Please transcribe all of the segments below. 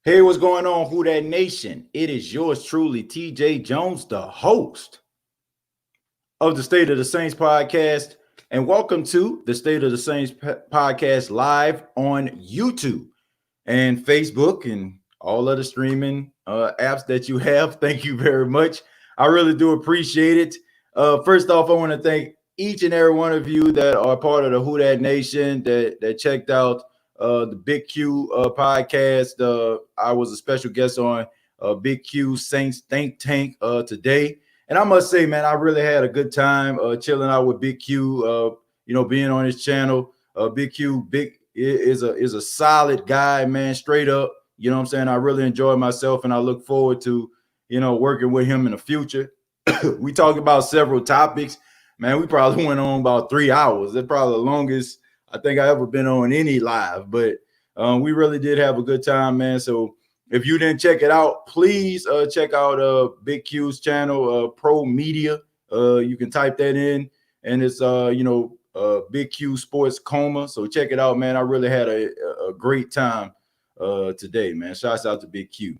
Hey, what's going on, Who Dat Nation? It is yours truly, TJ Jones, the host of the State of the Saints podcast. And welcome to the State of the Saints podcast live on YouTube and Facebook and all other streaming apps that you have. Thank you very much. I really do appreciate it. First off, I want to thank each and every one of you that are part of the Who Dat Nation that checked out the Big Q podcast. I was a special guest on Big Q Saints Think Tank today. And I must say, man, I really had a good time chilling out with Big Q, being on his channel. Big Q is a solid guy, man, straight up. You know what I'm saying? I really enjoy myself, and I look forward to, working with him in the future. We talked about several topics. Man, we probably went on about 3 hours. That's probably the longest I think I ever been on any live, but we really did have a good time, man. So if you didn't check it out, please check out Big Q's channel, Pro Media. You can type that in, and it's Big Q Sports Coma. So check it out, man. I really had a great time today, man. Shouts out to Big Q.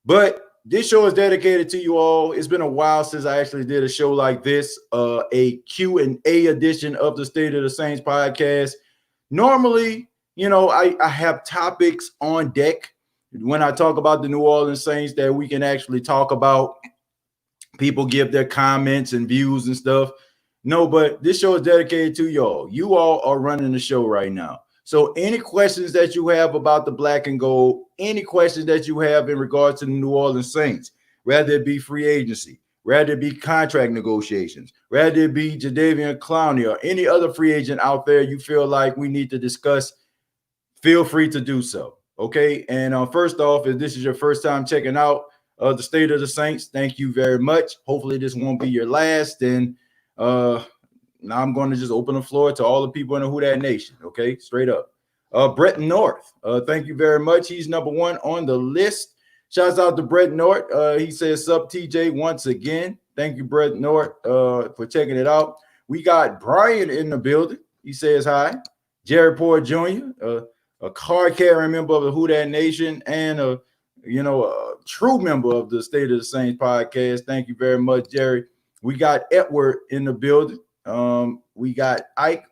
But this show is dedicated to you all. It's been a while since I actually did a show like this, a Q&A edition of the State of the Saints podcast. Normally, I have topics on deck when I talk about the New Orleans Saints that we can actually talk about. People give their comments and views and stuff. No, but this show is dedicated to y'all. You all are running the show right now. So any questions that you have about the black and gold, any questions that you have in regards to the New Orleans Saints, whether it be free agency, whether it be contract negotiations, whether it be Jadeveon Clowney or any other free agent out there you feel like we need to discuss, feel free to do so. Okay. And first off, if this is your first time checking out the State of the Saints, thank you very much. Hopefully this won't be your last. And now I'm going to just open the floor to all the people in the Who Dat Nation. Okay, straight up. Brett North, thank you very much. He's number one on the list. Shouts out to Brett North. He says, "Sup, TJ," once again. Thank you, Brett North, for checking it out. We got Brian in the building. He says hi. Jerry Poor Jr., a card-carrying member of the Who Dat Nation and a true member of the State of the Saints podcast. Thank you very much, Jerry. We got Edward in the building. We got Ike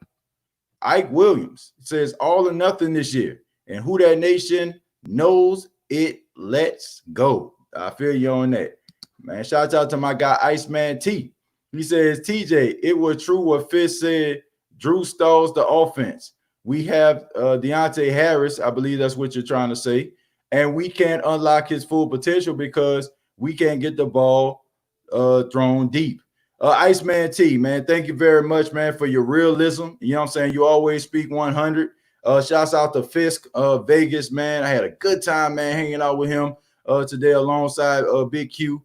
Williams. It says all or nothing this year, and Who Dat Nation knows it. Let's go. I feel you on that, man. Shout out to my guy Iceman T. He says, TJ, it was true what Fitz said. Drew stalls the offense. We have Deontay Harris. I believe that's what you're trying to say, and we can't unlock his full potential because we can't get the ball thrown deep. Iceman T, man, thank you very much, man, for your realism. You know what I'm saying? You always speak 100. Shouts out to Fisk, Vegas, man. I had a good time, man, hanging out with him today alongside Big Q.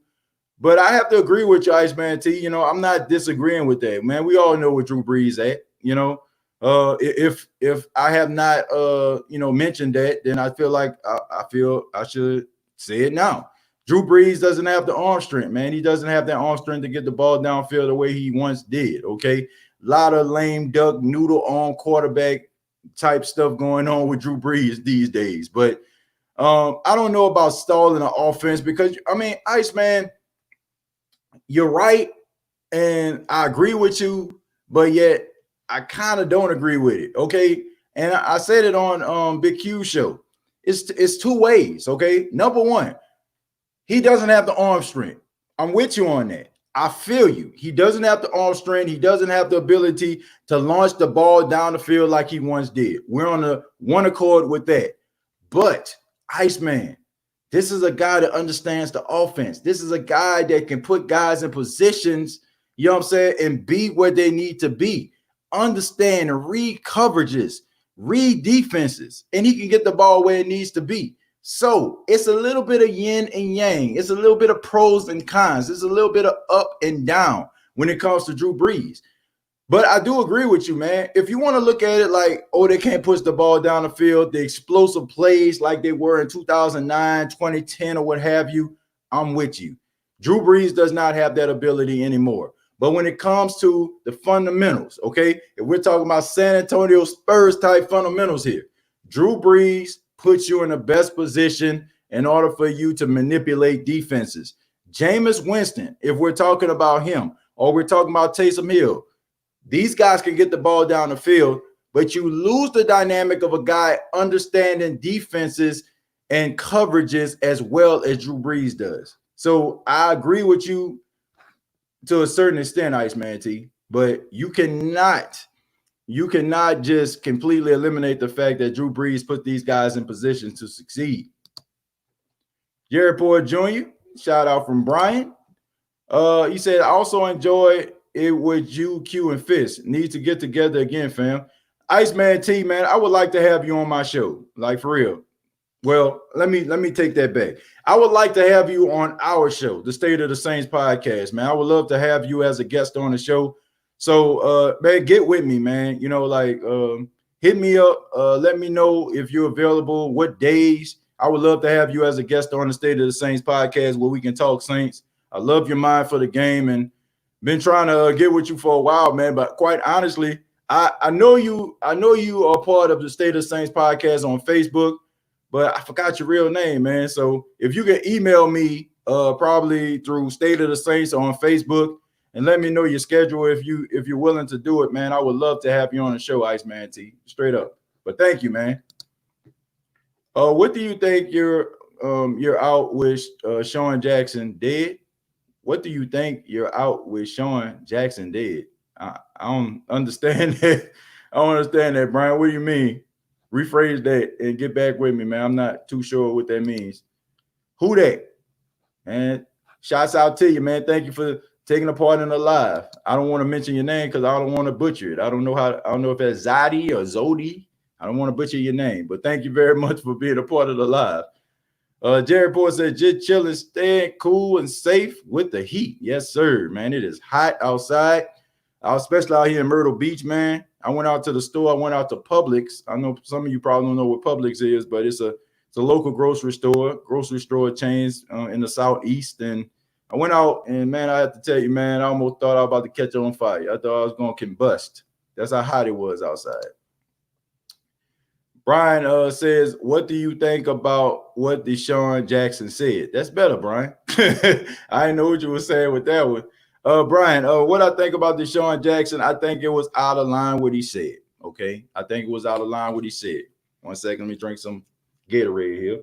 But I have to agree with you, Iceman T. I'm not disagreeing with that, man. We all know where Drew Brees at. If I have not, mentioned that, then I feel like I should say it now. Drew Brees doesn't have the arm strength, man. He doesn't have that arm strength to get the ball downfield the way he once did, okay? A lot of lame duck, noodle arm quarterback type stuff going on with Drew Brees these days. But I don't know about stalling the offense because, Iceman, you're right, and I agree with you, but yet I kind of don't agree with it, okay? And I said it on Big Q show. It's two ways, okay? Number one, he doesn't have the arm strength. I'm with you on that. I feel you. He doesn't have the arm strength. He doesn't have the ability to launch the ball down the field like he once did. We're on one accord with that. But, Iceman, this is a guy that understands the offense. This is a guy that can put guys in positions, you know what I'm saying, and be where they need to be. Understand and read coverages, read defenses, and he can get the ball where it needs to be. So it's a little bit of yin and yang. It's a little bit of pros and cons. It's a little bit of up and down when it comes to Drew Brees. But I do agree with you, man. If you want to look at it like, they can't push the ball down the field, the explosive plays like they were in 2009, 2010, or what have you, I'm with you. Drew Brees does not have that ability anymore. But when it comes to the fundamentals, okay, if we're talking about San Antonio Spurs type fundamentals here, Drew Brees puts you in the best position in order for you to manipulate defenses. Jameis Winston, if we're talking about him, or we're talking about Taysom Hill, these guys can get the ball down the field, but you lose the dynamic of a guy understanding defenses and coverages as well as Drew Brees does. So I agree with you to a certain extent, Iceman T, but you cannot just completely eliminate the fact that Drew Brees put these guys in position to succeed. Jared Poyer Jr., shout out from Brian. He said, I also enjoy it with you, Q, and Fist. Need to get together again, fam. Iceman T, man, I would like to have you on my show, like for real. Well, let me take that back. I would like to have you on our show, the State of the Saints podcast, man. I would love to have you as a guest on the show. So, man, get with me, man. You know, like, hit me up. Let me know if you're available, what days. I would love to have you as a guest on the State of the Saints podcast where we can talk Saints. I love your mind for the game and been trying to get with you for a while, man. But quite honestly, I know you are part of the State of the Saints podcast on Facebook, but I forgot your real name, man. So if you can email me probably through State of the Saints on Facebook and let me know your schedule if you're willing to do it, man. I would love to have you on the show, Iceman T. Straight up. But thank you, man. What do you think you're out with Sean Jackson dead? What do you think you're out with Sean Jackson dead? I don't understand that. I don't understand that, Brian. What do you mean? Rephrase that and get back with me, man. I'm not too sure what that means. Who that? Man, shouts out to you, man. Thank you for taking a part in the live. I don't want to mention your name because I don't want to butcher it. I don't know if that's Zodi or Zodi. I don't want to butcher your name, but thank you very much for being a part of the live. Jared Poyer said, just chilling, staying cool and safe with the heat. Yes, sir, man. It is hot outside, especially out here in Myrtle Beach, man. I went out to the store. I went out to Publix. I know some of you probably don't know what Publix is, but it's a local grocery store chains in the Southeast. And I went out, and, man, I have to tell you, man, I almost thought I was about to catch on fire. I thought I was going to combust. That's how hot it was outside. Brian says, what do you think about what DeSean Jackson said? That's better, Brian. I didn't know what you were saying with that one. Brian, what I think about DeSean Jackson, I think it was out of line what he said, okay? I think it was out of line what he said. 1 second, let me drink some Gatorade here.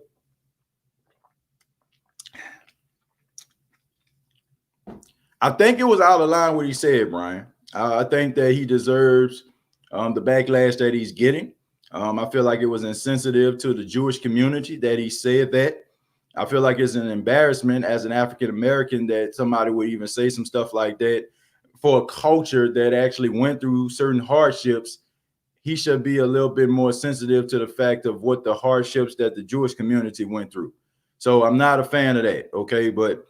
I think it was out of line what he said, Brian. I think that he deserves the backlash that he's getting. I feel like it was insensitive to the Jewish community that he said that. I feel like it's an embarrassment as an African-American that somebody would even say some stuff like that for a culture that actually went through certain hardships. He should be a little bit more sensitive to the fact of what the hardships that the Jewish community went through. So I'm not a fan of that, okay? But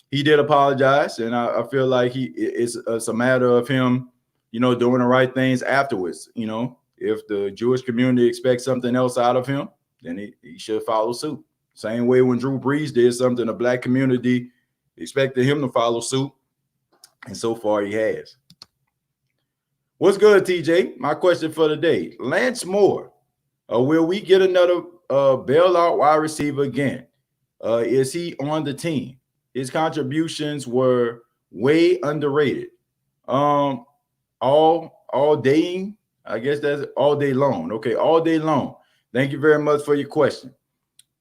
he did apologize, and I feel like it's a matter of him, you know, doing the right things afterwards, you know. If the Jewish community expects something else out of him, then he should follow suit. Same way when Drew Brees did something, the black community expected him to follow suit, and so far he has. What's good, TJ? My question for the day. Lance Moore, will we get another bailout wide receiver again? Is he on the team? His contributions were way underrated. All day. I guess that's all day long. Okay, all day long. Thank you very much for your question.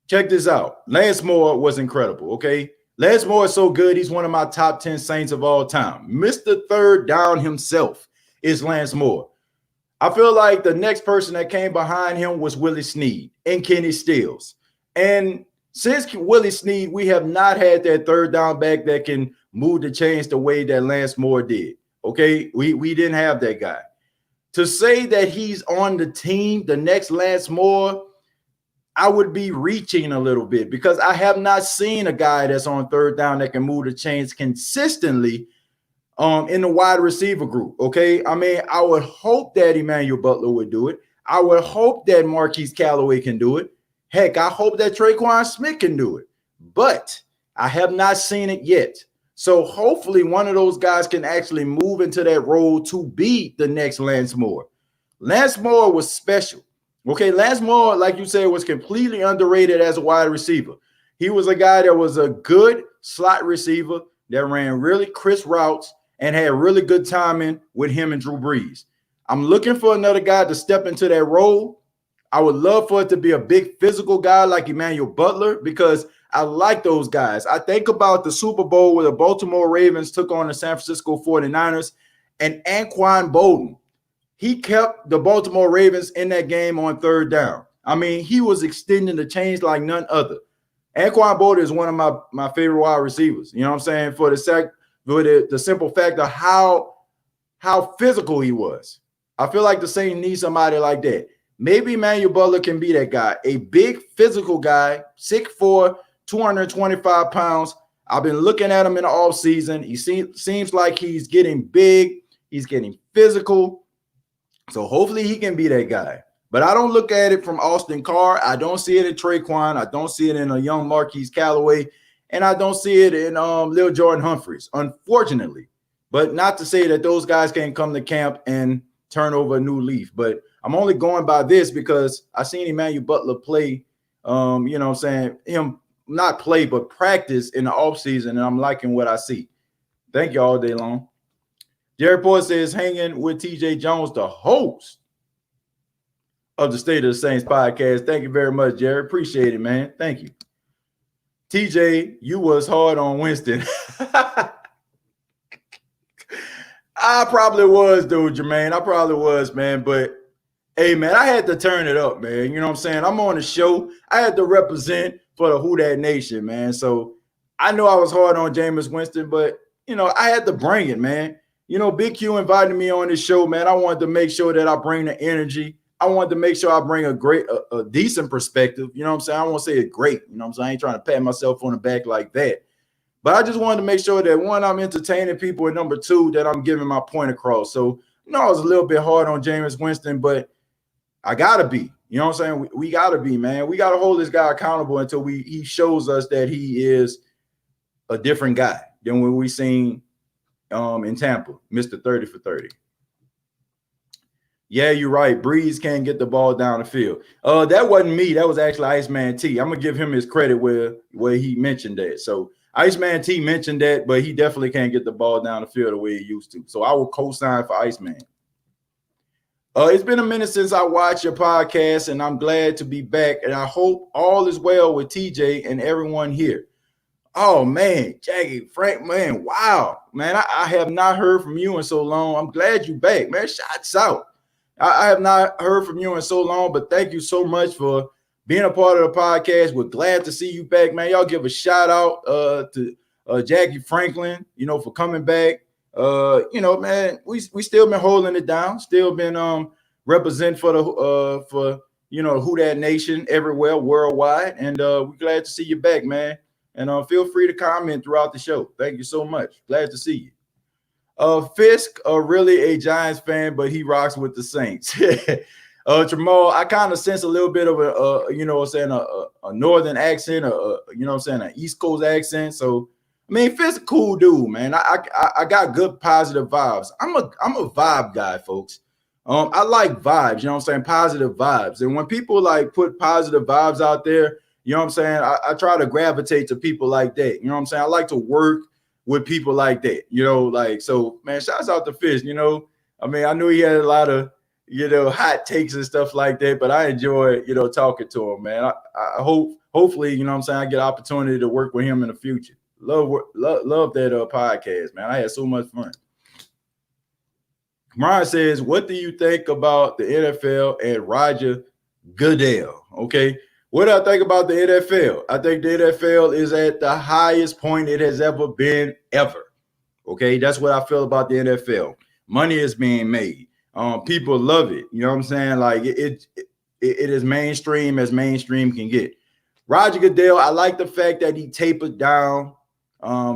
Check this out. Lance Moore was incredible, okay? Lance Moore is so good, he's one of my top 10 Saints of all time. Mr. Third Down himself is Lance Moore. I feel like the next person that came behind him was Willie Snead and Kenny Stills. And since Willie Snead, we have not had that third down back that can move the chains the way that Lance Moore did, okay? We didn't have that guy. To say that he's on the team, the next Lance Moore, I would be reaching a little bit because I have not seen a guy that's on third down that can move the chains consistently in the wide receiver group, okay? I mean, I would hope that Emmanuel Butler would do it. I would hope that Marquise Callaway can do it. Heck, I hope that Traquan Smith can do it. But I have not seen it yet. So hopefully one of those guys can actually move into that role to be the next Lance Moore. Lance Moore was special. Okay, Lance Moore, like you said, was completely underrated as a wide receiver. He was a guy that was a good slot receiver that ran really crisp routes and had really good timing with him and Drew Brees. I'm looking for another guy to step into that role. I would love for it to be a big physical guy like Emmanuel Butler because I like those guys. I think about the Super Bowl where the Baltimore Ravens took on the San Francisco 49ers and Anquan Bolden. He kept the Baltimore Ravens in that game on third down. I mean, he was extending the chains like none other. Anquan Bolden is one of my favorite wide receivers. You know what I'm saying? For the simple fact of how physical he was. I feel like the Saints need somebody like that. Maybe Emmanuel Butler can be that guy. A big physical guy, 6'4", 225 pounds. I've been looking at him in the offseason. He seems like he's getting big. He's getting physical. So hopefully he can be that guy. But I don't look at it from Austin Carr. I don't see it in Traquan. I don't see it in a young Marquise Callaway. And I don't see it in Lil Jordan Humphreys, unfortunately. But not to say that those guys can't come to camp and turn over a new leaf. But I'm only going by this because I seen Emmanuel Butler play, you know what I'm saying, him not play, but practice in the offseason, and I'm liking what I see. Thank you all day long. Jerry Poyer says, hanging with TJ Jones, the host of the State of the Saints podcast. Thank you very much, Jerry. Appreciate it, man. Thank you. TJ, you was hard on Winston. I probably was, dude, Jermaine. I probably was, man. But, hey, man, I had to turn it up, man. You know what I'm saying? I'm on the show. I had to represent for the Who Dat Nation, man. So I know I was hard on Jameis Winston, but, you know, I had to bring it, man. You know, Big Q invited me on this show, man. I wanted to make sure that I bring the energy. I wanted to make sure I bring a decent perspective. You know what I'm saying? I won't say it great. You know what I'm saying? I ain't trying to pat myself on the back like that. But I just wanted to make sure that, one, I'm entertaining people, and number two, that I'm giving my point across. So, you know, I was a little bit hard on Jameis Winston, but I got to be. You know what I'm saying? We got to be, man. We got to hold this guy accountable until he shows us that he is a different guy than when we seen in Tampa, Mr. 30 for 30. Yeah, you're right. Brees can't get the ball down the field. That wasn't me. That was actually Iceman T. I'm going to give him his credit where he mentioned that. So Iceman T mentioned that, but he definitely can't get the ball down the field the way he used to. So I will co-sign for Iceman. It's been a minute since I watched your podcast, and I'm glad to be back. And I hope all is well with TJ and everyone here. Oh, man, Jackie, Frank, man, wow. Man, I have not heard from you in so long. I'm glad you're back, man. Shots out. I have not heard from you in so long, but thank you so much for being a part of the podcast. We're glad to see you back, man. Y'all give a shout out to Jackie Franklin, you know, for coming back. You know, man, we still been holding it down, still been represent for you know, Who Dat Nation everywhere, worldwide, and we're glad to see you back, man. And feel free to comment throughout the show. Thank you so much. Glad to see you. Fisk, really a Giants fan, but he rocks with the Saints. Jamal, I kind of sense a little bit of a you know what I'm saying, a northern accent, you know what I'm saying, an East Coast accent. So, I mean, Fisk a cool dude, man. I got good positive vibes. I'm a vibe guy, folks. I like vibes, you know what I'm saying, positive vibes. And when people like put positive vibes out there, you know what I'm saying, I try to gravitate to people like that. You know what I'm saying? I like to work with people like that, you know, like, so, man, shouts out to Fish, you know. I mean, I knew he had a lot of, you know, hot takes and stuff like that, but I enjoy, you know, talking to him, man. I hopefully, you know what I'm saying, I get an opportunity to work with him in the future. Love that podcast, man. I had so much fun. Brian says, what do you think about the NFL and Roger Goodell? Okay. What do I think about the NFL? I think the NFL is at the highest point it has ever been, ever. Okay, that's what I feel about the NFL. Money is being made. People love it. You know what I'm saying? Like it is mainstream as mainstream can get. Roger Goodell, I like the fact that he tapered down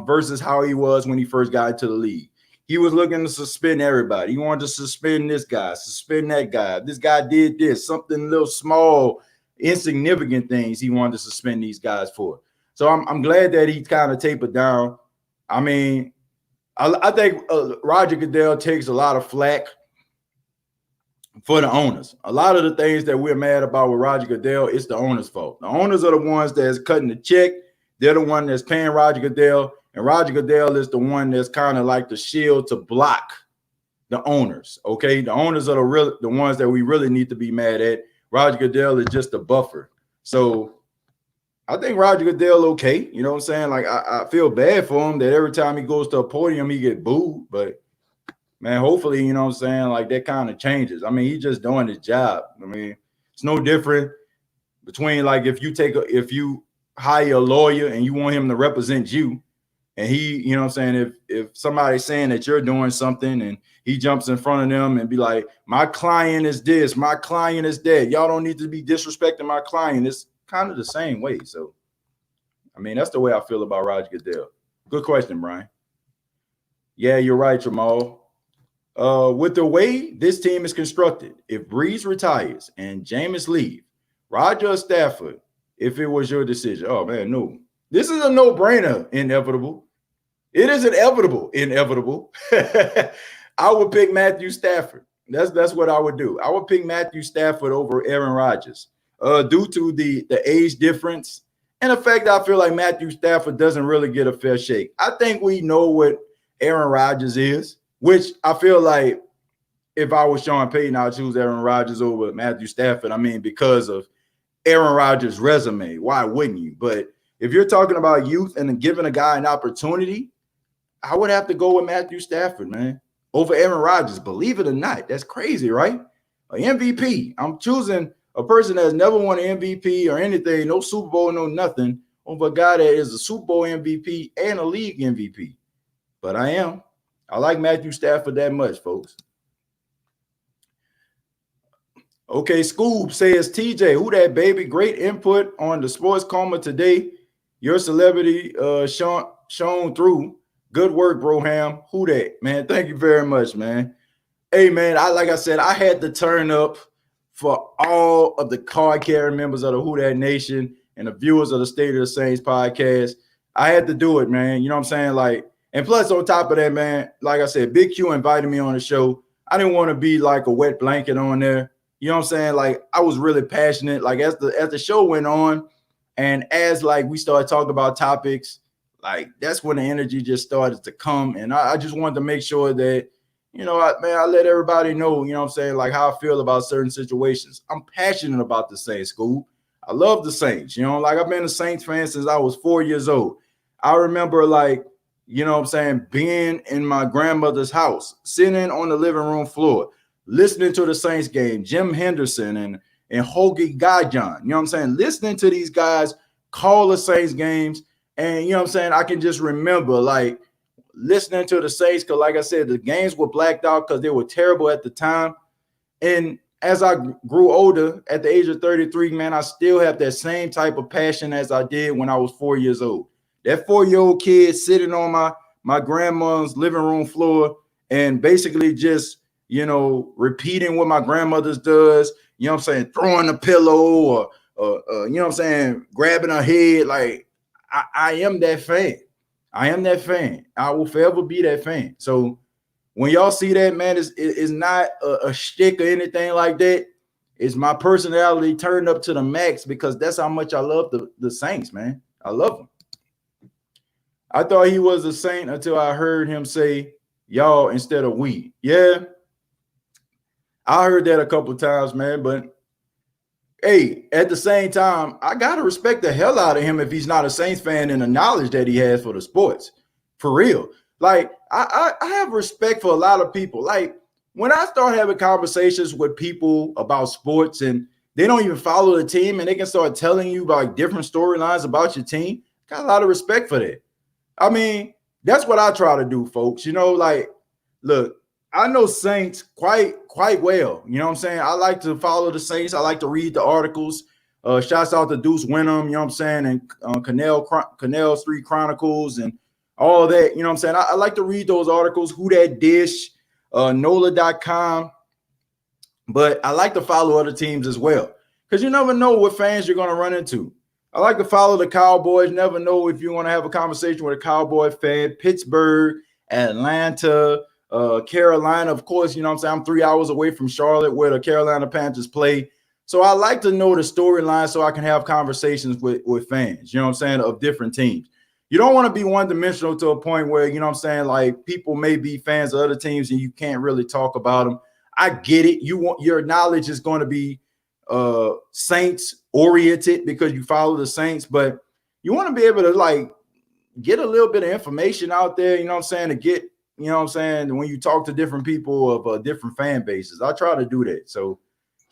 versus how he was when he first got into the league. He was looking to suspend everybody. He wanted to suspend this guy, suspend that guy. This guy did this, something a little small, insignificant things he wanted to suspend these guys for. So I'm glad that he kind of tapered down. I mean, I think Roger Goodell takes a lot of flack for the owners. A lot of the things that we're mad about with Roger Goodell, it's the owners' fault. The owners are the ones that's cutting the check They're the one that's paying Roger Goodell, and Roger Goodell is the one that's kind of like the shield to block the owners. Okay, the owners are the ones that we really need to be mad at. Roger Goodell is just a buffer. So I think Roger Goodell okay. You know what I'm saying? Like I feel bad for him that every time he goes to a podium, he get booed. But man, hopefully, you know what I'm saying, like that kind of changes. I mean, he's just doing his job. I mean, it's no different between like if you hire a lawyer and you want him to represent you, and he, you know what I'm saying, if somebody's saying that you're doing something and he jumps in front of them and be like, my client is this, my client is that, y'all don't need to be disrespecting my client. It's kind of the same way. So, I mean, that's the way I feel about Roger Goodell. Good question, Brian. Yeah, you're right, Jamal. With the way this team is constructed, if Brees retires and Jameis leave, Roger or Stafford, if it was your decision? Oh, man, no. This is a no-brainer, inevitable. It is inevitable. I would pick Matthew Stafford. That's what I would do. I would pick Matthew Stafford over Aaron Rodgers due to the age difference and the fact that I feel like Matthew Stafford doesn't really get a fair shake. I think we know what Aaron Rodgers is, which I feel like if I was Sean Payton, I'd choose Aaron Rodgers over Matthew Stafford. I mean, because of Aaron Rodgers' resume. Why wouldn't you? But if you're talking about youth and giving a guy an opportunity, I would have to go with Matthew Stafford, man, over Aaron Rodgers. Believe it or not, that's crazy, right? An MVP. I'm choosing a person that's never won an MVP or anything, no Super Bowl, no nothing, over a guy that is a Super Bowl MVP and a league MVP. But I like Matthew Stafford that much, folks. Okay, Scoob says, TJ, who that baby? Great input on the sports coma today. Your celebrity shown through. Good work, Broham. Who that? Man, thank you very much, man. Hey, man, like I said, I had to turn up for all of the card-carrying members of the Who Dat Nation and the viewers of the State of the Saints podcast. I had to do it, man. You know what I'm saying? Like, and plus on top of that, man, like I said, Big Q invited me on the show. I didn't want to be like a wet blanket on there. You know what I'm saying? Like, I was really passionate. Like, as the show went on, and as like we started talking about topics, like that's when the energy just started to come. And I just wanted to make sure that, you know, I let everybody know, you know what I'm saying, like how I feel about certain situations. I'm passionate about the Saints, School. I love the Saints. You know, like I've been a Saints fan since I was 4 years old. I remember, like, you know what I'm saying, being in my grandmother's house, sitting on the living room floor, listening to the Saints game, Jim Henderson and Hoagie Gajan, you know what I'm saying, listening to these guys call the Saints games. And, you know what I'm saying, I can just remember, like, listening to the Saints, because, like I said, the games were blacked out because they were terrible at the time. And as I grew older, at the age of 33, man, I still have that same type of passion as I did when I was 4 years old. That 4-year-old kid sitting on my grandma's living room floor and basically just, you know, repeating what my grandmother's does, you know what I'm saying, throwing a pillow or you know what I'm saying, grabbing her head. Like, I am that fan. I am that fan. I will forever be that fan. So when y'all see that, man, it's not a shtick or anything like that. It's my personality turned up to the max because that's how much I love the Saints, man. I love them. I thought he was a Saint until I heard him say y'all instead of we. Yeah, I heard that a couple of times, man. But hey, at the same time, I gotta respect the hell out of him if he's not a Saints fan and the knowledge that he has for the sports. For real. Like, I have respect for a lot of people. Like, when I start having conversations with people about sports and they don't even follow the team and they can start telling you about different storylines about your team, got a lot of respect for that. I mean, that's what I try to do, folks. You know, like, look, I know Saints quite well. You know what I'm saying? I like to follow the Saints. I like to read the articles. Shouts out to Deuce Winham, you know what I'm saying, and Canal Street Chronicles and all that. You know what I'm saying? I like to read those articles, Who Dat Dish, NOLA.com. But I like to follow other teams as well because you never know what fans you're going to run into. I like to follow the Cowboys. Never know if you want to have a conversation with a Cowboy fan. Pittsburgh, Atlanta, Carolina. Of course, you know what I'm saying? I'm 3 hours away from Charlotte where the Carolina Panthers play. So I like to know the storyline so I can have conversations with fans, you know what I'm saying, of different teams. You don't want to be one-dimensional to a point where, you know what I'm saying, like people may be fans of other teams and you can't really talk about them. I get it. You want your knowledge is going to be Saints oriented because you follow the Saints, but you want to be able to like get a little bit of information out there, you know what I'm saying, to get, you know what I'm saying, when you talk to different people of different fan bases. I try to do that. So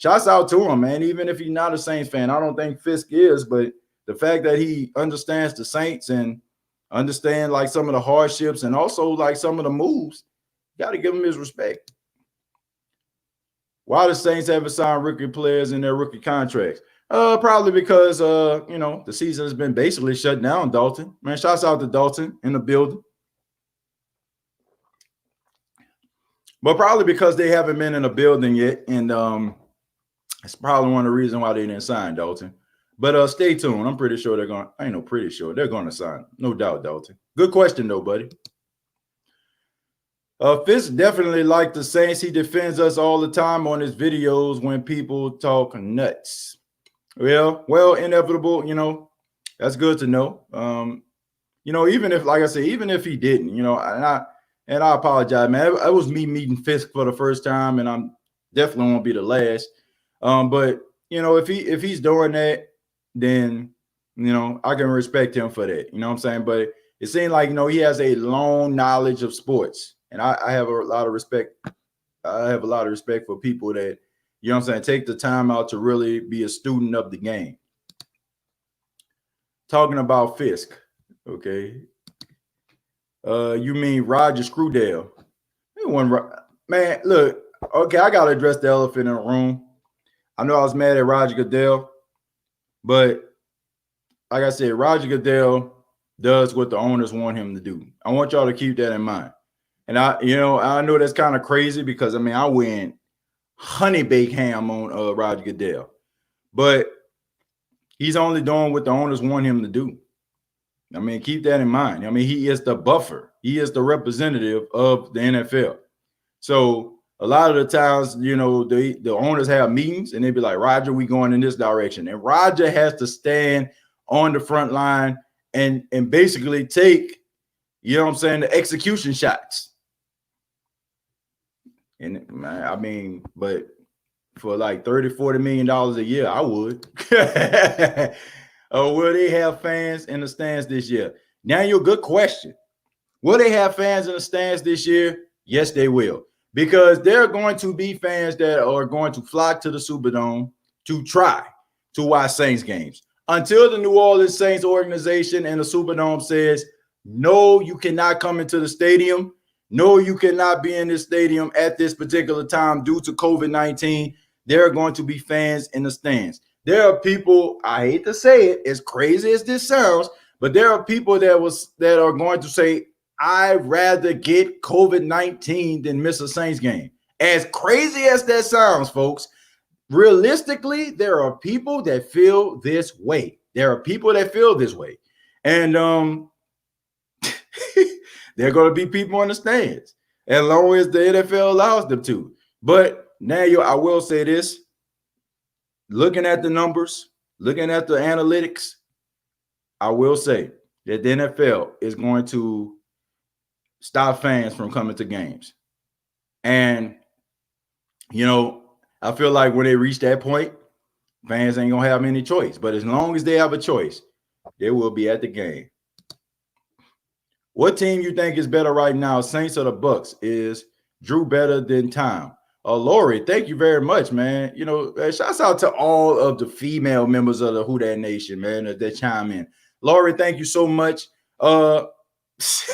shouts out to him, man. Even if he's not a Saints fan, I don't think Fisk is, but the fact that he understands the Saints and understand like some of the hardships and also like some of the moves, got to give him his respect. Why the Saints haven't signed rookie players in their rookie contracts? Probably because you know, the season has been basically shut down, Dalton. Man, shouts out to Dalton in the building. But probably because they haven't been in a building yet, and it's probably one of the reasons why they didn't sign Dalton. But stay tuned. I'm pretty sure they're going. I ain't no pretty sure they're going to sign. No doubt, Dalton. Good question though, buddy. Fisk definitely like the Saints. He defends us all the time on his videos when people talk nuts. Well, inevitable. You know, that's good to know. You know, even if, like I said, even if he didn't, you know, and I apologize, man. It was me meeting Fisk for the first time, and I'm definitely won't be the last. But you know, if he's doing that, then you know I can respect him for that. You know what I'm saying? But it seems like, you know, he has a long knowledge of sports, and I have a lot of respect. I have a lot of respect for people that, you know what I'm saying, take the time out to really be a student of the game. Talking about Fisk, okay. You mean Roger Goodell? Man, look, okay, I gotta address the elephant in the room. I know I was mad at Roger Goodell, but like I said, Roger Goodell does what the owners want him to do. I want y'all to keep that in mind. And I know that's kind of crazy because I mean I went honey baked ham on Roger Goodell, but he's only doing what the owners want him to do. I mean, keep that in mind. I mean, he is the buffer. He is the representative of the NFL. So a lot of the times, you know, the owners have meetings and they be like, Roger, we going in this direction. And Roger has to stand on the front line and basically take, you know what I'm saying, the execution shots. And I mean, but for like $30-40 million a year, I would. Will they have fans in the stands this year? Now, your good question. Will they have fans in the stands this year? Yes, they will. Because there are going to be fans that are going to flock to the Superdome to try to watch Saints games. Until the New Orleans Saints organization and the Superdome says, no, you cannot come into the stadium. No, you cannot be in this stadium at this particular time due to COVID-19. There are going to be fans in the stands. There are people, I hate to say it, as crazy as this sounds, but there are people that are going to say, I'd rather get COVID-19 than miss a Saints game. As crazy as that sounds, folks, realistically, there are people that feel this way. There are people that feel this way. And there are going to be people in the stands as long as the NFL allows them to. But now I will say this. Looking at the numbers, looking at the analytics, I will say that the NFL is going to stop fans from coming to games. And, you know, I feel like when they reach that point, fans ain't going to have any choice. But as long as they have a choice, they will be at the game. What team you think is better right now, Saints or the Bucs? Is Drew better than Tom? Lori, thank you very much, man. You know, shouts out to all of the female members of the Who Dat Nation, man, that chime in. Lori, thank you so much. This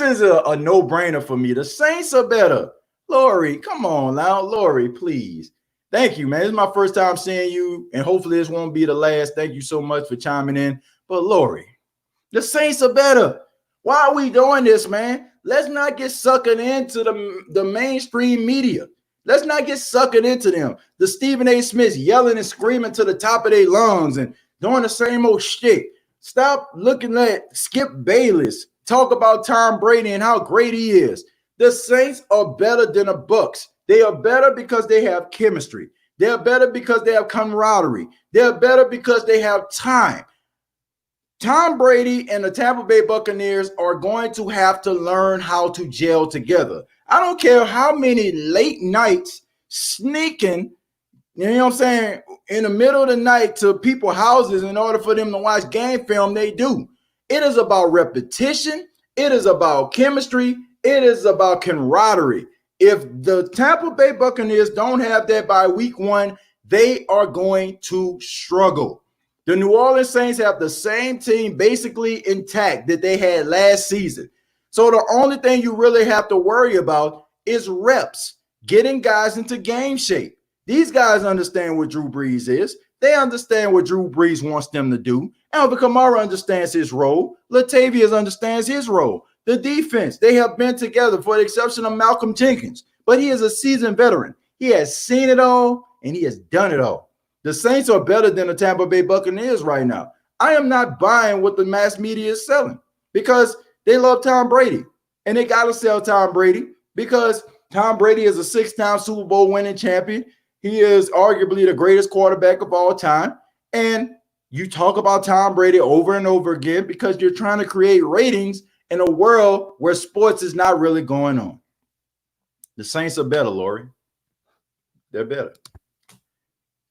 is a no-brainer for me. The Saints are better. Lori, come on now. Lori, please. Thank you, man. This is my first time seeing you, and hopefully this won't be the last. Thank you so much for chiming in. But Lori, the Saints are better. Why are we doing this, man? Let's not get sucked into the mainstream media. Let's not get sucked into them. The Stephen A. Smiths yelling and screaming to the top of their lungs and doing the same old shit. Stop looking at Skip Bayless talk about Tom Brady and how great he is. The Saints are better than the Bucs. They are better because they have chemistry. They're better because they have camaraderie. They're better because they have time. Tom Brady and the Tampa Bay Buccaneers are going to have to learn how to gel together. I don't care how many late nights sneaking, you know what I'm saying, in the middle of the night to people's houses in order for them to watch game film, they do. It is about repetition. It is about chemistry. It is about camaraderie. If the Tampa Bay Buccaneers don't have that by week 1, they are going to struggle. The New Orleans Saints have the same team basically intact that they had last season. So the only thing you really have to worry about is reps, getting guys into game shape. These guys understand what Drew Brees is. They understand what Drew Brees wants them to do. Alvin Kamara understands his role. Latavius understands his role. The defense, they have been together for the exception of Malcolm Jenkins, but he is a seasoned veteran. He has seen it all and he has done it all. The Saints are better than the Tampa Bay Buccaneers right now. I am not buying what the mass media is selling because they love Tom Brady and they got to sell Tom Brady because Tom Brady is a 6-time Super Bowl winning champion. He is arguably the greatest quarterback of all time. And you talk about Tom Brady over and over again because you're trying to create ratings in a world where sports is not really going on. The Saints are better, Lori. They're better.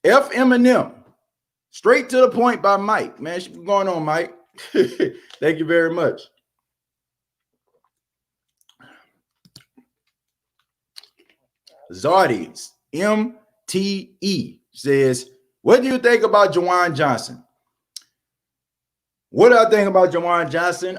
F Eminem, straight to the point by Mike. Man, what's going on, Mike? Thank you very much. Zardes, MTE, says, what do you think about Juwan Johnson? What do I think about Juwan Johnson?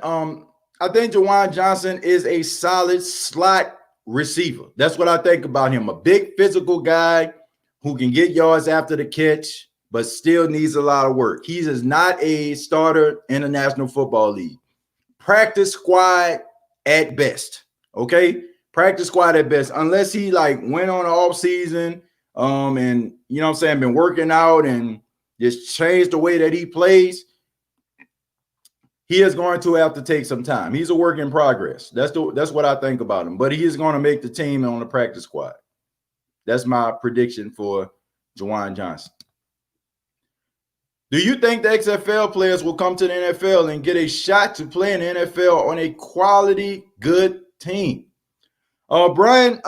I think Juwan Johnson is a solid slot receiver. That's what I think about him. A big physical guy who can get yards after the catch, but still needs a lot of work. He is not a starter in the National Football League. Practice squad at best, okay? Practice squad at best, unless he like went on the off season and, you know what I'm saying, been working out and just changed the way that he plays. He is going to have to take some time. He's a work in progress. That's what I think about him. But he is going to make the team on the practice squad. That's my prediction for Juwan Johnson. Do you think the XFL players will come to the NFL and get a shot to play in the NFL on a quality, good team? Brian,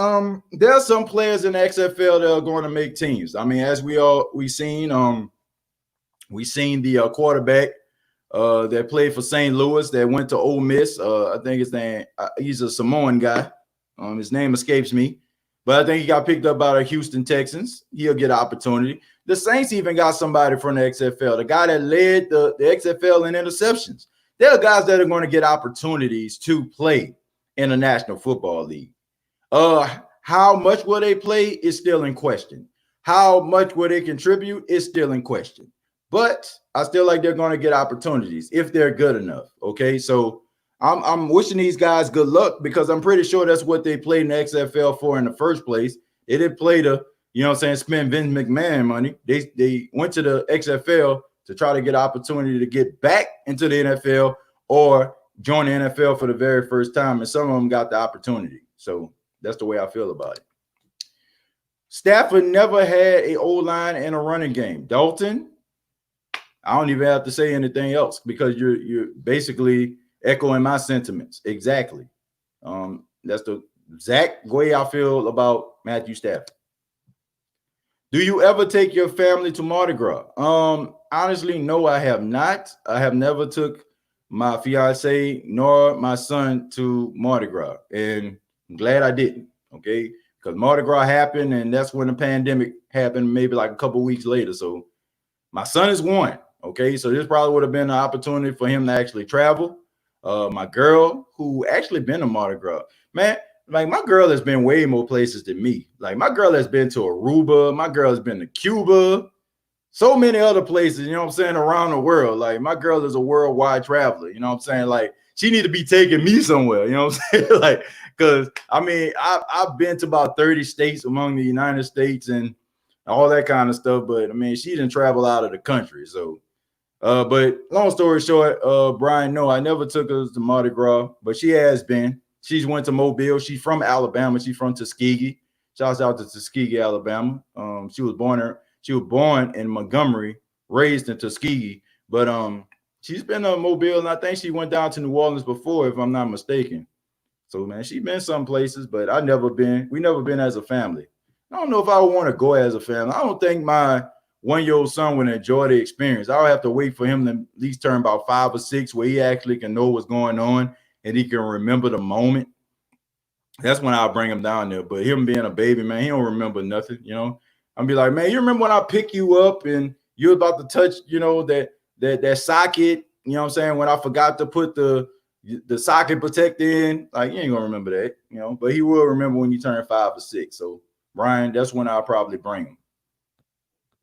there are some players in the XFL that are going to make teams. I mean, as we seen the quarterback that played for St. Louis that went to Ole Miss. I think his name, he's a Samoan guy. His name escapes me. But I think he got picked up by the Houston Texans. He'll get an opportunity. The Saints even got somebody from the XFL, the guy that led the XFL in interceptions. There are guys that are going to get opportunities to play in the National Football League. How much will they play is still in question. How much will they contribute is still in question. But I still like they're going to get opportunities if they're good enough. Okay, so I'm wishing these guys good luck because I'm pretty sure that's what they played in the XFL for in the first place. They didn't play to, you know what I'm saying, spend Vince McMahon money. They went to the XFL to try to get an opportunity to get back into the NFL or join the NFL for the very first time. And some of them got the opportunity. So that's the way I feel about it. Stafford never had an O-line and a running game. Dalton, I don't even have to say anything else because you're basically echoing my sentiments. Exactly. That's the exact way I feel about Matthew Stafford. Do you ever take your family to Mardi Gras? Honestly, no, I have not. I have never took my fiance nor my son to Mardi Gras, and I'm glad I didn't. Okay, because Mardi Gras happened, and that's when the pandemic happened, maybe like a couple weeks later. So my son is one. Okay, so this probably would have been an opportunity for him to actually travel. My girl, who actually been to Mardi Gras, man, like my girl has been way more places than me. Like my girl has been to Aruba, my girl has been to Cuba, so many other places, you know what I'm saying, around the world. Like my girl is a worldwide traveler, you know what I'm saying? Like she need to be taking me somewhere, you know what I'm saying? Like, because I mean, I've been to about 30 states among the United States and all that kind of stuff, but I mean, she didn't travel out of the country, so. But long story short, Brian, no, I never took her to Mardi Gras, but she has been. She's went to Mobile. She's from Alabama. She's from Tuskegee. Shouts out to Tuskegee, Alabama. She was born in Montgomery, raised in Tuskegee, but she's been in Mobile, and I think she went down to New Orleans before, if I'm not mistaken. So man, she's been some places, but we never been as a family. I don't know if I would want to go as a family. I don't think my 1-year-old son would enjoy the experience. I'll have to wait for him to at least turn about 5 or 6 where he actually can know what's going on and he can remember the moment. That's when I'll bring him down there. But him being a baby, man, he don't remember nothing, I'll be like, man, you remember when I pick you up and you're about to touch, that socket, you know what I'm saying? When I forgot to put the socket protector in, like, you ain't gonna remember that, but he will remember when you turn 5 or 6. So Brian, that's when I'll probably bring him.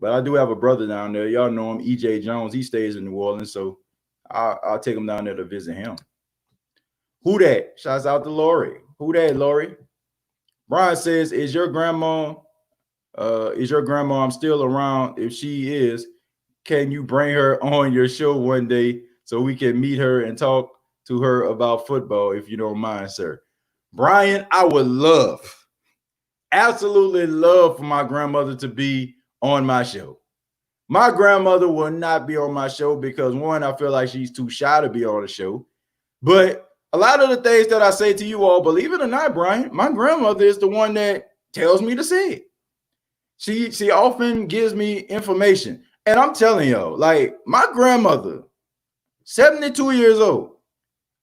But I do have a brother down there. Y'all know him, EJ Jones. He stays in New Orleans, so I'll take him down there to visit him. Who that? Shouts out to Lori. Who that, Lori? Brian says, is your grandma I'm still around? If she is, can you bring her on your show one day so we can meet her and talk to her about football, if you don't mind, sir? Brian, I would absolutely love for my grandmother to be on my show. My grandmother will not be on my show because, one, I feel like she's too shy to be on the show. But a lot of the things that I say to you all, believe it or not, Brian, my grandmother is the one that tells me to say it. She often gives me information. And I'm telling y'all, like, my grandmother, 72 years old,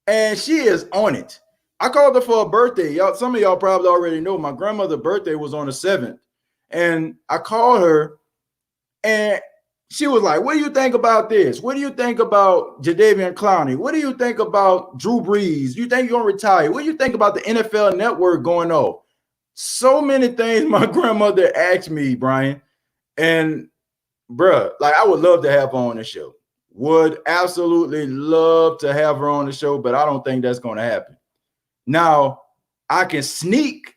and she is on it. I called her for a birthday. Y'all, some of y'all probably already know my grandmother's birthday was on the 7th. And I called her and she was like, what do you think about this? What do you think about Jadeveon Clowney? What do you think about Drew Brees? You think you're going to retire? What do you think about the NFL Network going off? So many things my grandmother asked me, Brian. And, bruh, like, I would love to have her on the show. Would absolutely love to have her on the show, but I don't think that's going to happen. Now, I can sneak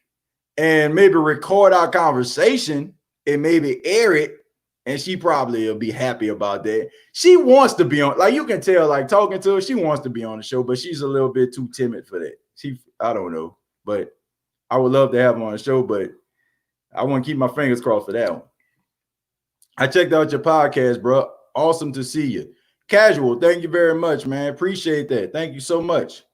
and maybe record our conversation and maybe air it, and she probably will be happy about that. She wants to be on, like, you can tell, like, talking to her, she wants to be on the show, but she's a little bit too timid for that. I don't know, but I would love to have her on the show, but I want to keep my fingers crossed for that one. I checked out your podcast, bro. Awesome to see you. Casual, thank you very much, man. Appreciate that. Thank you so much.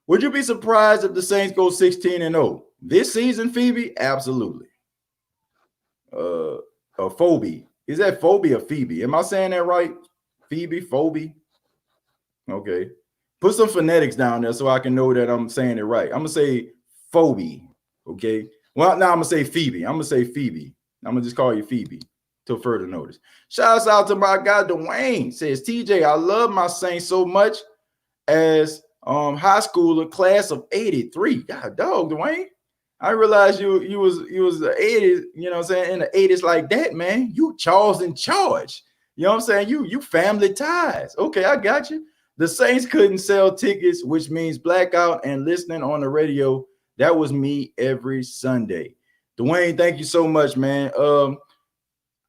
Would you be surprised if the Saints go 16-0 this season, Phoebe? Absolutely. Phoebe. Is that Phoebe or Phoebe? Am I saying that right? Phoebe, Phoebe? Okay. Put some phonetics down there so I can know that I'm saying it right. I'm going to say Phoebe, okay? Well, now I'm going to say Phoebe. I'm going to say Phoebe. I'm going to just call you Phoebe till further notice. Shouts out to my guy, Dwayne. Says, TJ, I love my Saints so much as high schooler, class of 83. God dog, Dwayne. I realized you was the 80s, you know what I'm saying, in the 80s like that, man. You Charles in charge. You know what I'm saying? You family ties. Okay, I got you. The Saints couldn't sell tickets, which means blackout and listening on the radio. That was me every Sunday. Dwayne, thank you so much, man.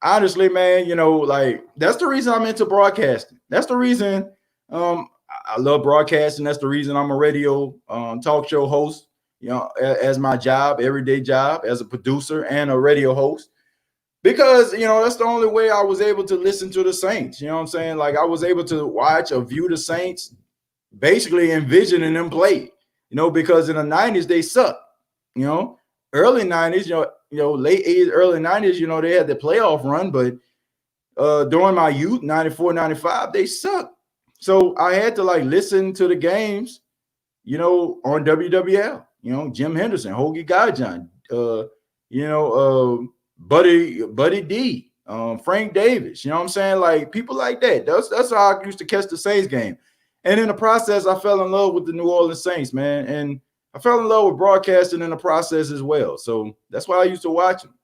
Honestly, man, like, that's the reason I'm into broadcasting. That's the reason I love broadcasting. That's the reason I'm a radio talk show host, as my job, everyday job, as a producer and a radio host. Because, that's the only way I was able to listen to the Saints. You know what I'm saying? Like, I was able to watch or view the Saints, basically envisioning them play, because in the 90s, they sucked. Early 90s, late 80s, early 90s, they had the playoff run. But during my youth, 94, 95, they sucked. So I had to, like, listen to the games, on WWL, Jim Henderson, Hoagie Guyjon, Buddy D, Frank Davis, you know what I'm saying? Like, people like that. That's how I used to catch the Saints game. And in the process, I fell in love with the New Orleans Saints, man. And I fell in love with broadcasting in the process as well. So that's why I used to watch them,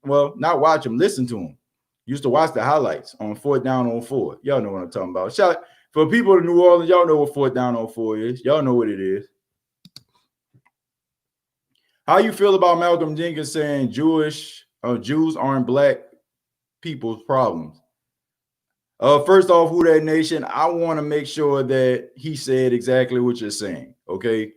Well, not watch them, listen to them. Used to watch the highlights on 4th Down on 4. Y'all know what I'm talking about. Shout for people in New Orleans, y'all know what 4th Down on 4 is. Y'all know what it is. How you feel about Malcolm Jenkins saying Jews aren't black people's problems? First off, Who Dat Nation, I want to make sure that he said exactly what you're saying, okay?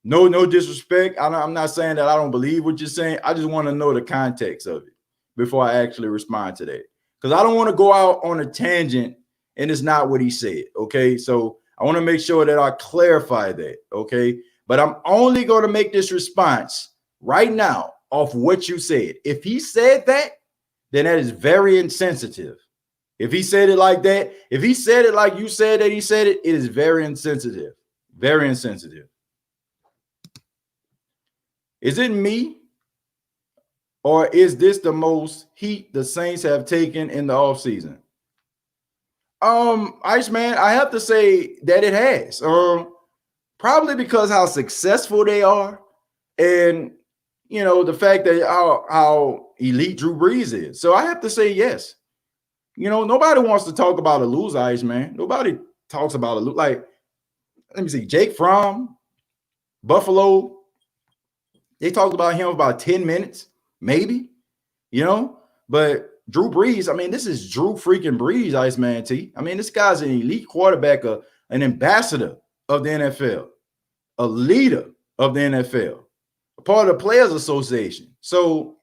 No disrespect. I'm not saying that I don't believe what you're saying. I just want to know the context of it before I actually respond to that. Because I don't want to go out on a tangent and it's not what he said. Okay. So I want to make sure that I clarify that. Okay. But I'm only going to make this response right now off what you said. If he said that, then that is very insensitive. If he said it like that, if he said it like you said that he said it, it is very insensitive. Very insensitive. Is it me? Or is this the most heat the Saints have taken in the offseason? Iceman, I have to say that it has. Probably because how successful they are, and the fact that how elite Drew Brees is. So I have to say yes. Nobody wants to talk about a loser, Iceman. Nobody talks about a loser. Like, let me see, Jake Fromm, Buffalo. They talked about him about 10 minutes, maybe, but Drew Brees, I mean, this is Drew freaking Brees, Iceman T. I mean, this guy's an elite quarterback, an ambassador of the NFL, a leader of the NFL, a part of the Players Association. So,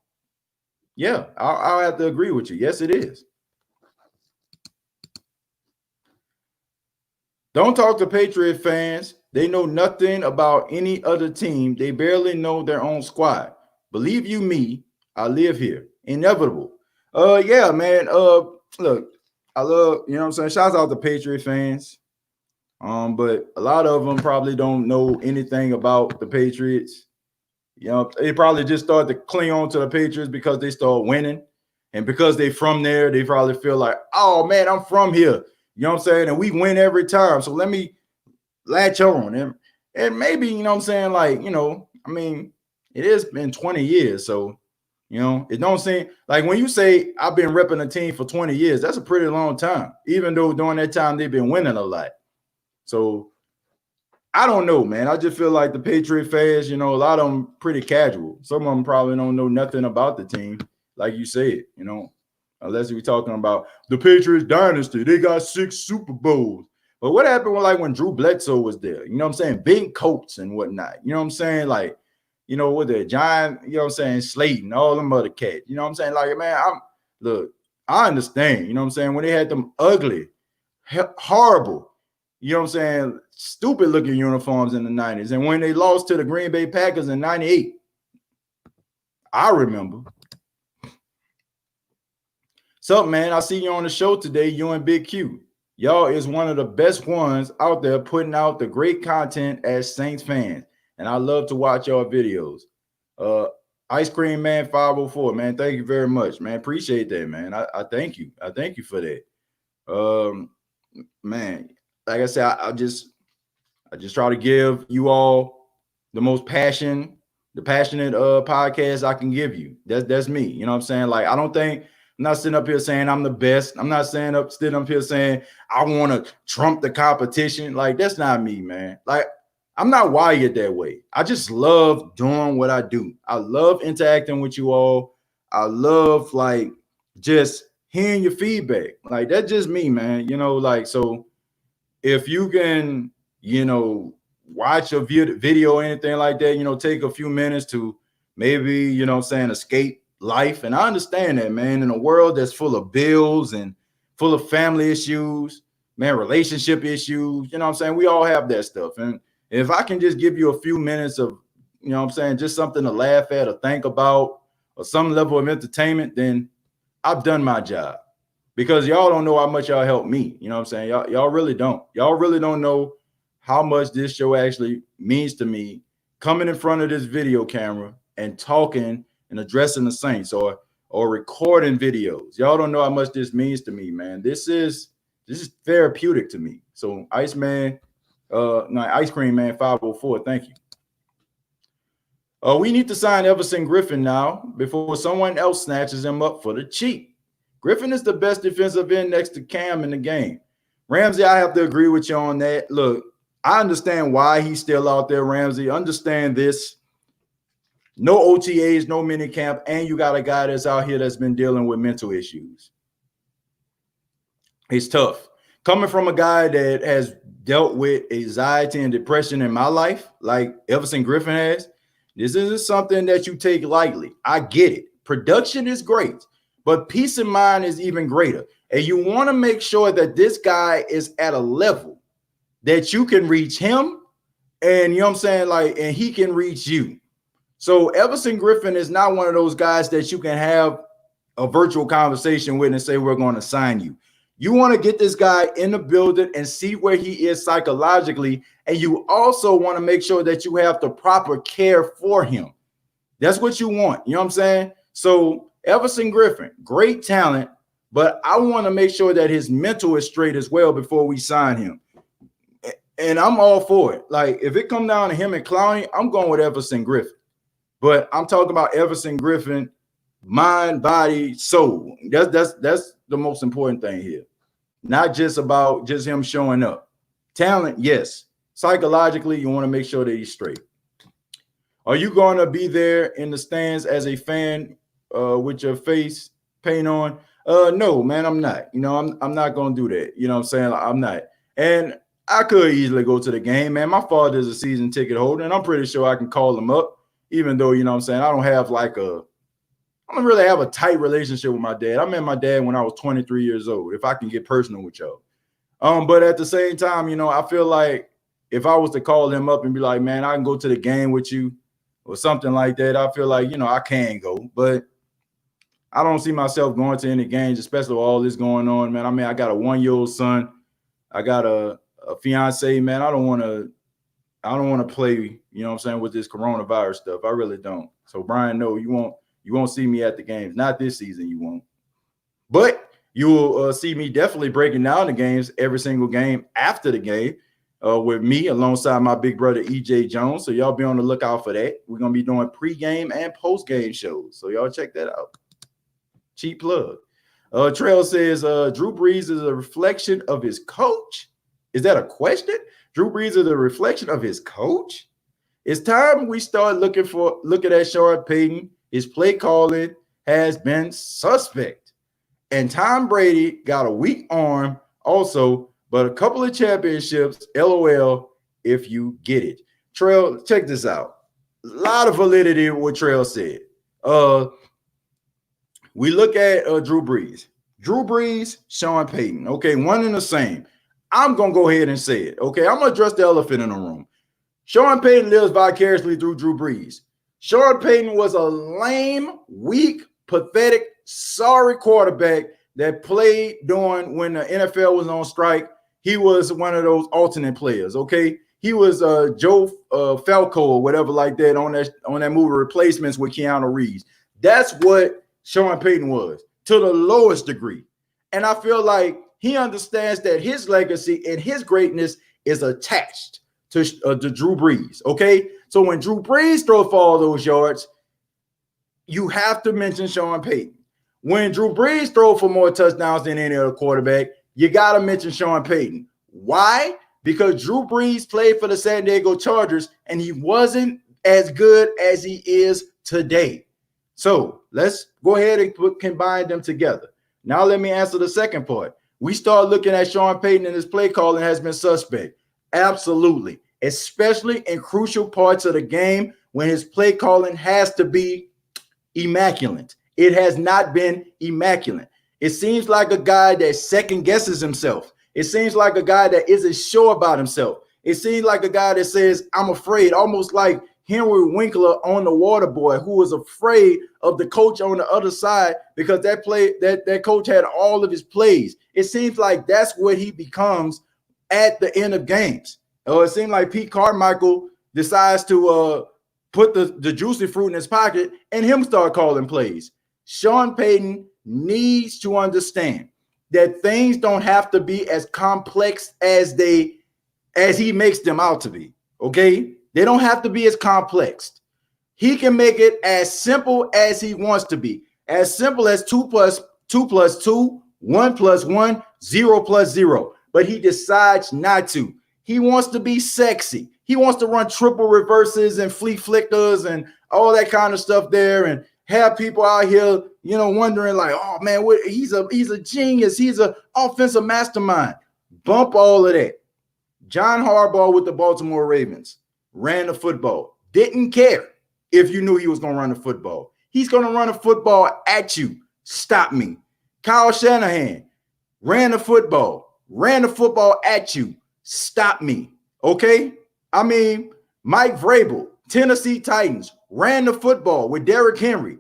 yeah, I'll have to agree with you. Yes, it is. Don't talk to Patriot fans. They know nothing about any other team. They barely know their own squad. Believe you me, I live here. Inevitable. Yeah, man. Look, I love, what I'm saying? Shouts out to Patriot fans. But a lot of them probably don't know anything about the Patriots. They probably just started to cling on to the Patriots because they start winning. And because they from there, they probably feel like, oh man, I'm from here. You know what I'm saying? And we win every time. So let me latch on. And maybe, you know what I'm saying? Like, I mean, it has been 20 years. So, it don't seem like when you say I've been repping a team for 20 years, that's a pretty long time, even though during that time they've been winning a lot. So I don't know, man. I just feel like the Patriot fans, a lot of them pretty casual. Some of them probably don't know nothing about the team, like you said, unless we're talking about the Patriots dynasty. They got 6 Super Bowls. But what happened when Drew Bledsoe was there? You know what I'm saying? Big coats and whatnot. You know what I'm saying? Like, with the Giant, Slayton, all them other cats. You know what I'm saying? Like, man, I understand. You know what I'm saying? When they had them ugly, horrible, stupid looking uniforms in the 90s. And when they lost to the Green Bay Packers in 98, I remember. Sup, man? I see you on the show today, you and Big Q. Y'all is one of the best ones out there putting out the great content as Saints fans. And I love to watch y'all videos. Ice Cream Man 504, man. Thank you very much, man. Appreciate that, man. I thank you. I thank you for that. Man, like I said, I just try to give you all the most passionate podcast I can give you. That's me. You know what I'm saying? Like, I'm not sitting up here saying I'm the best. I'm not sitting up here saying I want to trump the competition. Like, that's not me, man. Like, I'm not wired that way. I just love doing what I do. I love interacting with you all. I love just hearing your feedback. Like, that's just me, man. So if you can, watch a video or anything like that, take a few minutes to maybe, escape life. And I understand that, man, in a world that's full of bills and full of family issues, man, relationship issues, we all have that stuff. And if I can just give you a few minutes of, just something to laugh at or think about or some level of entertainment, then I've done my job. Because y'all don't know how much y'all help me. You know what I'm saying? Y'all really don't. Y'all really don't know how much this show actually means to me, coming in front of this video camera and talking and addressing the Saints or recording videos. Y'all don't know how much this means to me, man. This is therapeutic to me. So Ice Cream Man 504, thank you. We need to sign Everson Griffin now before someone else snatches him up for the cheap. Griffin is the best defensive end next to Cam in the game. Ramsey, I have to agree with you on that. Look, I understand why he's still out there, Ramsey. Understand this. No OTAs, no mini camp, and you got a guy that's out here that's been dealing with mental issues. It's tough Coming from a guy that has dealt with anxiety and depression in my life, like Everson Griffin has, this isn't something that you take lightly. I get it. Production is great, but peace of mind is even greater. And you want to make sure that this guy is at a level that you can reach him, and you know what I'm saying, like, and he can reach you. So Everson Griffin is not one of those guys that you can have a virtual conversation with and say, we're going to sign you. You want to get this guy in the building and see where he is psychologically. And you also want to make sure that you have the proper care for him. That's what you want. You know what I'm saying? So Everson Griffin, great talent, but I want to make sure that his mental is straight as well before we sign him. And I'm all for it. Like, if it comes down to him and Clowney, I'm going with Everson Griffin. But I'm talking about Everson Griffin, mind, body, soul. That's the most important thing here. Not just about just him showing up. Talent, yes. Psychologically, you want to make sure that he's straight. Are you going to be there in the stands as a fan with your face paint on? No, man, I'm not. You know, I'm not going to do that. You know what I'm saying? Like, I'm not. And I could easily go to the game, man. My father is a season ticket holder, and I'm pretty sure I can call him up, even though, you know what I'm saying, I don't really have a tight relationship with my dad. I met my dad when I was 23 years old, if I can get personal with y'all. But at the same time, you know, I feel like if I was to call him up and be like, man, I can go to the game with you or something like that, I feel like, you know, I can go. But I don't see myself going to any games, especially with all this going on, man. I mean, I got a 1-year-old son. I got a fiance, man. I don't want to play, you know what I'm saying, with this coronavirus stuff. I really don't. So, Brian, no, you won't see me at the games. Not this season, you won't. But you will see me definitely breaking down the games every single game after the game with me alongside my big brother, EJ Jones. So y'all be on the lookout for that. We're going to be doing pregame and postgame shows. So y'all check that out. Cheap plug. Trail says Drew Brees is a reflection of his coach. Is that a question? Drew Brees is a reflection of his coach? It's time we start looking at Sean Payton. His play calling has been suspect. And Tom Brady got a weak arm also, but a couple of championships, LOL, if you get it. Trail, check this out. A lot of validity in what Trail said. We look at Drew Brees. Drew Brees, Sean Payton. Okay, one and the same. I'm going to go ahead and say it. Okay, I'm going to address the elephant in the room. Sean Payton lives vicariously through Drew Brees. Sean Payton was a lame, weak, pathetic, sorry quarterback that played during when the NFL was on strike. He was one of those alternate players, okay? He was Joe Falco or whatever like that on that movie Replacements with Keanu Reeves. That's what Sean Payton was, to the lowest degree. And I feel like he understands that his legacy and his greatness is attached to Drew Brees, okay? So when Drew Brees throws for all those yards, you have to mention Sean Payton. When Drew Brees throws for more touchdowns than any other quarterback, you got to mention Sean Payton. Why? Because Drew Brees played for the San Diego Chargers, and he wasn't as good as he is today. So let's go ahead and combine them together. Now let me answer the second part. We start looking at Sean Payton and his play calling has been suspect. Absolutely. Especially in crucial parts of the game when his play calling has to be immaculate. It has not been immaculate. It seems like a guy that second guesses himself. It seems like a guy that isn't sure about himself. It seems like a guy that says, I'm afraid, almost like Henry Winkler on The Waterboy, who was afraid of the coach on the other side because that coach had all of his plays. It seems like that's what he becomes at the end of games. It seemed like Pete Carmichael decides to put the juicy fruit in his pocket and him start calling plays. Sean Payton needs to understand that things don't have to be as complex as he makes them out to be. Okay? They don't have to be as complex. He can make it as simple as he wants to be. As simple as 2 plus 2 plus 2, 1 plus 1, 0 plus 0. But he decides not to. He wants to be sexy. He wants to run triple reverses and flea flickers and all that kind of stuff there and have people out here, you know, wondering like, oh man, he's a genius. He's an offensive mastermind. Bump all of that. John Harbaugh with the Baltimore Ravens ran the football. Didn't care if you knew he was going to run the football. He's going to run the football at you. Stop me. Kyle Shanahan ran the football at you. Stop me. Okay? I mean, Mike Vrabel, Tennessee Titans, ran the football with Derrick Henry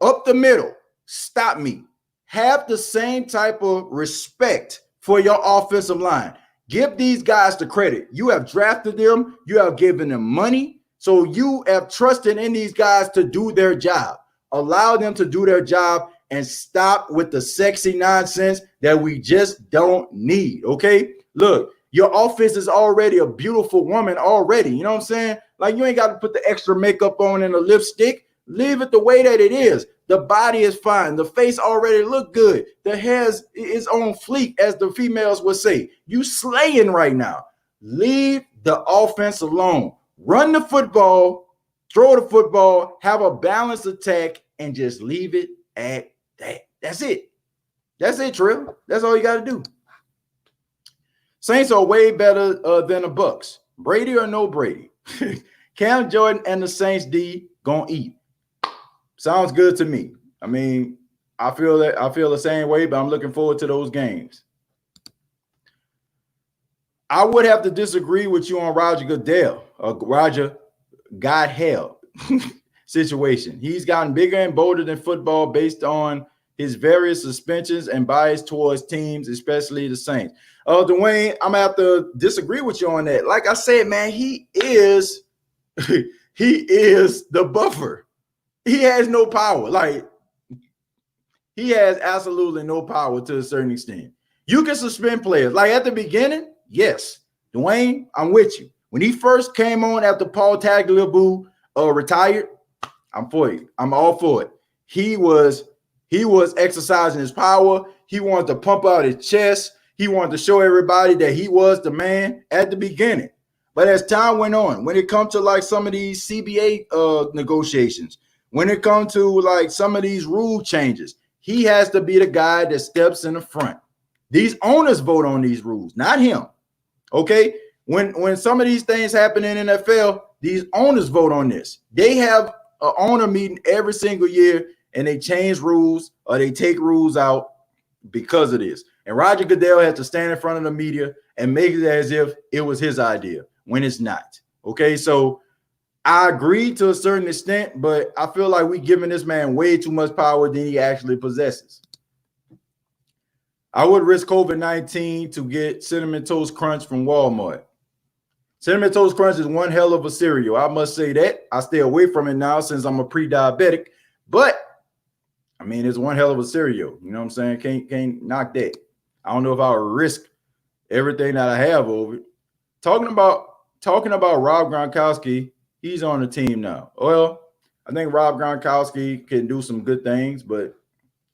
up the middle. Stop me. Have the same type of respect for your offensive line. Give these guys the credit. You have drafted them. You have given them money. So you have trusted in these guys to do their job. Allow them to do their job and stop with the sexy nonsense that we just don't need, okay? Look, your offense is already a beautiful woman already. You know what I'm saying? Like, you ain't got to put the extra makeup on and the lipstick. Leave it the way that it is. The body is fine. The face already look good. The hair is on fleek, as the females would say. You slaying right now. Leave the offense alone. Run the football, throw the football, have a balanced attack, and just leave it at that. That's it. That's it, Trill. That's all you got to do. Saints are way better than the Bucs. Brady or no Brady. Cam Jordan and the Saints D gonna eat. Sounds good to me. I mean, I feel the same way, but I'm looking forward to those games. I would have to disagree with you on Roger Goodell, Roger God hell situation. He's gotten bigger and bolder than football based on his various suspensions and bias towards teams, especially the Saints. Dwayne, I'm gonna have to disagree with you on that. Like I said, man, he is the buffer. He has no power. Like, he has absolutely no power to a certain extent. You can suspend players. Like, at the beginning, yes. Dwayne, I'm with you. When he first came on after Paul Tagliabue retired, I'm for you. I'm all for it. He was exercising his power. He wanted to pump out his chest. He wanted to show everybody that he was the man at the beginning. But as time went on, when it comes to like some of these CBA negotiations, when it comes to like some of these rule changes, he has to be the guy that steps in the front. These owners vote on these rules, not him. Okay? When some of these things happen in NFL, these owners vote on this. They have an owner meeting every single year, and they change rules or they take rules out because of this. And Roger Goodell has to stand in front of the media and make it as if it was his idea when it's not. Okay? So I agree to a certain extent, but I feel like we're giving this man way too much power than he actually possesses. I would risk COVID-19 to get Cinnamon Toast Crunch from Walmart. Cinnamon Toast Crunch is one hell of a cereal. I must say that. I stay away from it now since I'm a pre-diabetic, but I mean, it's one hell of a cereal. You know what I'm saying? Can't knock that. I don't know if I would risk everything that I have over it. Talking about Rob Gronkowski, he's on the team now. Well, I think Rob Gronkowski can do some good things, but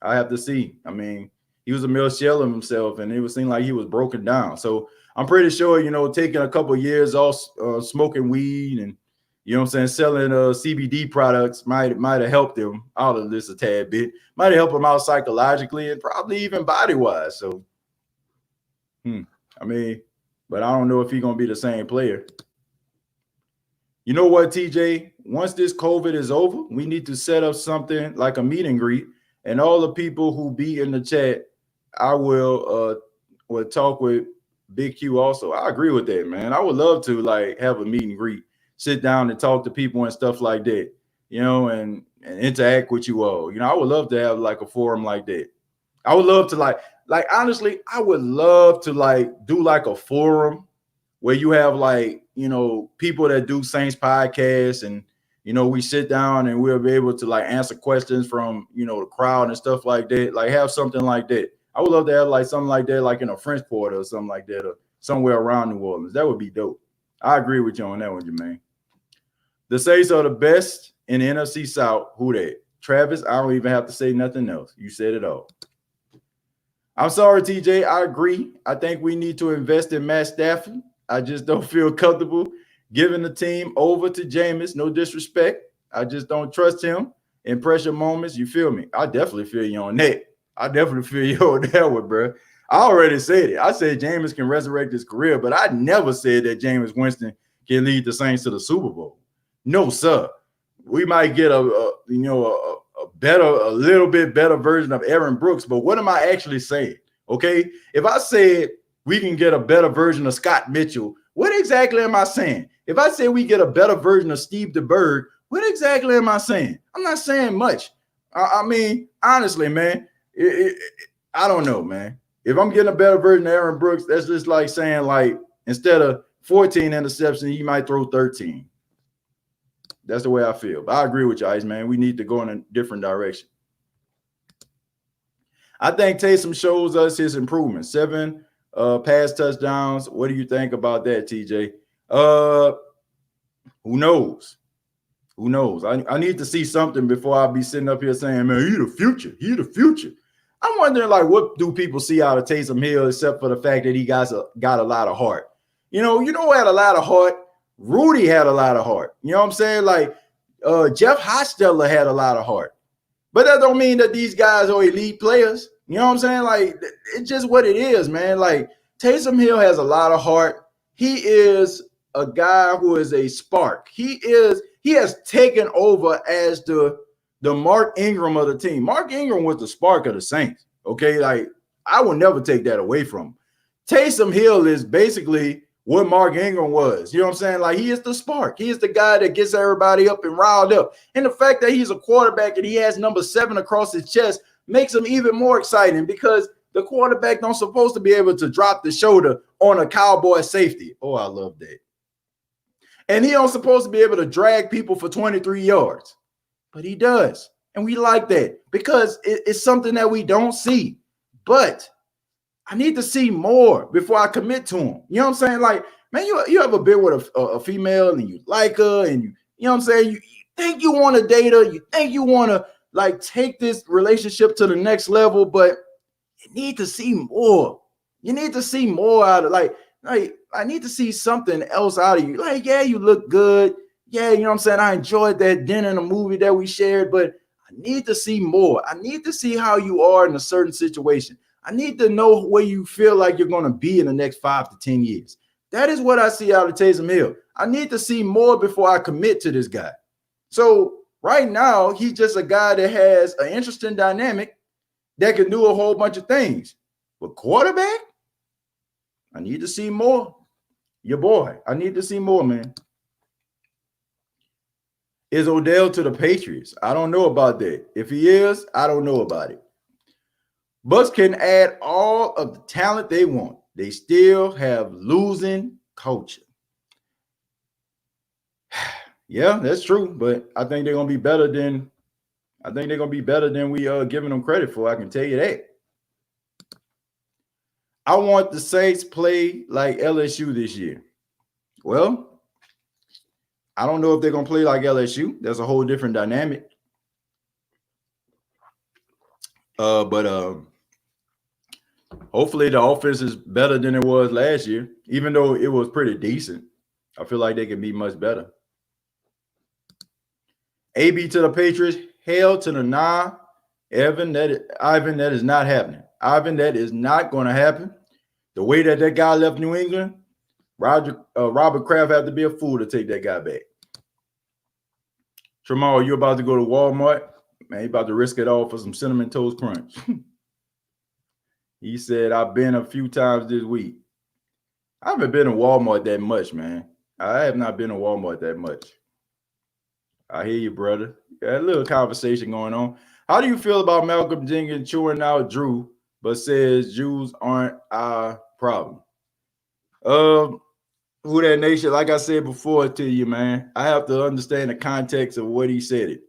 I have to see. I mean, he was a mere shell of himself, and it would seem like he was broken down. So I'm pretty sure, taking a couple of years off smoking weed and, selling CBD products might have helped him out of this a tad bit. Might have helped him out psychologically and probably even body-wise. So, but I don't know if he's going to be the same player. You know what, TJ? Once this COVID is over, we need to set up something like a meet and greet. And all the people who be in the chat, I will talk with Big Q also. I agree with that, man. I would love to have a meet and greet, sit down and talk to people and stuff like that, and interact with you all. I would love to have a forum like that. I would love to honestly, I would love to do a forum where you have people that do Saints podcasts and, we sit down and we'll be able to answer questions from, the crowd and stuff like that. Have something like that. I would love to have something like that, in a French Quarter or something like that, or somewhere around New Orleans. That would be dope. I agree with you on that one, Jermaine. The Saints are the best in the NFC South. Who that? Travis, I don't even have to say nothing else. You said it all. I'm sorry, TJ. I agree. I think we need to invest in Matt Stafford. I just don't feel comfortable giving the team over to Jameis. No disrespect. I just don't trust him in pressure moments. You feel me? I definitely feel you on that. I definitely feel you on that one, bro. I already said it. I said Jameis can resurrect his career, but I never said that Jameis Winston can lead the Saints to the Super Bowl. No, sir. We might get a little bit better version of Aaron Brooks, but what am I actually saying? Okay, if I said we can get a better version of Scott Mitchell, what exactly am I saying? If I say we get a better version of Steve DeBerg, what exactly am I saying? I'm not saying much. I mean, honestly, man, I don't know, man. If I'm getting a better version of Aaron Brooks, that's just like saying, like, instead of 14 interceptions, he might throw 13. That's the way I feel. But I agree with you, Ice, man. We need to go in a different direction. I think Taysom shows us his improvement. 7 pass touchdowns. What do you think about that, TJ? Who knows? Who knows? I need to see something before I be sitting up here saying, man, he the future. He the future. I'm wondering, like, what do people see out of Taysom Hill except for the fact that he got a lot of heart? You know who had a lot of heart? Rudy had a lot of heart. You know what I'm saying? Like, Jeff Hostetler had a lot of heart. But that don't mean that these guys are elite players. You know what I'm saying? Like, it's just what it is, man. Like, Taysom Hill has a lot of heart. He is a guy who is a spark. He has taken over as the Mark Ingram of the team. Mark Ingram was the spark of the Saints. Okay, like, I will never take that away from him. Taysom Hill is basically what Mark Ingram was. You know what I'm saying? Like, he is the spark. He is the guy that gets everybody up and riled up. And the fact that he's a quarterback and he has number 7 across his chest makes him even more exciting, because the quarterback don't supposed to be able to drop the shoulder on a Cowboy safety. Oh, I love that. And he don't supposed to be able to drag people for 23 yards. But he does. And we like that because it's something that we don't see. But I need to see more before I commit to him. You know what I'm saying? Like, man, you ever been with a female and you like her and you know what I'm saying? You think you want to date her. You think you want to, like, take this relationship to the next level, but you need to see more. You need to see more out of, like I need to see something else out of you. Like, yeah, you look good. Yeah, you know what I'm saying? I enjoyed that dinner and a movie that we shared, but I need to see more. I need to see how you are in a certain situation. I need to know where you feel like you're going to be in the next 5 to 10 years. That is what I see out of Taysom Hill. I need to see more before I commit to this guy. So right now, he's just a guy that has an interesting dynamic that can do a whole bunch of things. But quarterback, I need to see more. Your boy, I need to see more, man. Is Odell to the Patriots? I don't know about that. If he is, I don't know about it. Bucs can add all of the talent they want. They still have losing culture. Yeah, that's true, but I think they're gonna be better than we giving them credit for. I can tell you that. I want the Saints play like LSU this year. Well, I don't know if they're gonna play like LSU. That's a whole different dynamic. But hopefully the offense is better than it was last year, even though it was pretty decent. I feel like they can be much better. AB to the Patriots, hell to the nah. Ivan, that is not happening. Ivan, that is not going to happen. The way that guy left New England, Robert Kraft had to be a fool to take that guy back. Tramal, you about to go to Walmart? Man, he about to risk it all for some Cinnamon Toast Crunch. He said, I've been a few times this week. I haven't been to Walmart that much, man. I have not been to Walmart that much. I hear you, brother. Got a little conversation going on. How do you feel about Malcolm Jenkins chewing out Drew, but says Jews aren't our problem? Who That Nation, like I said before to you, man, I have to understand the context of what he said it.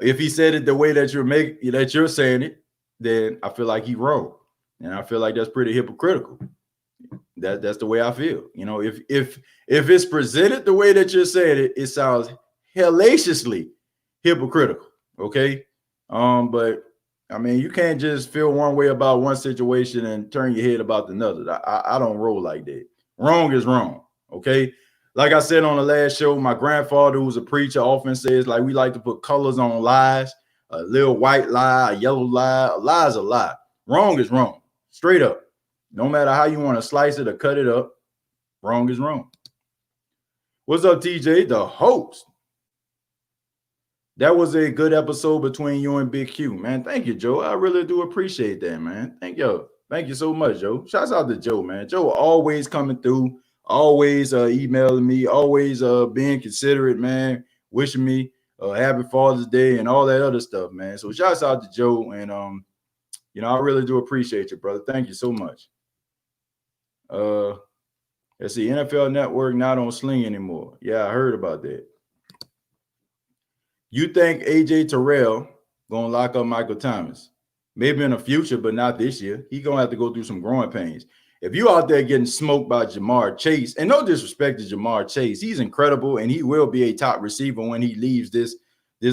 If he said it the way that you're saying it, then I feel like he's wrong. And I feel like that's pretty hypocritical. That's the way I feel. You know, if it's presented the way that you're saying it, it sounds hellaciously hypocritical. Okay. But I mean, you can't just feel one way about one situation and turn your head about another. I don't roll like that. Wrong is wrong. Okay. Like I said on the last show, my grandfather, who was a preacher, often says, like, we like to put colors on lies. A little white lie, a yellow lie. A lie is a lie. Wrong is wrong. Straight up. No matter how you want to slice it or cut it up, wrong is wrong. What's up, TJ? The host. That was a good episode between you and Big Q, man. Thank you, Joe. I really do appreciate that, man. Thank you. Thank you so much, Joe. Shouts out to Joe, man. Joe always coming through, always emailing me, always being considerate, man, wishing me happy Father's Day and all that other stuff, man. So shouts out to Joe, and I really do appreciate you, brother. Thank you so much. Let's see, NFL Network not on Sling anymore. Yeah, I heard about that. You think AJ Terrell gonna lock up Michael Thomas? Maybe in the future, but not this year. He gonna have to go through some growing pains. If you out there getting smoked by Jamar Chase, and no disrespect to Jamar Chase, he's incredible and he will be a top receiver when he leaves this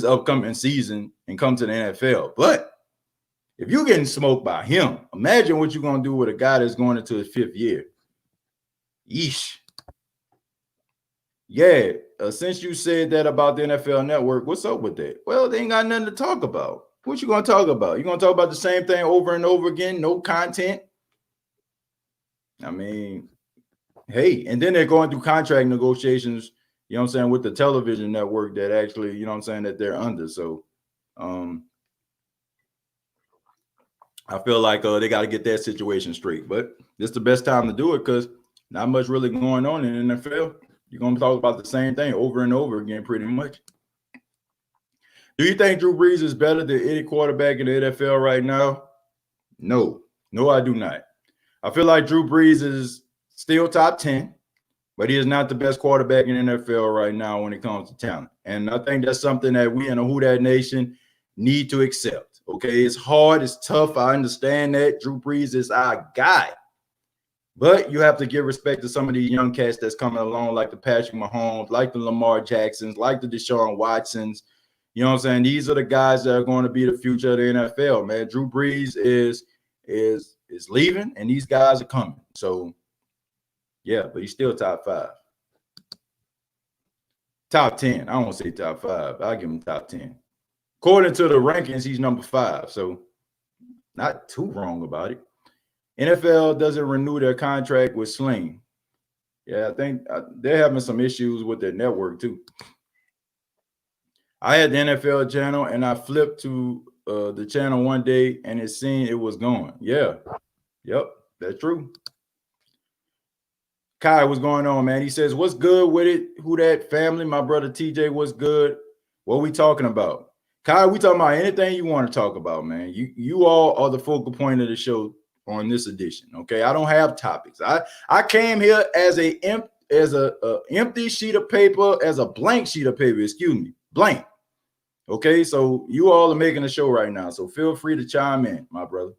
upcoming season and come to the NFL. But if you're getting smoked by him, imagine what you're gonna do with a guy that's going into his 5th year. Yeesh. Yeah, since you said that about the NFL Network, what's up with that? Well, they ain't got nothing to talk about. What you gonna talk about? You gonna talk about the same thing over and over again? No content? I mean, hey, and then they're going through contract negotiations, you know what I'm saying, with the television network that actually, you know what I'm saying, that they're under. So I feel like they got to get that situation straight. But this is the best time to do it because not much really going on in the NFL. You're going to talk about the same thing over and over again pretty much. Do you think Drew Brees is better than any quarterback in the NFL right now? No. No, I do not. I feel like Drew Brees is still top 10, but he is not the best quarterback in the NFL right now when it comes to talent. And I think that's something that we in the Who Dat Nation need to accept. Okay, it's hard, it's tough. I understand that. Drew Brees is our guy. But you have to give respect to some of these young cats that's coming along, like the Patrick Mahomes, like the Lamar Jacksons, like the Deshaun Watsons. You know what I'm saying? These are the guys that are going to be the future of the NFL, man. Drew Brees is leaving, and these guys are coming. So, yeah, but he's still top 5. Top 10. I don't want to say top 5. I'll give him top 10. According to the rankings, he's number 5. So, not too wrong about it. NFL doesn't renew their contract with Sling. Yeah, I think they're having some issues with their network too. I had the NFL channel and I flipped to the channel one day and it seemed it was gone. Yeah. Yep, that's true. Kai, what's going on, man? He says, what's good with it? Who that family? My brother TJ, what's good? What we talking about? Kai, we talking about anything you want to talk about, man. You all are the focal point of the show on this edition. Okay, I don't have topics. I came here as a empty sheet of paper, as a blank sheet of paper. Excuse me, blank. Okay, so you all are making a show right now, so feel free to chime in, my brother.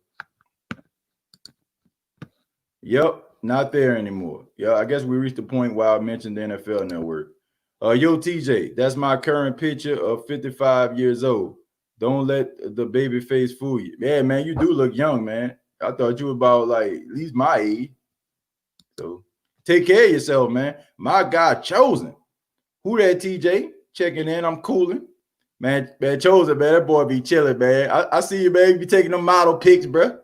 Yep, not there anymore. Yeah, I guess we reached the point where I mentioned the NFL Network. Yo, TJ, that's my current picture of 55 years old. Don't let the baby face fool you. Yeah, man, you do look young, man. I thought you were about like at least my age. So take care of yourself, man. My God, Chosen. Who that, TJ? Checking in. I'm cooling. Man, Chosen, man. That boy be chilling, man. I see you, man. You be taking them model pics, bro.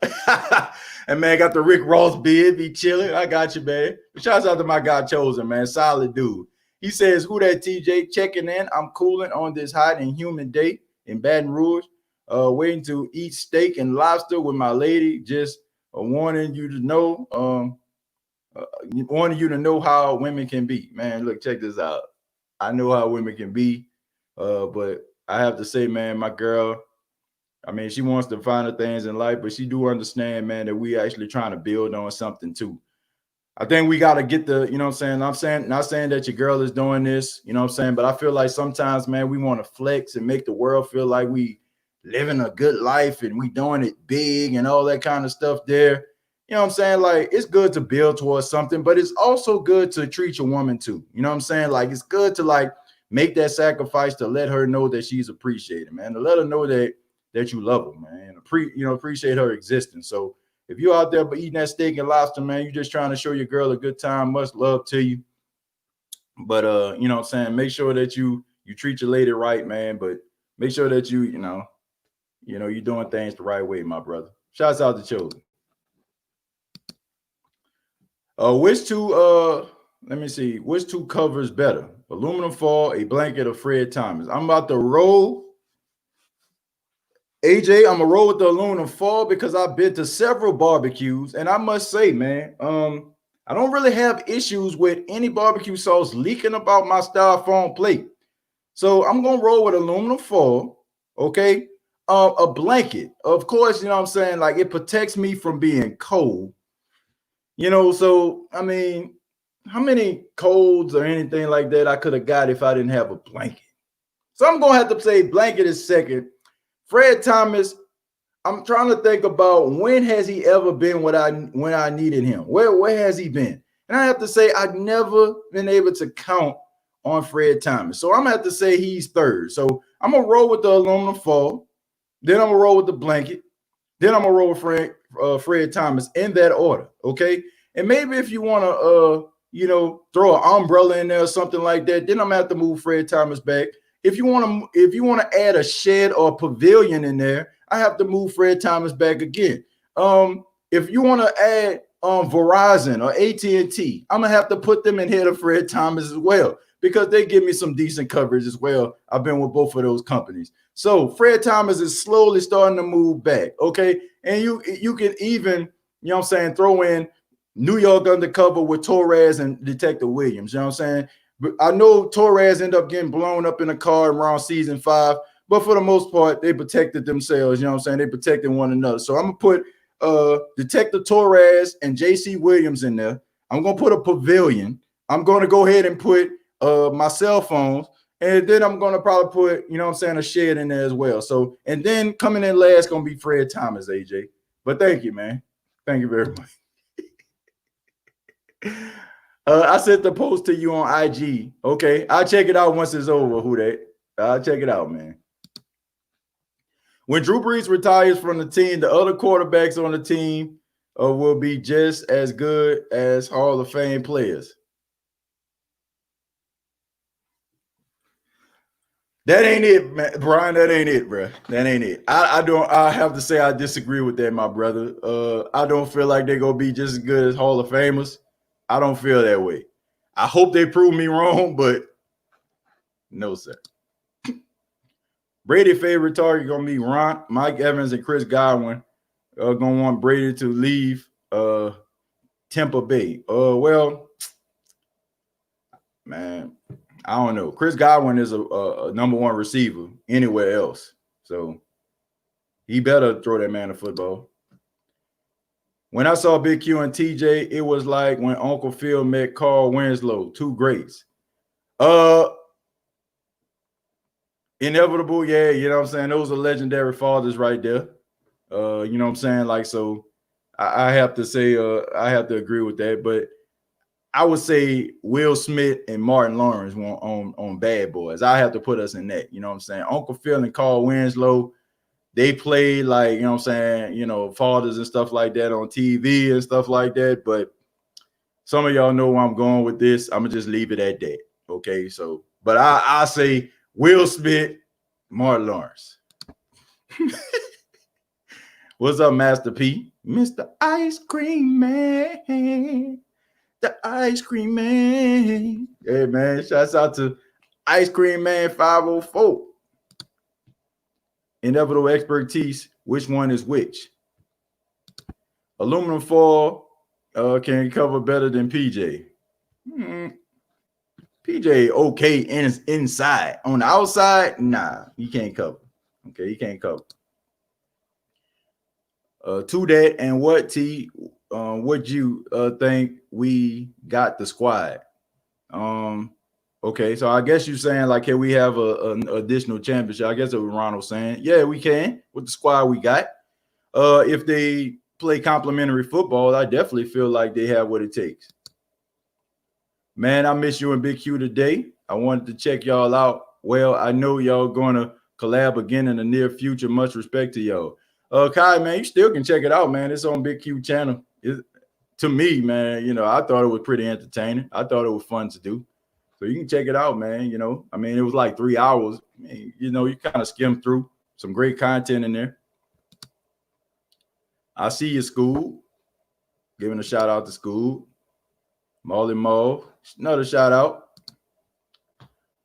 And man, got the Rick Ross beard. Be chilling. I got you, man. Shouts out to my guy, Chosen, man. Solid dude. He says, who that, TJ? Checking in. I'm cooling on this hot and humid day in Baton Rouge. Waiting to eat steak and lobster with my lady. Just wanting you to know, wanting you to know how women can be. Man, look, check this out. I know how women can be, but I have to say, man, my girl, I mean, she wants to find the things in life, but she do understand, man, that we actually trying to build on something too. I think we got to get the, you know what I'm saying? Not saying that your girl is doing this, you know what I'm saying? But I feel like sometimes, man, we want to flex and make the world feel like we living a good life and we doing it big and all that kind of stuff there. You know what I'm saying? Like, it's good to build towards something, but it's also good to treat your woman too. You know what I'm saying? Like, it's good to like make that sacrifice to let her know that she's appreciated, man, to let her know that you love her, man, appreciate her existence. So if you're out there but eating that steak and lobster, man, you're just trying to show your girl a good time. Much love to you. But you know what I'm saying? Make sure that you treat your lady right, man. But make sure that you're doing things the right way, my brother. Shouts out to Chosen. Which two let me see, which two covers better? Aluminum foil, a blanket, or Fred Thomas? I'm about to roll. AJ, I'm gonna roll with the aluminum foil because I've been to several barbecues, and I must say, man, I don't really have issues with any barbecue sauce leaking about my styrofoam plate. So I'm gonna roll with aluminum foil, okay? A blanket, of course, you know what I'm saying? Like it protects me from being cold, so I mean, how many colds or anything like that I could have got if I didn't have a blanket? So I'm gonna have to say blanket is second. Fred Thomas, I'm trying to think about when has he ever been when I needed him? Where has he been? And I have to say I've never been able to count on Fred Thomas. So I'm gonna have to say he's third. So I'm gonna roll with the aluminum foil, then I'm gonna roll with the blanket, then I'm gonna roll with Fred Thomas in that order. Okay. And maybe if you want to throw an umbrella in there or something like that, then I'm gonna have to move Fred Thomas back. If you want to add a shed or a pavilion in there, I have to move Fred Thomas back again. If you want to add Verizon or AT&T, I'm gonna have to put them in here of Fred Thomas as well because they give me some decent coverage as well. I've been with both of those companies. So Fred Thomas is slowly starting to move back. Okay. And you can even, throw in New York Undercover with Torres and Detective Williams. You know what I'm saying? But I know Torres ended up getting blown up in a car around season 5, but for the most part, they protected themselves. You know what I'm saying? They protected one another. So I'm going to put Detective Torres and JC Williams in there. I'm going to put a pavilion. I'm going to go ahead and put my cell phones. And then I'm going to probably put, a shed in there as well. So, and then coming in last going to be Fred Thomas, AJ. But thank you, man. Thank you very much. I sent the post to you on IG. Okay, I'll check it out once it's over. Who that? I'll check it out, man. When Drew Brees retires from the team, the other quarterbacks on the team will be just as good as Hall of Fame players. That ain't it, man. Brian. That ain't it, bro. That ain't it. I have to say I disagree with that, my brother. I don't feel like they're gonna be just as good as Hall of Famers. I don't feel that way. I hope they prove me wrong, but no, sir. Brady's favorite target gonna be Mike Evans, and Chris Godwin. Gonna want Brady to leave Tampa Bay. Well, man, I don't know. Chris Godwin is a number one receiver anywhere else, so he better throw that man a football. When I saw Big Q and TJ, it was like when Uncle Phil met Carl Winslow, two greats. Inevitable, yeah, you know what I'm saying? Those are legendary fathers right there. You know what I'm saying? Like, so I have to say, I have to agree with that. But I would say Will Smith and Martin Lawrence on Bad Boys. I have to put us in that. You know what I'm saying? Uncle Phil and Carl Winslow, they played like, you know what I'm saying, fathers and stuff like that on TV and stuff like that. But some of y'all know where I'm going with this. I'm going to just leave it at that. Okay, so, but I say Will Smith, Martin Lawrence. What's up, Master P? Mr. Ice Cream Man. The Ice Cream Man. Hey, man, shouts out to Ice Cream Man 504. Inevitable expertise. Which one is which? Aluminum foil can cover better than PJ. PJ okay inside. On the outside, nah, he can't cover. Okay, he can't cover. To that, and what T? What you think we got the squad? Okay, so I guess you're saying like, can we have an additional championship? I guess that's what Ronald's saying. Yeah, we can with the squad we got. If they play complimentary football, I definitely feel like they have what it takes. Man, I miss you and Big Q today. I wanted to check y'all out. Well, I know y'all going to collab again in the near future. Much respect to y'all. Kai, man, you still can check it out, man. It's on Big Q channel. To me, man, I thought it was pretty entertaining. I thought it was fun to do. So you can check it out, man. I mean, it was like 3 hours. I mean, you kind of skim through some great content in there. I see you, School. Giving a shout out to School. Molly Mo, another shout out.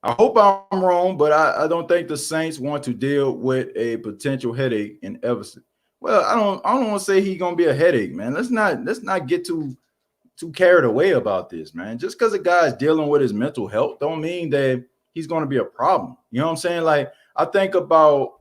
I hope I'm wrong, but I don't think the Saints want to deal with a potential headache in Everson. Well, I don't want to say he's gonna be a headache, man. Let's not get too carried away about this, man. Just because a guy's dealing with his mental health don't mean that he's gonna be a problem. You know what I'm saying? Like I think about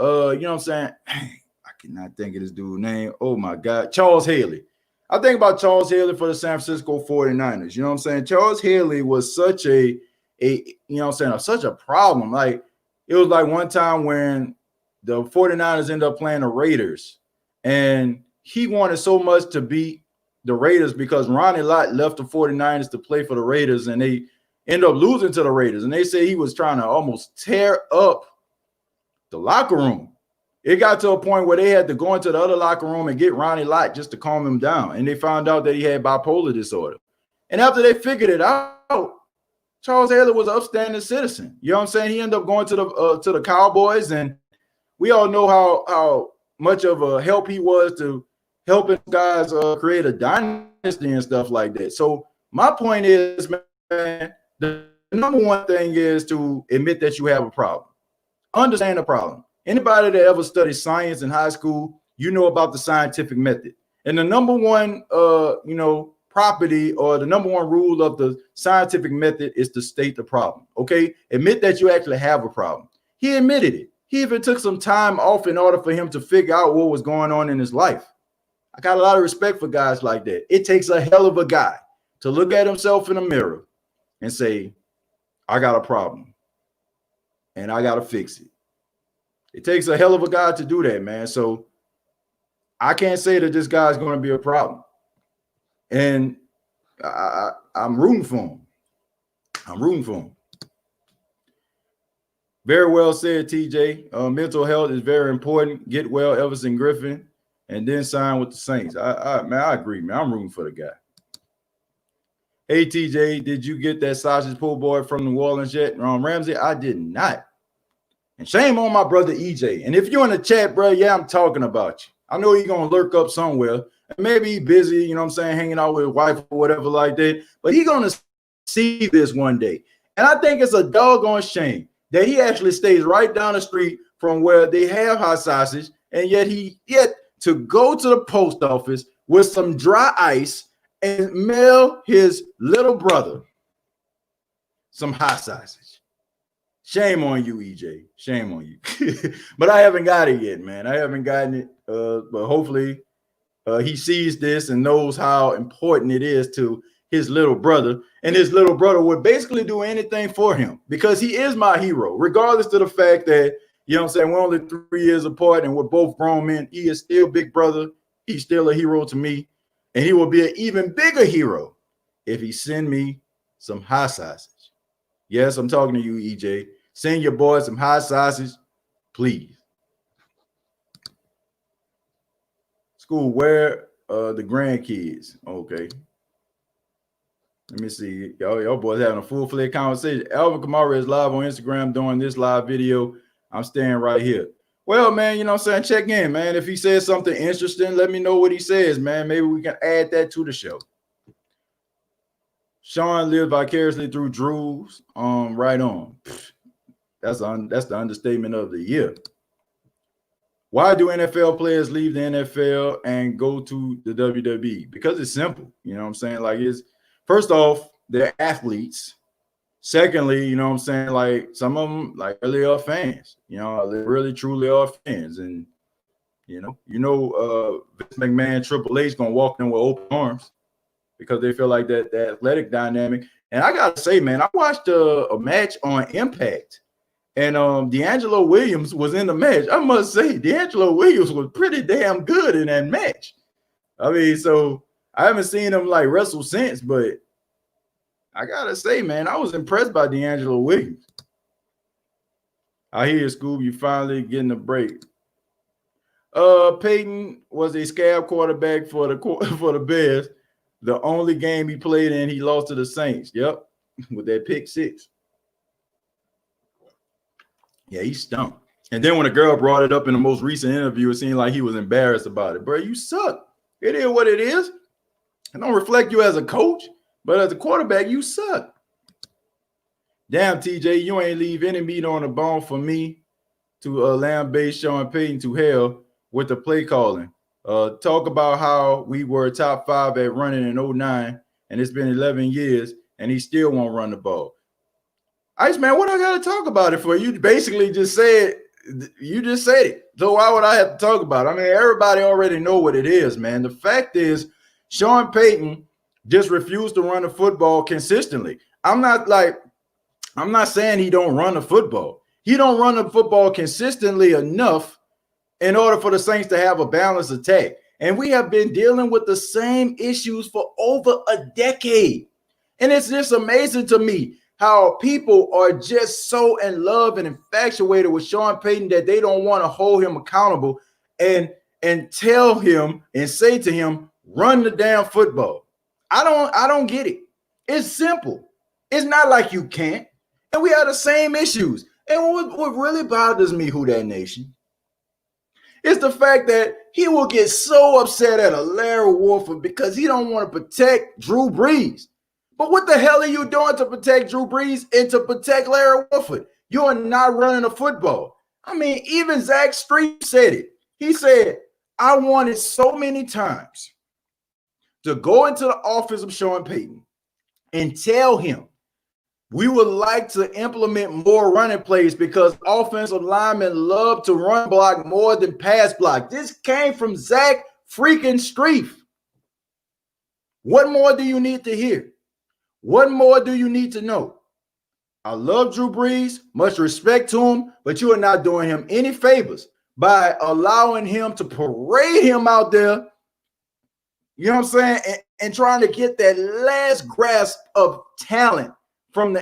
you know what I'm saying? I cannot think of this dude's name. Oh my God, Charles Haley. I think about Charles Haley for the San Francisco 49ers. You know what I'm saying? Charles Haley was such a you know what I'm saying, such a problem. Like it was like one time when the 49ers ended up playing the Raiders, and he wanted so much to beat the Raiders because Ronnie Lott left the 49ers to play for the Raiders, and they ended up losing to the Raiders. And they say he was trying to almost tear up the locker room. It got to a point where they had to go into the other locker room and get Ronnie Lott just to calm him down. And they found out that he had bipolar disorder. And after they figured it out, Charles Haley was an upstanding citizen. You know what I'm saying? He ended up going to the Cowboys, and we all know how much of a help he was to helping guys create a dynasty and stuff like that. So my point is, man, the number one thing is to admit that you have a problem. Understand the problem. Anybody that ever studied science in high school, you know about the scientific method. And the number one, property or the number one rule of the scientific method is to state the problem. Okay, admit that you actually have a problem. He admitted it. He even took some time off in order for him to figure out what was going on in his life. I got a lot of respect for guys like that. It takes a hell of a guy to look at himself in the mirror and say, I got a problem and I got to fix it. It takes a hell of a guy to do that, man. So I can't say that this guy's going to be a problem. And I'm rooting for him. I'm rooting for him. Very well said, TJ. Mental health is very important. Get well, Everson Griffin, and then sign with the Saints. I agree, man. I'm rooting for the guy. Hey, TJ, did you get that sausage po' boy from New Orleans yet? Ramsey, I did not. And shame on my brother EJ. And if you're in the chat, bro, yeah, I'm talking about you. I know he's going to lurk up somewhere. And maybe he's busy, you know what I'm saying, hanging out with his wife or whatever like that. But he's going to see this one day. And I think it's a doggone shame that he actually stays right down the street from where they have hot sausage. And yet to go to the post office with some dry ice and mail his little brother some hot sausage. Shame on you, EJ. Shame on you. But I haven't got it yet, man. I haven't gotten it. But hopefully he sees this and knows how important it is to his little brother. And his little brother would basically do anything for him because he is my hero, regardless of the fact that, you know what I'm saying, we're only 3 years apart and we're both grown men. He is still big brother. He's still a hero to me. And he will be an even bigger hero if he send me some hot sausage. Yes, I'm talking to you, EJ. Send your boy some hot sausage, please. School, where the grandkids? Okay. Let me see. Y'all boys having a full-fledged conversation. Alvin Kamara is live on Instagram doing this live video. I'm staying right here. Well, man, you know what I'm saying? Check in, man. If he says something interesting, let me know what he says, man. Maybe we can add that to the show. Sean lived vicariously through Drews. Right on. That's the understatement of the year. Why do NFL players leave the NFL and go to the WWE? Because it's simple. You know what I'm saying? Like, it's first off, they're athletes. Secondly, you know what I'm saying? Like, some of them, like, really are fans. You know, they really truly are fans. And, Vince McMahon, Triple H gonna walk in with open arms because they feel like that athletic dynamic. And I gotta say, man, I watched a match on Impact. And D'Angelo Williams was in the match. I must say, D'Angelo Williams was pretty damn good in that match. I mean, so I haven't seen him like wrestle since, but I gotta say, man, I was impressed by D'Angelo Williams. I hear you, Scoob, you finally getting a break. Payton was a scab quarterback for the Bears. The only game he played in, he lost to the Saints. Yep, with that pick six. Yeah, he stunk. And then when a girl brought it up in the most recent interview, it seemed like he was embarrassed about it. Bro, you suck. It is what it is. It don't reflect you as a coach, but as a quarterback, you suck. Damn, TJ, you ain't leave any meat on the bone for me to lambaste Sean Payton to hell with the play calling. Talk about how we were top 5 at running in 09, and it's been 11 years, and he still won't run the ball. Iceman, what I got to talk about it for? You basically just said it. So why would I have to talk about it? I mean, everybody already know what it is, man. The fact is, Sean Payton just refused to run the football consistently. I'm not saying he don't run the football. He don't run the football consistently enough in order for the Saints to have a balanced attack. And we have been dealing with the same issues for over a decade. And it's just amazing to me how people are just so in love and infatuated with Sean Payton that they don't want to hold him accountable and tell him and say to him, run the damn football. I don't get it. It's simple. It's not like you can't. And we have the same issues. And what really bothers me, Who Dat Nation, is the fact that he will get so upset at a Larry Warford because he don't want to protect Drew Brees. But what the hell are you doing to protect Drew Brees and to protect Larry Warford? You are not running a football. I mean, even Zach Street said it. He said, I wanted so many times to go into the office of Sean Payton and tell him we would like to implement more running plays because offensive linemen love to run block more than pass block. This came from Zach freaking Street. What more do you need to hear? What more do you need to know? I love Drew Brees, much respect to him, but you are not doing him any favors by allowing him to parade him out there, you know what I'm saying, and trying to get that last grasp of talent from the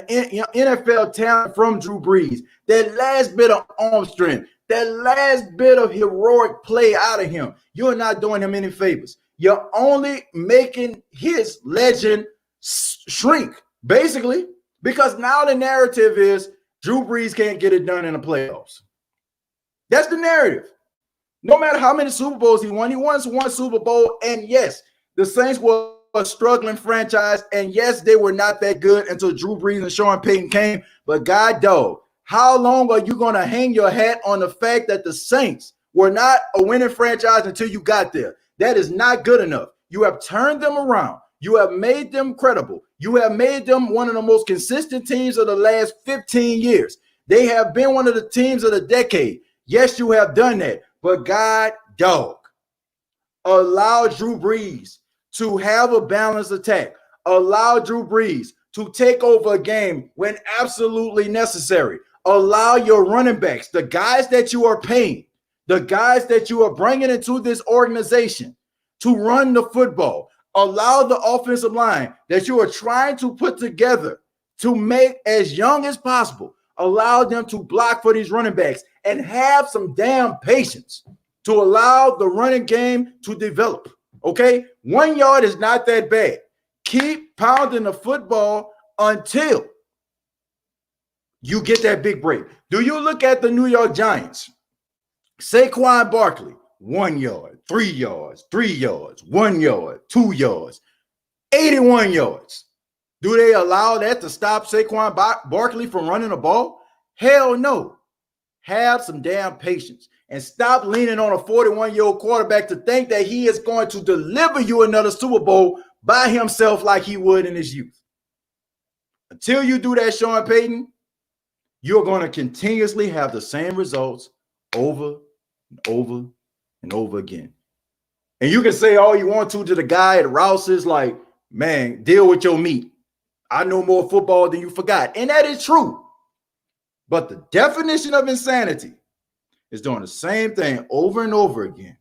NFL talent from Drew Brees, that last bit of arm strength, that last bit of heroic play out of him. You're not doing him any favors. You're only making his legend shrink, basically, because now the narrative is Drew Brees can't get it done in the playoffs. That's the narrative. No matter how many Super Bowls he won one Super Bowl, and yes, the Saints were a struggling franchise, and yes, they were not that good until Drew Brees and Sean Payton came. But God dog, how long are you going to hang your hat on the fact that the Saints were not a winning franchise until you got there? That is not good enough. You have turned them around. You have made them credible. You have made them one of the most consistent teams of the last 15 years. They have been one of the teams of the decade. Yes, you have done that. But God dog, allow Drew Brees to have a balanced attack. Allow Drew Brees to take over a game when absolutely necessary. Allow your running backs, the guys that you are paying, the guys that you are bringing into this organization to run the football. Allow the offensive line that you are trying to put together to make as young as possible. Allow them to block for these running backs and have some damn patience to allow the running game to develop. Okay, 1 yard is not that bad. Keep pounding the football until you get that big break. Do you look at the New York Giants? Saquon Barkley, 1 yard, 3 yards, 3 yards, 1 yard, 2 yards, 81 yards. Do they allow that to stop Saquon Barkley from running the ball? Hell no. Have some damn patience and stop leaning on a 41-year-old quarterback to think that he is going to deliver you another Super Bowl by himself like he would in his youth. Until you do that, Sean Payton, you're going to continuously have the same results over and over and over again. And you can say all you want to the guy at Rouse's, like, man, deal with your meat. I know more football than you forgot. And that is true. But the definition of insanity is doing the same thing over and over again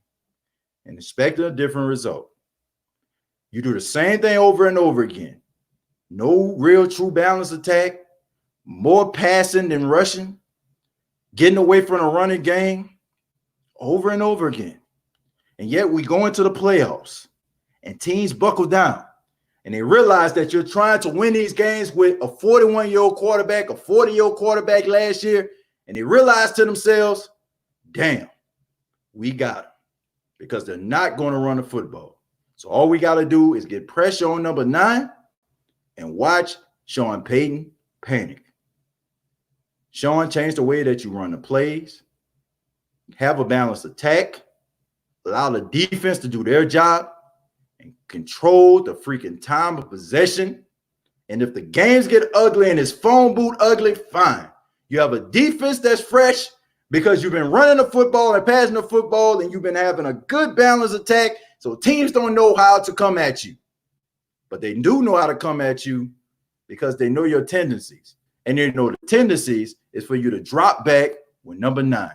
and expecting a different result. You do the same thing over and over again. No real true balanced attack, more passing than rushing, getting away from the running game over and over again. And yet we go into the playoffs and teams buckle down and they realize that you're trying to win these games with a 41-year-old quarterback, a 40-year-old quarterback last year, and they realize to themselves, damn, we got them because they're not going to run the football. So all we got to do is get pressure on number 9 and watch Sean Payton panic. Sean, change the way that you run the plays. Have a balanced attack. Allow the defense to do their job and control the freaking time of possession. And if the games get ugly and it's phone booth ugly, fine. You have a defense that's fresh because you've been running the football and passing the football and you've been having a good balanced attack. So teams don't know how to come at you. But they do know how to come at you because they know your tendencies. And they know the tendencies is for you to drop back with number 9.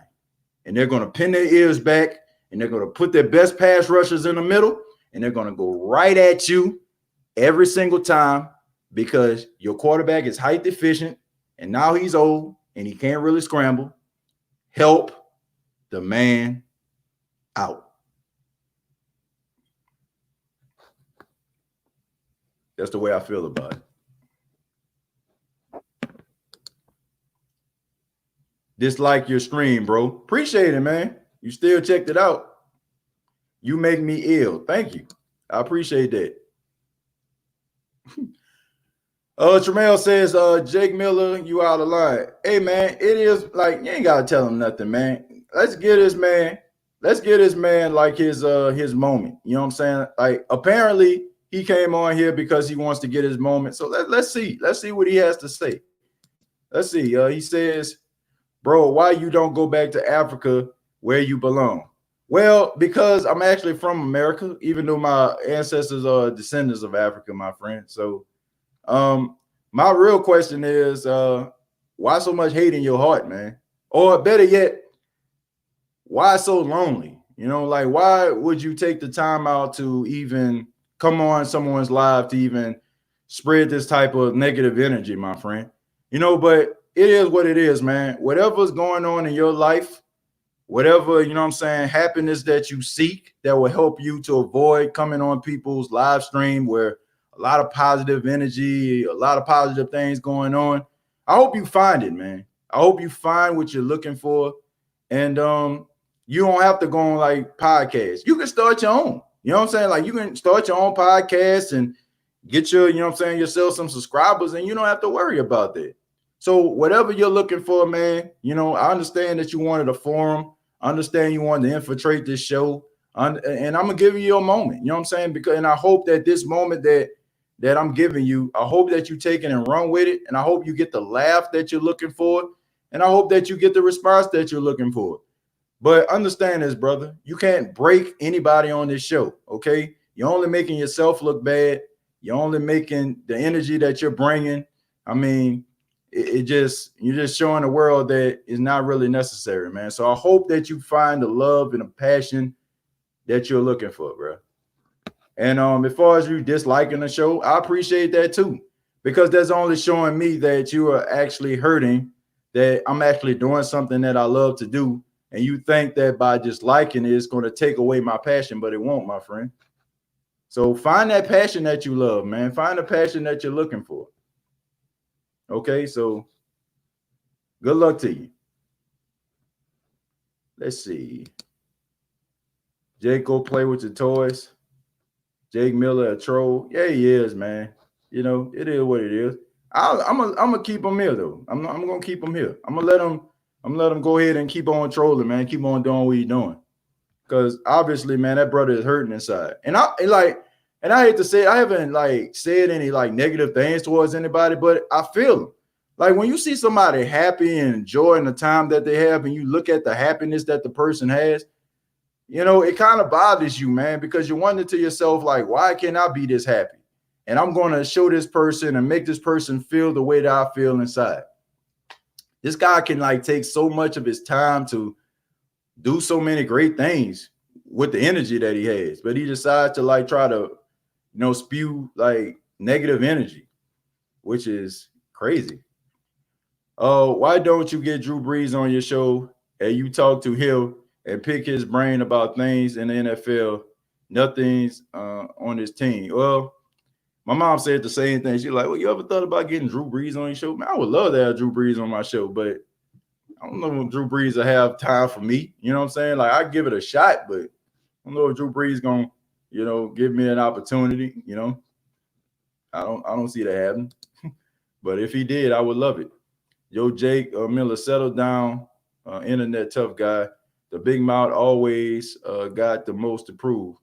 And they're going to pin their ears back and they're going to put their best pass rushers in the middle and they're going to go right at you every single time because your quarterback is height deficient and now he's old and he can't really scramble. Help the man out. That's the way I feel about it. Dislike your stream, bro. Appreciate it, man. You still checked it out. You make me ill. Thank you. I appreciate that. Tremel says, Jake Miller, you out of line. Hey, man, it is like, you ain't got to tell him nothing, man. Let's get this man like his moment. You know what I'm saying? Like, apparently he came on here because he wants to get his moment. So let's see. Let's see what he has to say. Let's see. He says, bro, why you don't go back to Africa where you belong? Well, because I'm actually from America, even though my ancestors are descendants of Africa, my friend. So my real question is, why so much hate in your heart, man? Or better yet, why so lonely? You know, like, why would you take the time out to even come on someone's live to even spread this type of negative energy, my friend? You know, but it is what it is, man. Whatever's going on in your life, whatever, you know what I'm saying, happiness that you seek that will help you to avoid coming on people's live stream where a lot of positive energy, a lot of positive things going on. I hope you find it, man. I hope you find what you're looking for. And you don't have to go on like podcasts. You can start your own. You know what I'm saying? Like, you can start your own podcast and get your, you know what I'm saying, yourself some subscribers, and you don't have to worry about that. So whatever you're looking for, man, you know, I understand that you wanted a forum. I understand you wanted to infiltrate this show. And I'm going to give you a moment. You know what I'm saying? Because, and I hope that this moment that I'm giving you, I hope that you take it and run with it. And I hope you get the laugh that you're looking for. And I hope that you get the response that you're looking for. But understand this, brother. You can't break anybody on this show, okay? You're only making yourself look bad. You're only making the energy that you're bringing. I mean, you're just showing the world that is not really necessary, man. So I hope that you find the love and the passion that you're looking for, bro. And as far as you disliking the show, I appreciate that too, because that's only showing me that you are actually hurting, that I'm actually doing something that I love to do. And you think that by just liking it, it's going to take away my passion, but it won't, my friend. So find that passion that you love, man. Find the passion that you're looking for. Okay, so good luck to you. Let's see. Jake, go play with your toys. Jake Miller, a troll. Yeah, he is, man. You know, it is what it is. I'm gonna keep him here though. I'm gonna keep him here. I'm gonna let him go ahead and keep on trolling, man. Keep on doing what he's doing. Because obviously, man, that brother is hurting inside. And I hate to say it, I haven't like said any like negative things towards anybody, but I feel them. Like when you see somebody happy and enjoying the time that they have, and you look at the happiness that the person has, you know, it kind of bothers you, man, because you wonder to yourself, like, why can't I be this happy? And I'm going to show this person and make this person feel the way that I feel inside. This guy can like take so much of his time to do so many great things with the energy that he has, but he decides to like try to, you know, spew like negative energy, which is crazy. Why don't you get Drew Brees on your show and you talk to him and pick his brain about things in the NFL? Nothing's on his team. Well, my mom said the same thing. She's like, well, you ever thought about getting Drew Brees on your show? Man, I would love to have Drew Brees on my show, but I don't know if Drew Brees will have time for me. You know what I'm saying? Like, I give it a shot, but I don't know if Drew Brees going to give me an opportunity. I don't see that happening. But if he did, I would love it. Yo, Jake Miller, settle down. Internet tough guy. The big mouth always got the most to prove.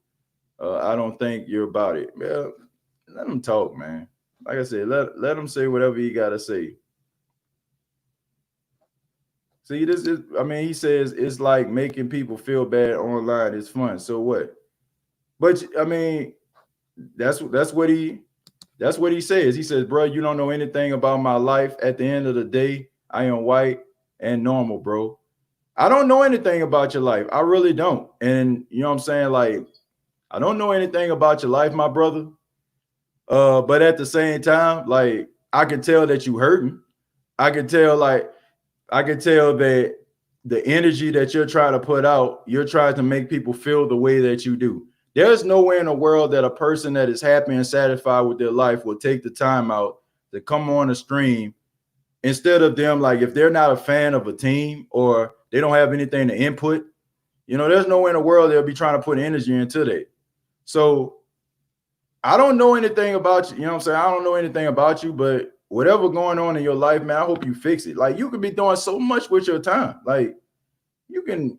I don't think you're about it. Well, let him talk, man. Like I said, let him say whatever he got to say. See, he says it's like making people feel bad online. It's fun. So what? But that's what he says. He says, bro, you don't know anything about my life. At the end of the day, I am white and normal, bro. I don't know anything about your life. I really don't. And you know what I'm saying? Like, I don't know anything about your life, my brother. But at the same time, like, I can tell that you hurting. I can tell that the energy that you're trying to put out, you're trying to make people feel the way that you do. There's nowhere in the world that a person that is happy and satisfied with their life will take the time out to come on a stream instead of them, like, if they're not a fan of a team or they don't have anything to input, there's nowhere in the world they'll be trying to put energy into that. So I don't know anything about you. You know what I'm saying? I don't know anything about you, but whatever going on in your life, man, I hope you fix it. Like, you could be doing so much with your time. Like, you can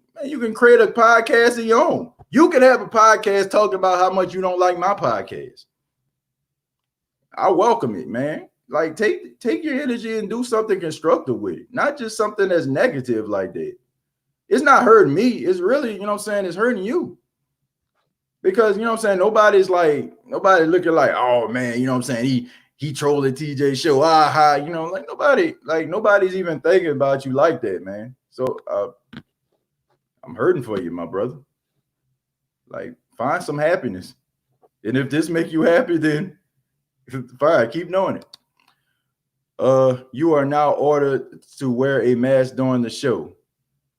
create a podcast of your own. You can have a podcast talking about how much you don't like my podcast. I welcome it, man. Like, take your energy and do something constructive with it, not just something that's negative like that. It's not hurting me. It's really, it's hurting you. Because, nobody's looking like, oh, man, he trolling TJ's show. Nobody's even thinking about you like that, man. So I'm hurting for you, my brother. Like, find some happiness. And if this make you happy, then fine, keep knowing it. You are now ordered to wear a mask during the show.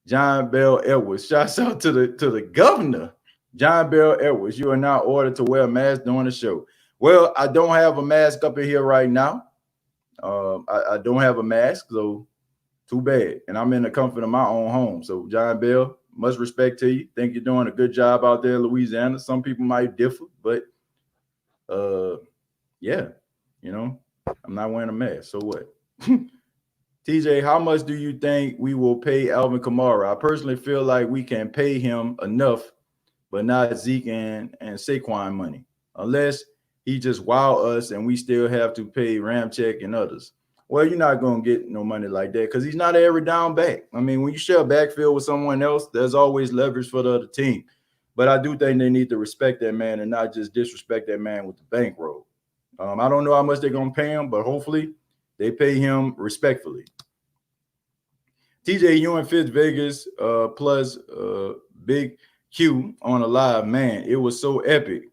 John Bell Edwards. Shouts out to the governor. John Bell Edwards. You are now ordered to wear a mask during the show. Well, I don't have a mask up in here right now. I don't have a mask, so too bad. And I'm in the comfort of my own home. So, John Bell, much respect to you. Think you're doing a good job out there in Louisiana. Some people might differ, but yeah, I'm not wearing a mask. So what? TJ, how much do you think we will pay Alvin Kamara? I personally feel like we can pay him enough, but not Zeke and Saquon money, unless he just wow us and we still have to pay Ramczyk and others. Well, you're not going to get no money like that because he's not an every down back. I mean, when you share a backfield with someone else, there's always leverage for the other team. But I do think they need to respect that man and not just disrespect that man with the bankroll. I don't know how much they're going to pay him, but hopefully they pay him respectfully. TJ, you in Fitz Vegas plus Big Q on a live, man. It was so epic.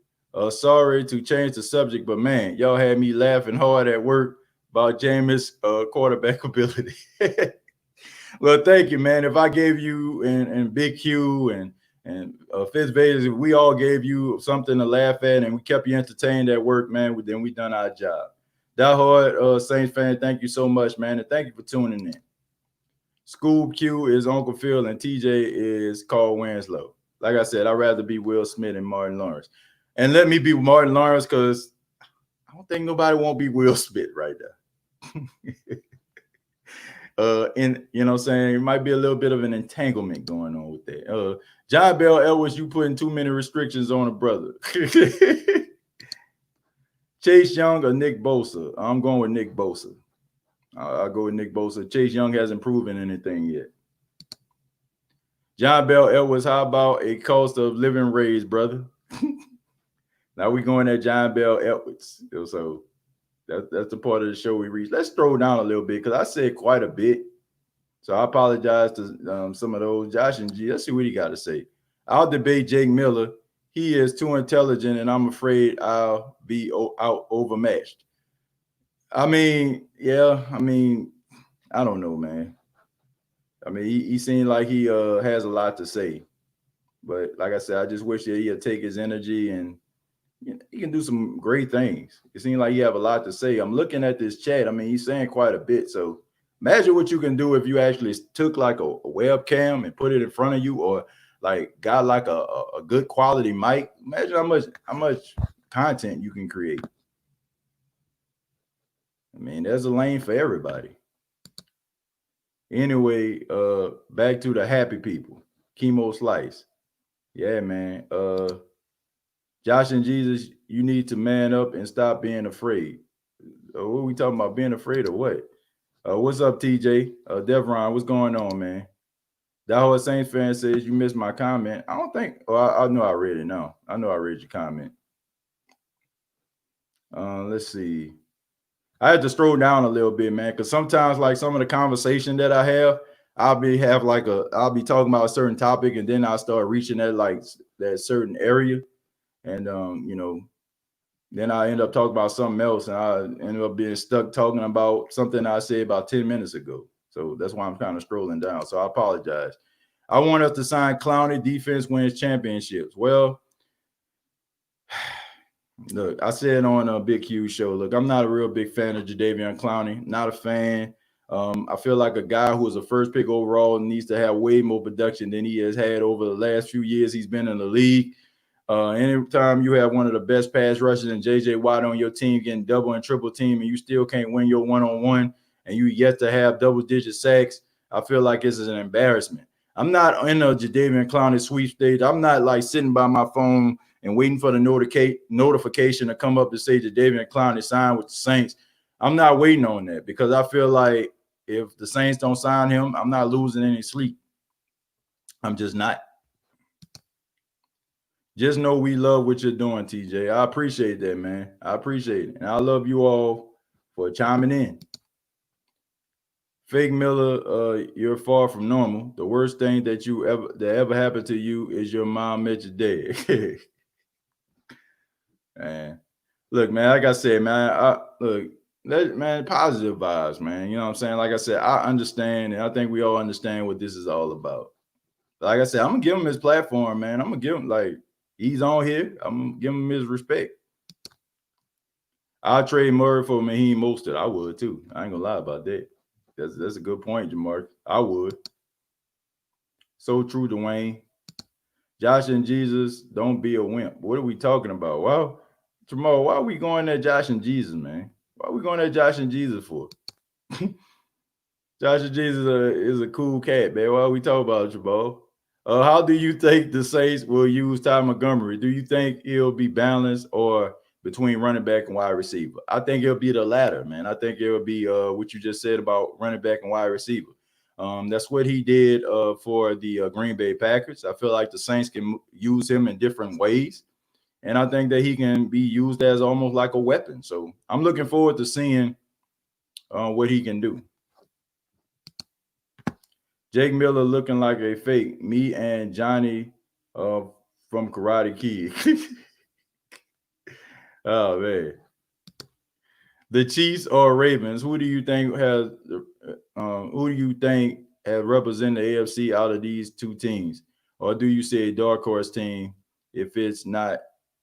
Sorry to change the subject, but man, y'all had me laughing hard at work about Jameis' quarterback ability. Well, thank you, man. If I gave you and Big Q and Fitz Vegas, if we all gave you something to laugh at and we kept you entertained at work, man, then we done our job. Die Hard Saints fan, thank you so much, man, and thank you for tuning in. Scoob Q is Uncle Phil and TJ is Carl Winslow. Like I said, I'd rather be Will Smith and Martin Lawrence. And let me be Martin Lawrence because I don't think nobody won't be Will Smith right there. And you know what I'm saying, it might be a little bit of an entanglement going on with that. John Bell Edwards, you putting too many restrictions on a brother. Chase Young or Nick Bosa? I'm going with Nick Bosa. I'll go with Nick Bosa. Chase Young hasn't proven anything yet. John Bell Edwards, how about a cost of living raise, brother? Now we're going at John Bell Edwards. So that's the part of the show we reached. Let's throw down a little bit because I said quite a bit. So I apologize to some of those. Josh and G, let's see what he got to say. I'll debate Jake Miller. He is too intelligent, and I'm afraid I'll be out overmatched. I don't know, man. I mean, he seemed like he has a lot to say. But like I said, I just wish that he'd take his energy and he can do some great things. It seems like you have a lot to say. I'm looking at this chat. I mean, he's saying quite a bit. So imagine what you can do if you actually took like a webcam and put it in front of you, or like got like a good quality mic, imagine how much content you can create. I mean, there's a lane for everybody. Anyway, back to the happy people. Chemo Slice. Yeah, man. Josh and Jesus, you need to man up and stop being afraid. What are we talking about? Being afraid of what? What's up, TJ? Devron, what's going on, man? That whole Saints fan says you missed my comment. I don't think. Well, I know I read it now. I know I read your comment. Let's see. I had to scroll down a little bit, man, because sometimes, like some of the conversation that I have, I'll be talking about a certain topic, and then I'll start reaching at like that certain area, and then I end up talking about something else, and I end up being stuck talking about something I said about 10 minutes ago. So that's why I'm kind of scrolling down. So I apologize. I want us to sign Clowney. Defense wins championships. Well, look, I said on a Big Q show, look, I'm not a real big fan of Jadeveon Clowney. Not a fan. I feel like a guy who was a first pick overall needs to have way more production than he has had over the last few years he's been in the league. Anytime you have one of the best pass rushers and J.J. Watt on your team getting double and triple team and you still can't win your one-on-one and you yet to have double-digit sacks, I feel like this is an embarrassment. I'm not in a Jadeveon Clowney sweepstakes. I'm not like sitting by my phone and waiting for the notification to come up to say Jadeveon Clowney signed with the Saints. I'm not waiting on that because I feel like if the Saints don't sign him, I'm not losing any sleep. I'm just not. Just know we love what you're doing, TJ. I appreciate that, man. I appreciate it. And I love you all for chiming in. Fake Miller, you're far from normal. The worst thing that ever happened to you is your mom met your dad. Man. Look, man, like I said, man, positive vibes, man. You know what I'm saying? Like I said, I understand, and I think we all understand what this is all about. Like I said, I'm gonna give him his platform, man. I'm gonna give him he's on here. I'm gonna give him his respect. I'll trade Murray for Maheen Mostert. I would too. I ain't gonna lie about that. That's a good point, Jamar. I would. So true, Dwayne. Josh and Jesus, don't be a wimp. What are we talking about? Well, Jamal, why are we going at Josh and Jesus, man? Why are we going at Josh and Jesus for? Josh and Jesus is a cool cat, man. Why are we talking about Jamal? How do you think the Saints will use Ty Montgomery? Do you think he'll be balanced or between running back and wide receiver? I think it'll be the latter, man. I think it'll be what you just said about running back and wide receiver. That's what he did for the Green Bay Packers. I feel like the Saints can use him in different ways. And I think that he can be used as almost like a weapon. So I'm looking forward to seeing what he can do. Jake Miller looking like a fake. Me and Johnny from Karate Kid. Oh, man. The Chiefs or Ravens, who do you think has represented the AFC out of these two teams? Or do you say a dark horse team if it's not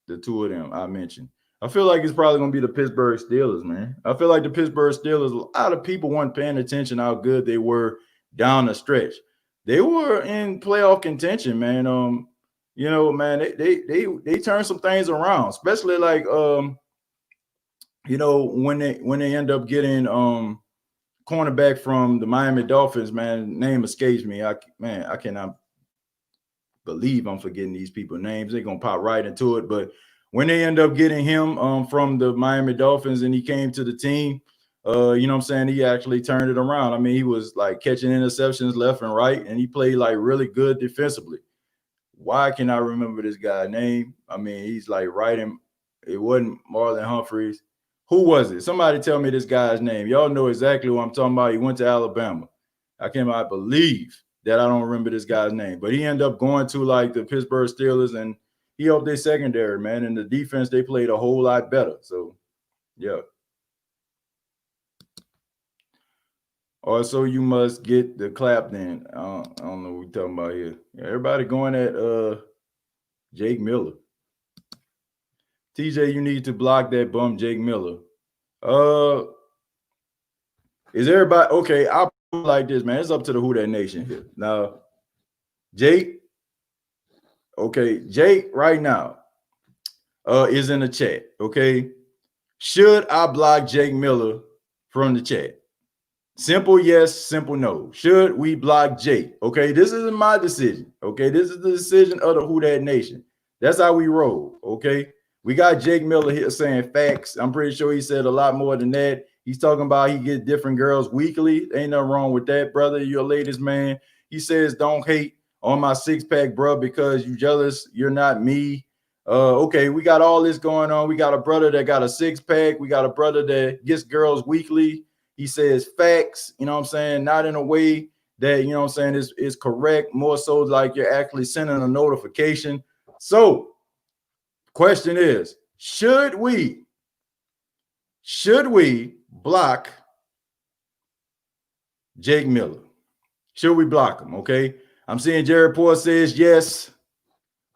the two of them I mentioned? I feel like it's probably going to be the Pittsburgh Steelers, man. I feel like the Pittsburgh Steelers, a lot of people weren't paying attention how good they were down the stretch. They were in playoff contention, man. Man, they turned some things around, especially like when they end up getting cornerback from the Miami Dolphins, man, name escapes me. I cannot believe I'm forgetting these people's names. They're gonna pop right into it. But when they end up getting him from the Miami Dolphins and he came to the team, you know what I'm saying, he actually turned it around. I mean, he was like catching interceptions left and right, and he played like really good defensively. Why can I remember this guy's name? I mean, he's like right in. It wasn't Marlon Humphreys. Who was it? Somebody tell me this guy's name. Y'all know exactly what I'm talking about. He went to Alabama. I cannot believe that I don't remember this guy's name. But he ended up going to like the Pittsburgh Steelers, and he helped their secondary, man. And the defense, they played a whole lot better. So, yeah. Also, you must get the clap then. I don't know what we're talking about here. Everybody going at Jake Miller. TJ, you need to block that bum Jake Miller. Is everybody okay? I'll put it like this, man. It's up to the Who Dat Nation here. Now, Jake, Okay, Jake right now is in the chat. Okay, should I block Jake Miller from the chat? Simple yes, simple no. Should we block Jake? Okay, this isn't my decision. Okay, this is the decision of the Who Dat Nation. That's how we roll. Okay, we got Jake Miller here saying facts. I'm pretty sure he said a lot more than that. He's talking about he gets different girls weekly. Ain't nothing wrong with that, brother. You're a ladies' man. He says, don't hate on my six-pack, bro, because you jealous. You're not me. Okay, we got all this going on. We got a brother that got a six-pack. We got a brother that gets girls weekly. He says facts, you know what I'm saying? Not in a way that, you know what I'm saying, is correct. More so like you're actually sending a notification. So, question is, should we block Jake Miller? Should we block him? Okay. I'm seeing Jared Poor says yes.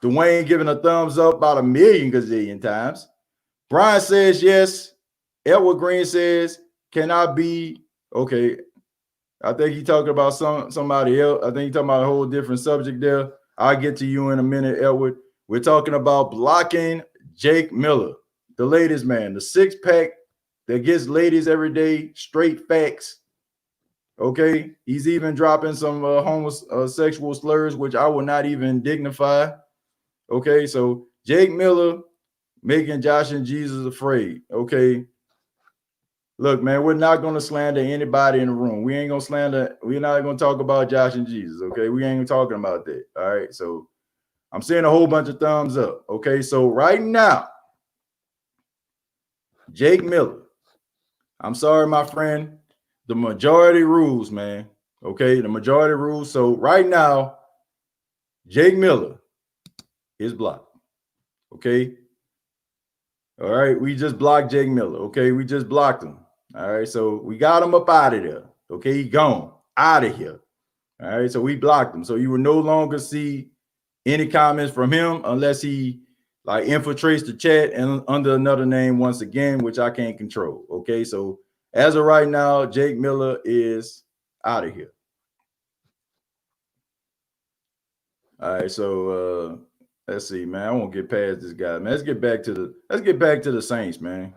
Dwayne giving a thumbs up about 1,000,000 gazillion times. Brian says yes. Edward Green says, can I be okay? I think he talking about somebody else. I think he talking about a whole different subject there. I'll get to you in a minute, Edward. We're talking about blocking Jake Miller, the ladies' man, the six-pack that gets ladies every day, straight facts. Okay, he's even dropping some homosexual slurs, which I will not even dignify. Okay, so Jake Miller making Josh and Jesus afraid. Okay. Look, man, we're not going to slander anybody in the room. We ain't going to slander. We're not going to talk about Josh and Jesus, okay? We ain't talking about that, all right? So I'm seeing a whole bunch of thumbs up, okay? So right now, Jake Miller, I'm sorry, my friend, the majority rules, man, okay? The majority rules. So right now, Jake Miller is blocked, okay? All right, we just blocked Jake Miller, okay? We just blocked him. All right, so we got him up out of there. Okay, he gone out of here. All right, so we blocked him. So you will no longer see any comments from him unless he like infiltrates the chat and under another name once again, which I can't control. Okay, so as of right now, Jake Miller is out of here. All right, so let's see, man. I won't get past this guy, man. Let's get back to the Saints, man.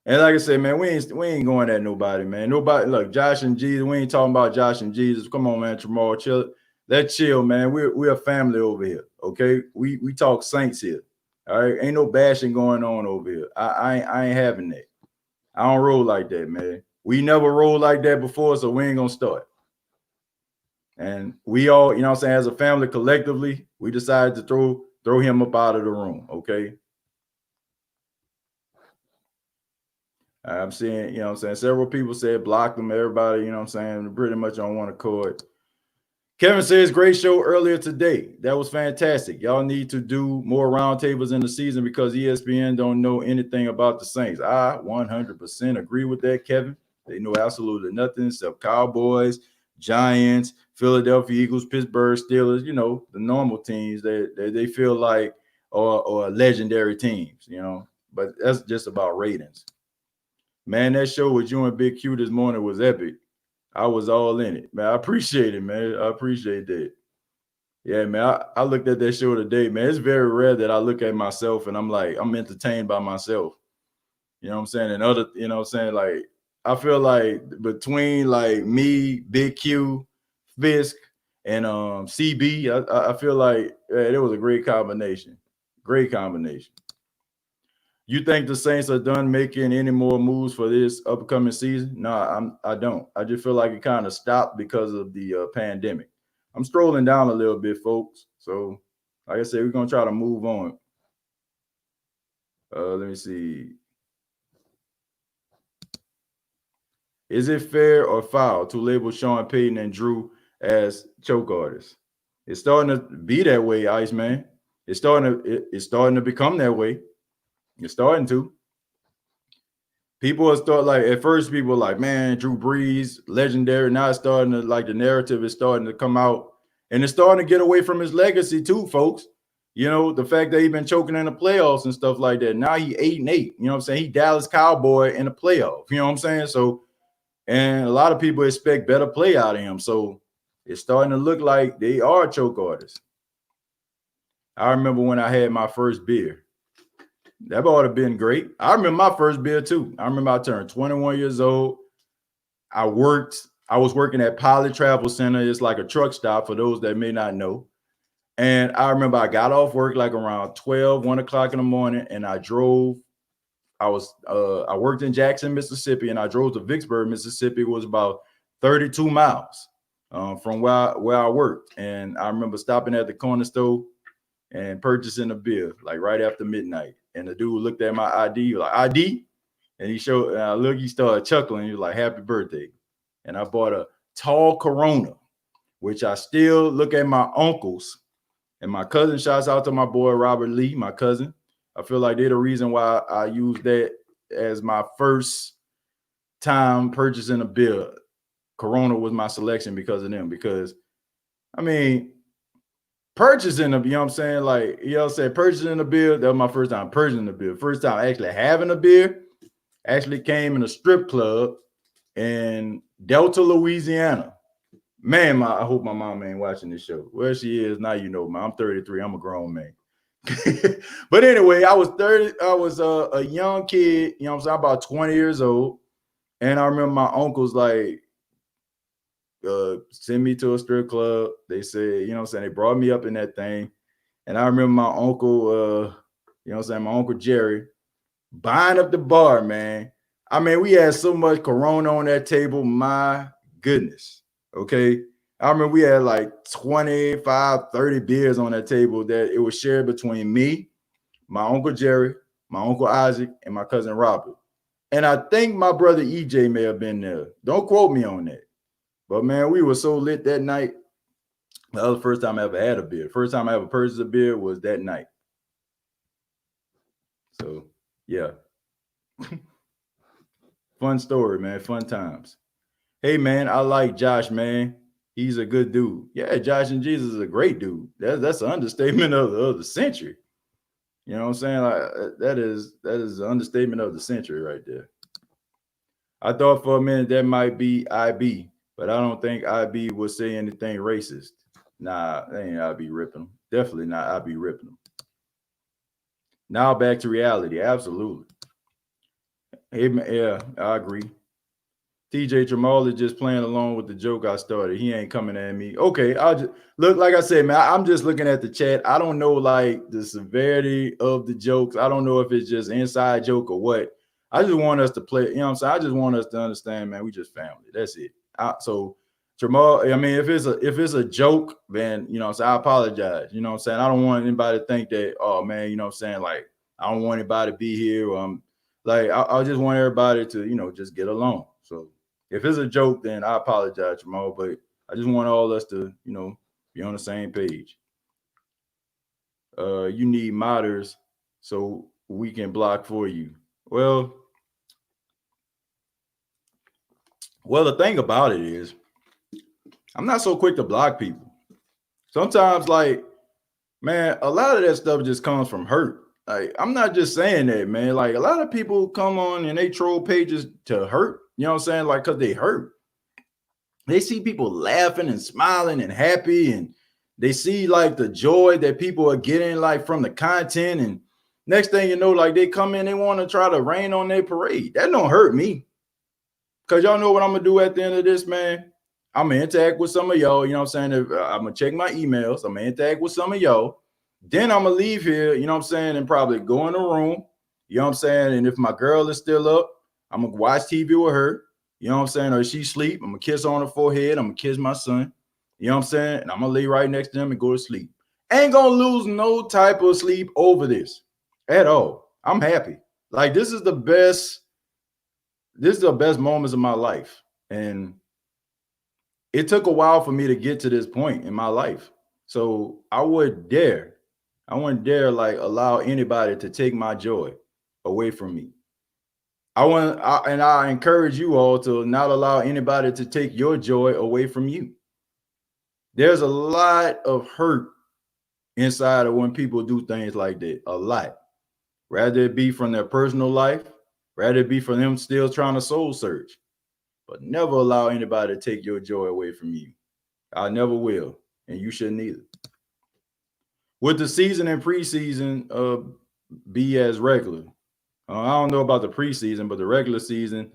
And like I said, man, we ain't going at nobody, man. Nobody, look, Josh and Jesus. We ain't talking about Josh and Jesus. Come on, man, Jamal, chill. Let's chill, man. We're a family over here, okay? We talk Saints here, all right? Ain't no bashing going on over here. I ain't having that. I don't roll like that, man. We never rolled like that before, so we ain't gonna start. And we all, you know what I'm saying, as a family collectively, we decided to throw him up out of the room, okay? I'm seeing, you know what I'm saying, several people said block them, everybody, you know what I'm saying, pretty much on one accord. Kevin says, great show earlier today. That was fantastic. Y'all need to do more roundtables in the season because ESPN don't know anything about the Saints. I 100% agree with that, Kevin. They know absolutely nothing except Cowboys, Giants, Philadelphia Eagles, Pittsburgh Steelers, you know, the normal teams that they feel like are legendary teams, you know, but that's just about ratings. Man, that show with you and Big Q this morning was epic. I was all in it, man. I appreciate it, man. I appreciate that. Yeah, man. I looked at that show today, man. It's very rare that I look at myself and I'm like, I'm entertained by myself. You know what I'm saying? And other, you know what I'm saying? Like, I feel like between like me, Big Q, Fisk, and CB, I feel like it was a great combination. Great combination. You think the Saints are done making any more moves for this upcoming season? No, I don't. I just feel like it kind of stopped because of the pandemic. I'm strolling down a little bit, folks. So, like I said, we're going to try to move on. Let me see. Is it fair or foul to label Sean Payton and Drew as choke artists? It's starting to be that way, Iceman. It's starting to become that way. It's starting to. People are start like at first people were like, man, Drew Brees, legendary. Now it's starting to like the narrative is starting to come out and it's starting to get away from his legacy too, folks. You know, the fact that he's been choking in the playoffs and stuff like that. Now he 8-8. You know what I'm saying? He Dallas Cowboy in the playoff. You know what I'm saying? So, and a lot of people expect better play out of him. So it's starting to look like they are choke artists. I remember when I had my first beer. That ought to have been great. I remember my first beer too. I remember I turned 21 years old. I was working at Pilot Travel Center. It's like a truck stop for those that may not know. And I remember I got off work like around 1 o'clock in the morning, and I drove. I worked in Jackson, Mississippi, and I drove to Vicksburg, Mississippi. It was about 32 miles from where I worked. And I remember stopping at the corner store and purchasing a beer like right after midnight. And the dude looked at my ID, like, ID? And he started chuckling. He was like, happy birthday. And I bought a tall Corona, which I still look at my uncles and my cousin. Shouts out to my boy, Robert Lee, my cousin. I feel like they're the reason why I used that as my first time purchasing a beer. Corona was my selection because of them. Because, I mean, purchasing a, you know what I'm saying? Like, you know what I'm saying? Purchasing a beer, that was my first time purchasing a beer. First time actually having a beer, actually came in a strip club in Delta, Louisiana. Man, I hope my mom ain't watching this show. Well, she is. Now you know, man. I'm 33. I'm a grown man. But anyway, I was 30. I was a young kid, you know what I'm saying, about 20 years old. And I remember my uncles like send me to a strip club. They said, you know what I'm saying, they brought me up in that thing. And I remember my uncle, you know what I'm saying, my Uncle Jerry buying up the bar, man. I mean, we had so much Corona on that table. My goodness. Okay. I remember we had like 25, 30 beers on that table that it was shared between me, my Uncle Jerry, my Uncle Isaac, and my cousin Robert. And I think my brother EJ may have been there. Don't quote me on that. But man, we were so lit that night. That was the first time I ever had a beer. First time I ever purchased a beer was that night. So, yeah. Fun story, man. Fun times. Hey, man, I like Josh, man. He's a good dude. Yeah, Josh and Jesus is a great dude. That's an understatement of the century. You know what I'm saying? Like, that is an understatement of the century right there. I thought for a minute that might be IB, but I don't think IB would say anything racist. Nah, that ain't IB ripping them. Definitely not IB ripping them. Now back to reality. Absolutely. Hey, man, yeah, I agree. TJ Jamal is just playing along with the joke I started. He ain't coming at me. Okay, I'll just look, like I said, man, I'm just looking at the chat. I don't know like the severity of the jokes. I don't know if it's just inside joke or what. I just want us to play, you know what I'm saying? I just want us to understand, man, we just family. That's it. So Jamal, I mean, if it's a joke, then you know what I'm saying, I apologize. You know what I'm saying? I don't want anybody to think that, oh man, you know what I'm saying, like I don't want anybody to be here. Like I just want everybody to, you know, just get along. So if it's a joke, then I apologize, Jamal, but I just want all us to, you know, be on the same page. You need modders so we can block for you. Well, the thing about it is, I'm not so quick to block people. Sometimes, like, man, a lot of that stuff just comes from hurt. Like, I'm not just saying that, man. Like, a lot of people come on and they troll pages to hurt. You know what I'm saying? Like, because they hurt. They see people laughing and smiling and happy, and they see like the joy that people are getting like from the content. And next thing you know, like they come in, they want to try to rain on their parade. That don't hurt me. Because y'all know what I'm going to do at the end of this, man. I'm going to interact with some of y'all. You know what I'm saying? I'm going to check my emails. I'm going to interact with some of y'all. Then I'm going to leave here, you know what I'm saying, and probably go in the room. You know what I'm saying? And if my girl is still up, I'm going to watch TV with her. You know what I'm saying? Or she sleep, I'm going to kiss her on the forehead. I'm going to kiss my son. You know what I'm saying? And I'm going to lay right next to him and go to sleep. Ain't going to lose no type of sleep over this at all. I'm happy. Like, this is the best moments of my life. And it took a while for me to get to this point in my life. So I wouldn't dare like allow anybody to take my joy away from me. I encourage you all to not allow anybody to take your joy away from you. There's a lot of hurt inside of when people do things like that. A lot. Rather it be from their personal life, rather it be from them still trying to soul search. But never allow anybody to take your joy away from you. I never will, and you shouldn't either. Would the season and preseason be as regular? I don't know about the preseason, but the regular season,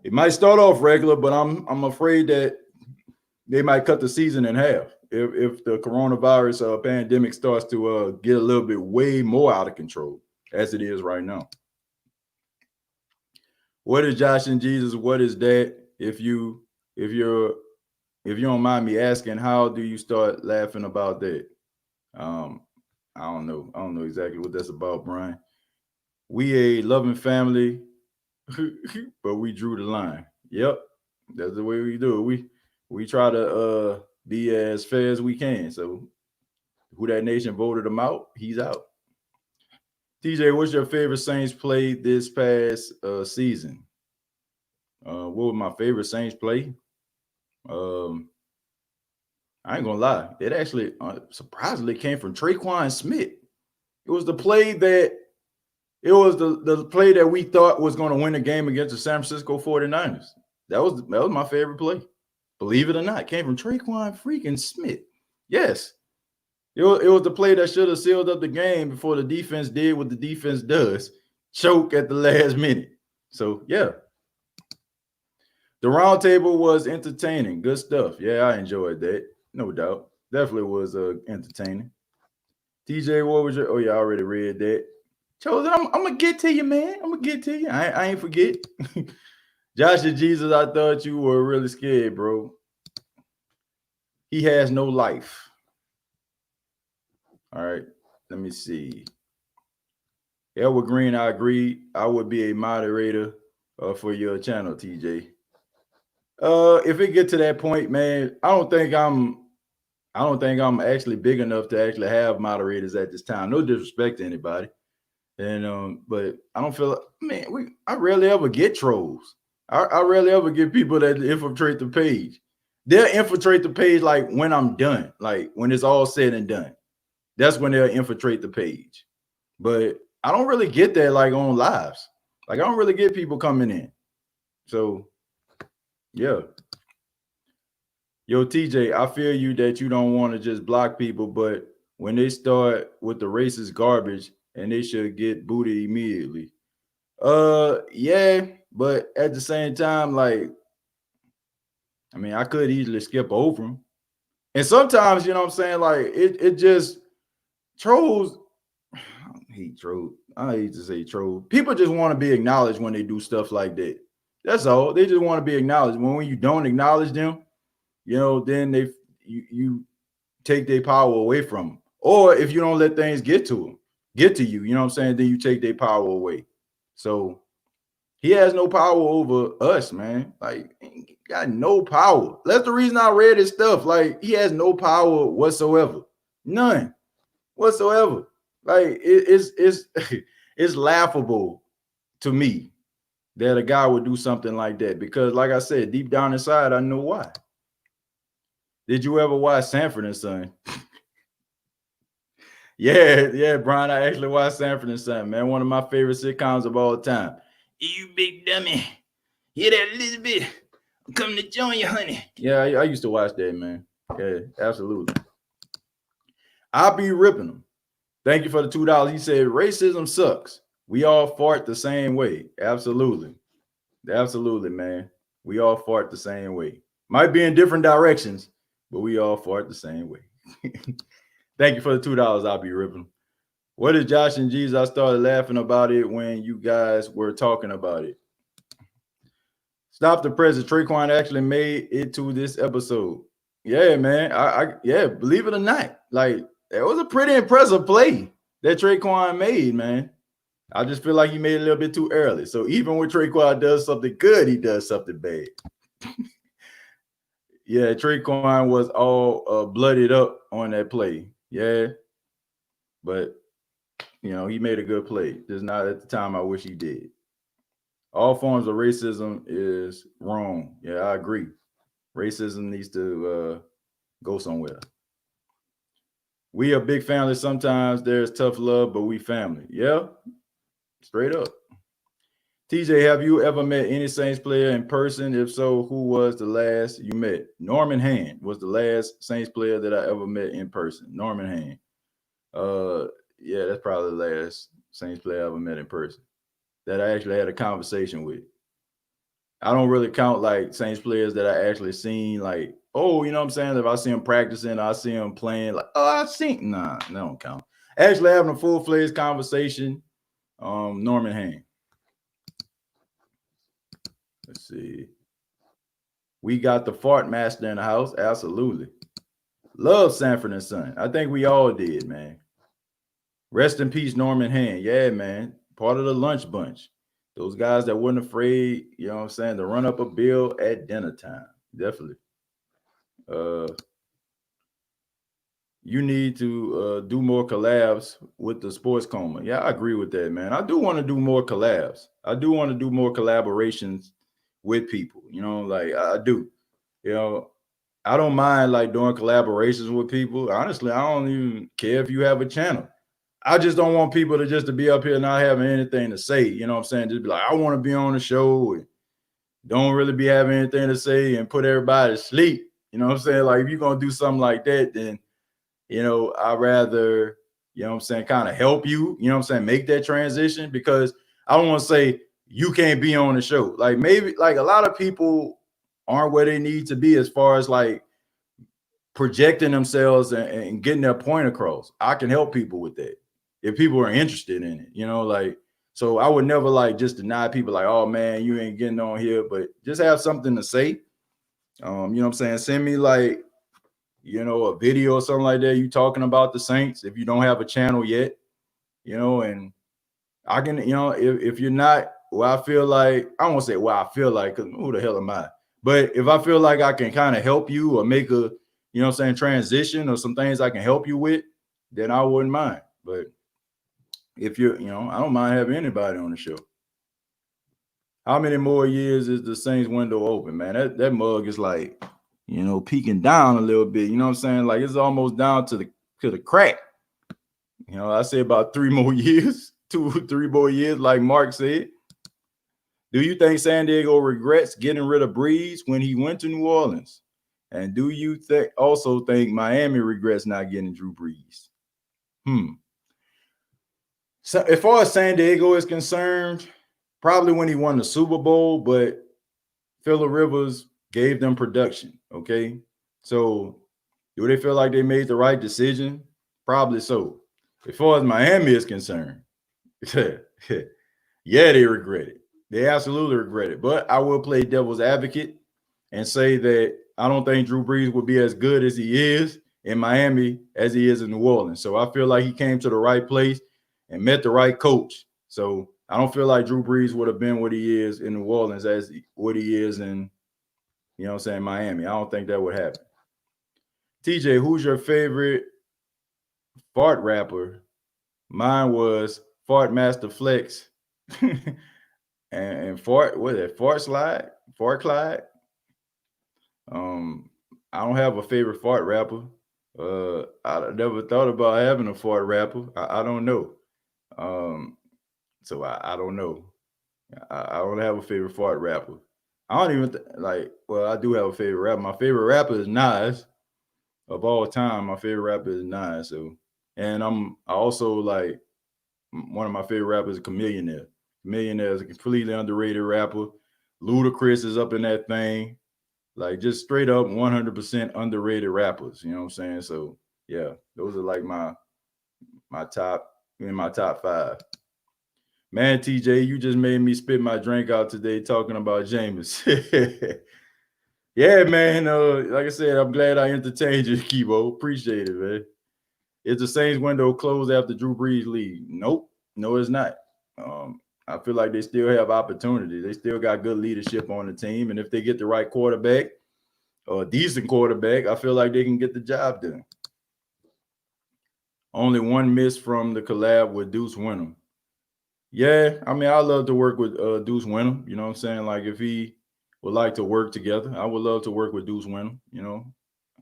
it might start off regular, but I'm afraid that they might cut the season in half if the coronavirus pandemic starts to get a little bit way more out of control as it is right now. What is Josh and Jesus? What is that? If you don't mind me asking, how do you start laughing about that? I don't know. I don't know exactly what that's about, Brian. We a loving family, but we drew the line. Yep, that's the way we do it. We try to be as fair as we can. So, Who Dat Nation voted him out. He's out. TJ, what's your favorite Saints play this past season? What was my favorite Saints play? I ain't gonna lie. It actually surprisingly came from Traquan Smith. It was the play that the play that we thought was going to win the game against the San Francisco 49ers. That was my favorite play. Believe it or not, it came from Traquan freaking Smith. Yes. It was the play that should have sealed up the game before the defense did what the defense does, choke at the last minute. So, yeah. The round table was entertaining. Good stuff. Yeah, I enjoyed that. No doubt. Definitely was entertaining. TJ, what was your... Oh, yeah, I already read that. Chosen, I'm going to get to you, man. I'm going to get to you. I ain't forget. Josh and Jesus, I thought you were really scared, bro. He has no life. All right, let me see. Elwood Green, I agree. I would be a moderator for your channel, TJ. If it get to that point, man, I don't think I'm actually big enough to actually have moderators at this time. No disrespect to anybody. And but I don't feel, man, I rarely ever get trolls. I rarely ever get people that infiltrate the page. They'll infiltrate the page like when I'm done, like when it's all said and done. That's when they'll infiltrate the page. But I don't really get that like on lives. Like I don't really get people coming in. So yeah. Yo, TJ, I feel you that you don't want to just block people, but when they start with the racist garbage, and they should get booted immediately. Yeah, but at the same time, like, I mean, I could easily skip over them. And sometimes, you know what I'm saying? Like, it just trolls. I hate trolls. I hate to say troll. People just want to be acknowledged when they do stuff like that. That's all. They just want to be acknowledged. When you don't acknowledge them, you know, then you take their power away from them. Or if you don't let things get to them. Get to you, you know what I'm saying? Then you take their power away. So he has no power over us, man. Like, he got no power. That's the reason I read his stuff. Like, he has no power whatsoever. None whatsoever. Like, it's it's laughable to me that a guy would do something like that. Because, like I said, deep down inside, I know why. Did you ever watch Sanford and Son? Yeah, Brian. I actually watched Sanford and Son, man. One of my favorite sitcoms of all time. You big dummy. Hear that, Elizabeth? I'm coming to join you, honey. Yeah, I used to watch that, man. Yeah, absolutely. I'll be ripping them. Thank you for the $2. He said, racism sucks. We all fart the same way. Absolutely. Absolutely, man. We all fart the same way. Might be in different directions, but we all fart the same way. Thank you for the $2. I'll be ripping. What is Josh and Jesus? I started laughing about it when you guys were talking about it. Stop the presses. Traquan actually made it to this episode. Yeah, man. Yeah, believe it or not, like it was a pretty impressive play that Traquan made, man. I just feel like he made it a little bit too early. So even when Traquan does something good, he does something bad. Yeah, Traquan was all blooded up on that play. Yeah, but you know, he made a good play. Just not at the time I wish he did. All forms of racism is wrong. Yeah, I agree. Racism needs to go somewhere. We a big family. Sometimes there's tough love, but we family. Yeah, straight up. TJ, have you ever met any Saints player in person? If so, who was the last you met? Norman Hand was the last Saints player that I ever met in person. Norman Hand. Yeah, that's probably the last Saints player I ever met in person that I actually had a conversation with. I don't really count like Saints players that I actually seen, like, oh, you know what I'm saying? If I see them practicing, I see them playing, like, oh, I seen, nah, that don't count. Actually having a full-fledged conversation, Norman Hain. Let's see. We got the fart master in the house. Absolutely. Love Sanford and Son. I think we all did, man. Rest in peace, Norman Hain. Yeah, man. Part of the lunch bunch. Those guys that weren't afraid, you know what I'm saying, to run up a bill at dinner time. Definitely. You need to do more collabs with the sports coma. Yeah, I agree with that, man. I do want to do more collabs. I do want to do more collaborations with people. You know, like I do. You know, I don't mind like doing collaborations with people. Honestly, I don't even care if you have a channel. I just don't want people to just to be up here not having anything to say. You know what I'm saying? Just be like, I want to be on the show and don't really be having anything to say and put everybody to sleep. You know what I'm saying? Like if you're gonna do something like that, then I'd rather, you know what I'm saying, kind of help you, you know what I'm saying, make that transition, because I don't want to say you can't be on the show. Like maybe like a lot of people aren't where they need to be as far as like projecting themselves and getting their point across. I can help people with that if people are interested in it, like, so I would never like just deny people like, oh man, you ain't getting on here, but just have something to say. You know what I'm saying? Send me like, a video or something like that, you talking about the Saints, if you don't have a channel yet, and I can, if you're not, well, I feel like, I won't say well, I feel like, because who the hell am I? But if I feel like I can kind of help you or make a, transition or some things I can help you with, then I wouldn't mind. But if you're, I don't mind having anybody on the show. How many more years is the Saints window open, man? That mug is like, peeking down a little bit. You know what I'm saying? Like it's almost down to the crack. I say about 3 more years, 2-3 more years, like Mark said. Do you think San Diego regrets getting rid of Brees when he went to New Orleans? And do you also think Miami regrets not getting Drew Brees? So as far as San Diego is concerned, probably when he won the Super Bowl, but Phillip Rivers gave them production. Okay. So do they feel like they made the right decision? Probably so. As far as Miami is concerned, yeah, they regret it. They absolutely regret it. But I will play devil's advocate and say that I don't think Drew Brees would be as good as he is in Miami as he is in New Orleans. So I feel like he came to the right place and met the right coach. So I don't feel like Drew Brees would have been what he is in New Orleans as what he is in, Miami. I don't think that would happen. TJ, who's your favorite fart rapper? Mine was Fart Master Flex and Fart, what is it? Fart Slide? Fart Clyde? I don't have a favorite fart rapper. I never thought about having a fart rapper. I don't know. So I don't know. I don't have a favorite fart rapper. I don't even well, I do have a favorite rapper. My favorite rapper is Nas. Of all time, my favorite rapper is Nas. So, and I also like one of my favorite rappers is Chameleonaire. Chameleonaire is a completely underrated rapper. Ludacris is up in that thing. Like just straight up 100% underrated rappers. You know what I'm saying? So yeah, those are like my top 5. Man, TJ, you just made me spit my drink out today talking about Jameis. Yeah, man. Like I said, I'm glad I entertained you, Kibo. Appreciate it, man. Is the Saints window closed after Drew Brees leave? Nope. No, it's not. I feel like they still have opportunity. They still got good leadership on the team. And if they get the right quarterback or a decent quarterback, I feel like they can get the job done. Only one miss from the collab with Deuce Winham. Yeah, I mean, I love to work with Deuce Winham. You know what I'm saying? Like if he would like to work together, I would love to work with Deuce Winham.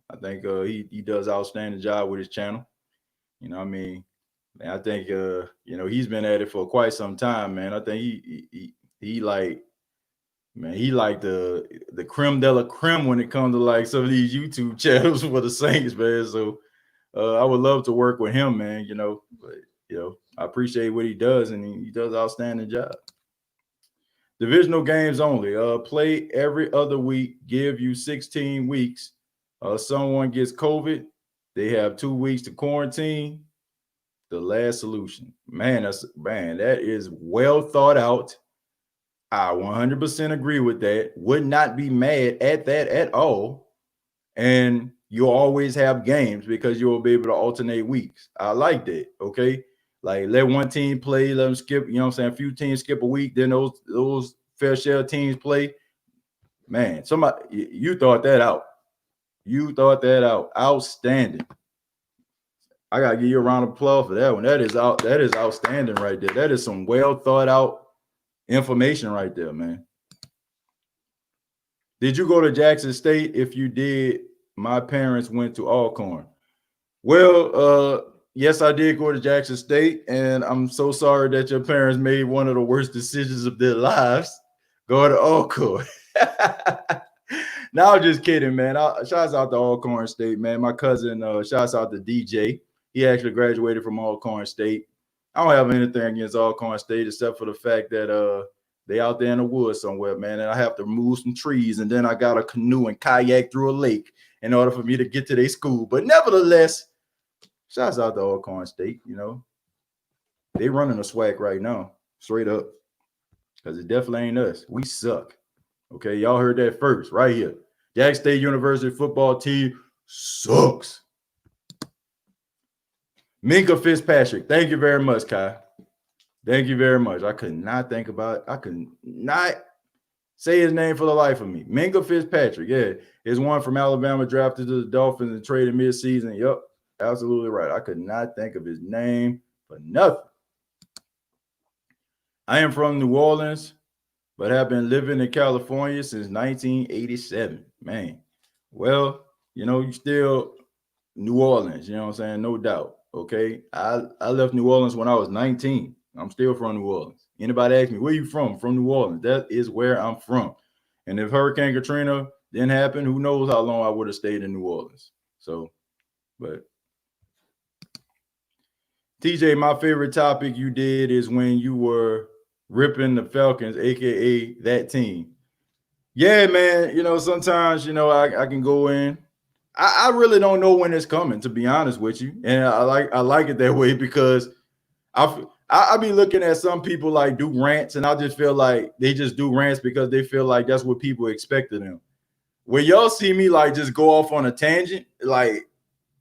I think he does outstanding job with his channel. I mean, I think he's been at it for quite some time, man. I think he like, man, he like the creme de la creme when it comes to like some of these YouTube channels for the Saints, man. So I would love to work with him, man. But I appreciate what he does, and he does an outstanding job. Divisional games only. Play every other week. Give you 16 weeks. Someone gets COVID, they have 2 weeks to quarantine. The last solution. Man, that is well thought out. I 100% agree with that. Would not be mad at that at all. And you'll always have games because you'll be able to alternate weeks. I like that. Okay. Like let one team play, let them skip, what I'm saying? A few teams skip a week, then those fair share teams play. Man, somebody, you thought that out. You thought that out. Outstanding. I gotta give you a round of applause for that one. That is outstanding right there. That is some well thought out information right there, man. Did you go to Jackson State? If you did, my parents went to Alcorn. Well, yes, I did go to Jackson State, and I'm so sorry that your parents made one of the worst decisions of their lives, going to Alcorn. No, I'm just kidding, man. Shouts out to Alcorn State, man. My cousin, shouts out to DJ. He actually graduated from Alcorn State. I don't have anything against Alcorn State except for the fact that they out there in the woods somewhere, man. And I have to remove some trees, and then I got a canoe and kayak through a lake in order for me to get to their school. But nevertheless, shouts out to Alcorn State. They running a swag right now, straight up, because it definitely ain't us. We suck. Okay, y'all heard that first right here. Jackson State University football team sucks. Minka Fitzpatrick. Thank you very much, Kai. Thank you very much. I could not say his name for the life of me. Minka Fitzpatrick. Yeah, is one from Alabama drafted to the Dolphins and traded midseason. Yep, absolutely right. I could not think of his name for nothing. I am from New Orleans, but have been living in California since 1987. Man, well, you still New Orleans, you know what I'm saying? No doubt. Okay. I left New Orleans when I was 19. I'm still from New Orleans. Anybody ask me, where you from? From New Orleans. That is where I'm from. And if Hurricane Katrina didn't happen, who knows how long I would have stayed in New Orleans. So, but TJ, my favorite topic you did is when you were ripping the Falcons, aka that team. Yeah, man. Sometimes I can go in. I really don't know when it's coming, to be honest with you, and I like it that way because I be looking at some people like do rants, and I just feel like they just do rants because they feel like that's what people expect of them. When y'all see me like just go off on a tangent, like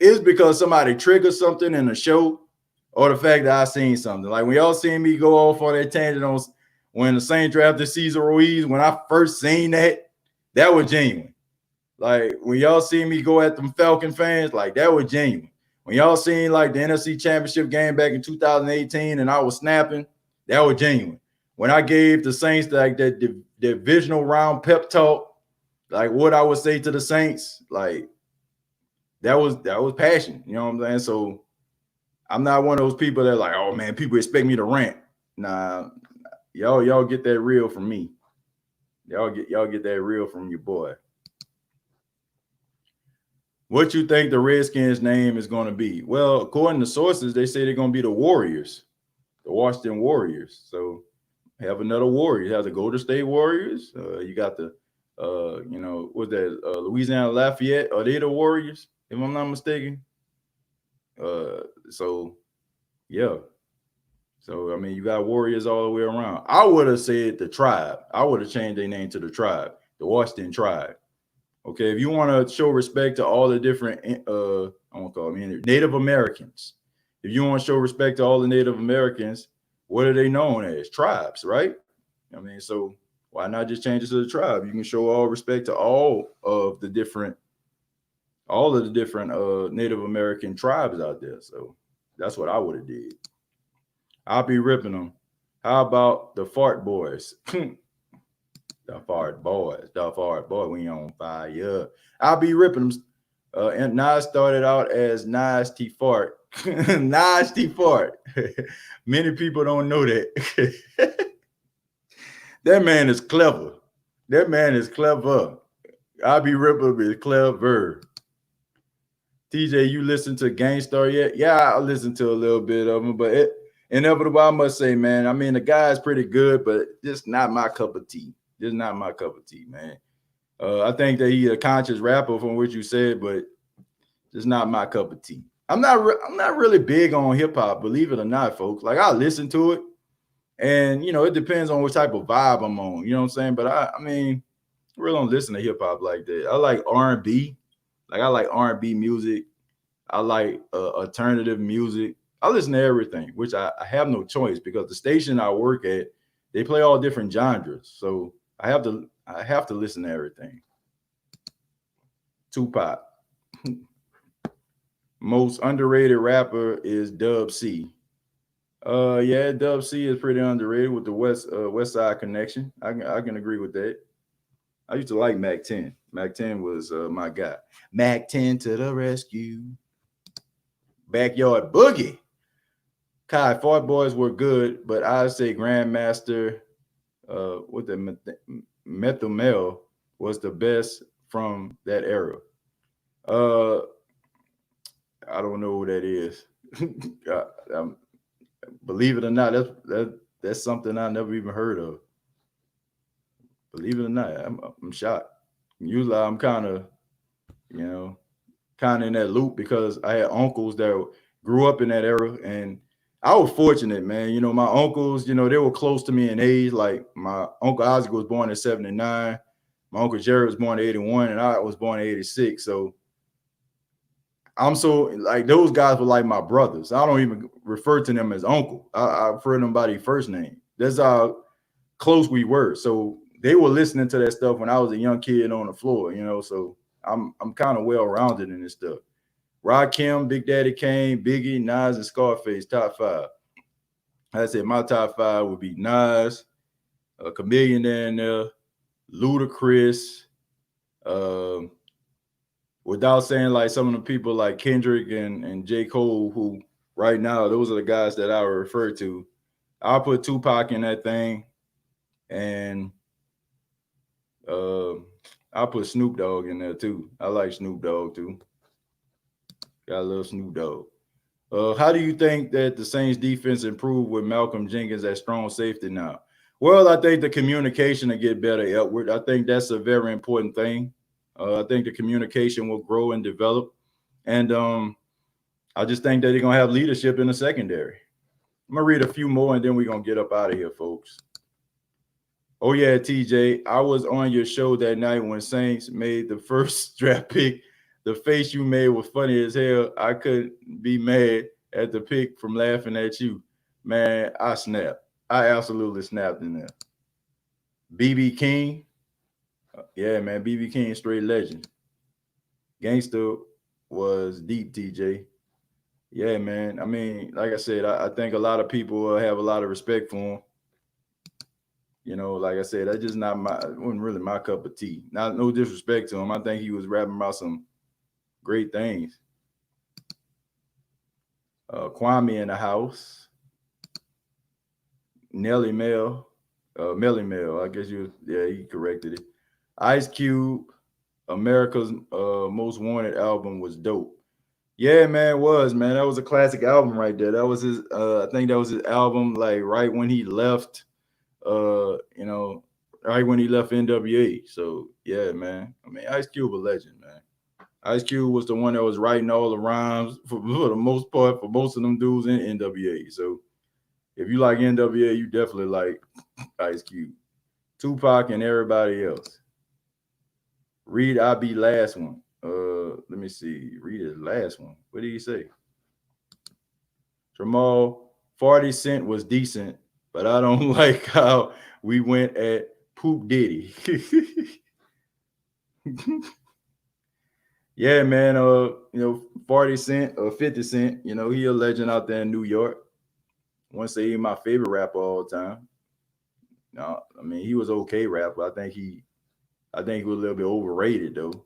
it's because somebody triggered something in the show, or the fact that I seen something. Like when y'all see me go off on that tangent on when the Saints drafted Cesar Ruiz, when I first seen that was genuine. Like when y'all see me go at them Falcon fans, like that was genuine. When y'all seen like the NFC Championship game back in 2018 and I was snapping, that was genuine. When I gave the Saints like that divisional round pep talk, like what I would say to the Saints, like that was passion. You know what I'm saying? So I'm not one of those people that like, oh man, people expect me to rant. Nah, y'all get that real from me. Y'all get that real from your boy. What you think the Redskins name is going to be? Well, according to sources, they say they're going to be the Warriors, the Washington Warriors. So have another Warrior. You have the Golden State Warriors. You got the, what's that? Louisiana Lafayette. Are they the Warriors? If I'm not mistaken. So yeah. So I mean, you got Warriors all the way around. I would have said the Tribe. I would have changed their name to the Tribe, the Washington Tribe. Okay, if you want to show respect to all the different, I won't call them Native Americans. If you want to show respect to all the Native Americans, what are they known as? Tribes, right? I mean, so why not just change it to the tribe? You can show all respect to all of the different Native American tribes out there. So that's what I would have did. I'll be ripping them. How about the Fart Boys? The Fart Boys, we on fire. I'll be ripping them. And Nas started out as Nasty Fart. Nasty Fart. Many people don't know that. That man is clever. I'll be ripping is clever. TJ, you listen to Gangstar yet? Yeah, I listened to a little bit of him, but inevitable, I must say, man. I mean, the guy's pretty good, but just not my cup of tea. Just not my cup of tea, man. I think that he's a conscious rapper from what you said, but just not my cup of tea. I'm not really big on hip hop, believe it or not, folks. Like I listen to it, and it depends on what type of vibe I'm on. You know what I'm saying? But I mean, I really don't listen to hip hop like that. I like R&B. Like I like R&B music. I like alternative music. I listen to everything, which I have no choice because the station I work at, they play all different genres. So I have to listen to everything. Tupac. Most underrated rapper is Dub C. Yeah, Dub C is pretty underrated with the West Side Connection. I can agree with that. I used to like Mac 10. Mac 10 was my guy. Mac 10 to the rescue. Backyard Boogie. Kai, Fart Boys were good, but I'd say Grandmaster with the Method Mel was the best from that era. I don't know who that is. Believe it or not, that's something I never even heard of. Believe it or not, I'm shocked. Usually I'm kind of in that loop because I had uncles that grew up in that era, and I was fortunate, man. My uncles, they were close to me in age. Like my uncle Isaac was born in 79, my uncle Jerry was born in 81, and I was born in 86. So I'm so like those guys were like my brothers. I don't even refer to them as uncle. I refer to them by their first name. That's how close we were. So they were listening to that stuff when I was a young kid on the floor, So I'm kind of well rounded in this stuff. Rakim, Big Daddy Kane, Biggie, Nas, and Scarface, top five. I said my top five would be Nas, a Chameleon in there, Ludacris, without saying like some of the people like Kendrick and J. Cole, who right now, those are the guys that I would refer to. I'll put Tupac in that thing, and I'll put Snoop Dogg in there too. I like Snoop Dogg too. Got a little Snoop Dogg. How do you think that the Saints defense improved with Malcolm Jenkins at strong safety now? Well, I think the communication will get better, Edward. I think that's a very important thing. I think the communication will grow and develop. And I just think that they're going to have leadership in the secondary. I'm going to read a few more, and then we're going to get up out of here, folks. Oh, yeah, TJ, I was on your show that night when Saints made the first draft pick. The face you made was funny as hell. I couldn't be mad at the pick from laughing at you. Man, I snapped. I absolutely snapped in there. BB King. Yeah, man, BB King, straight legend. Gangster was deep, TJ. Yeah, man. I mean, like I said, I think a lot of people have a lot of respect for him. Like I said, that's just wasn't really my cup of tea. Not no disrespect to him. I think he was rapping about some great things. Kwame in the house. Nelly Mel. Melly Mel. I guess he corrected it. Ice Cube, America's Most Wanted album was dope. Yeah, man, it was, man. That was a classic album right there. That was his, I think that was his album, like right when he left, right when he left NWA. So yeah, man. I mean, Ice Cube a legend, man. Ice Cube was the one that was writing all the rhymes for the most part for most of them dudes in NWA. So if you like NWA, you definitely like Ice Cube. Tupac and everybody else. Read I Be last one. Let me see. Read his last one. What did he say? Jamal, 40 Cent was decent, but I don't like how we went at Poop Diddy. Yeah, man. 40 Cent or 50 Cent, he a legend out there in New York. I want to say he's my favorite rapper all the time. No, I mean he was okay rapper. I think he was a little bit overrated though.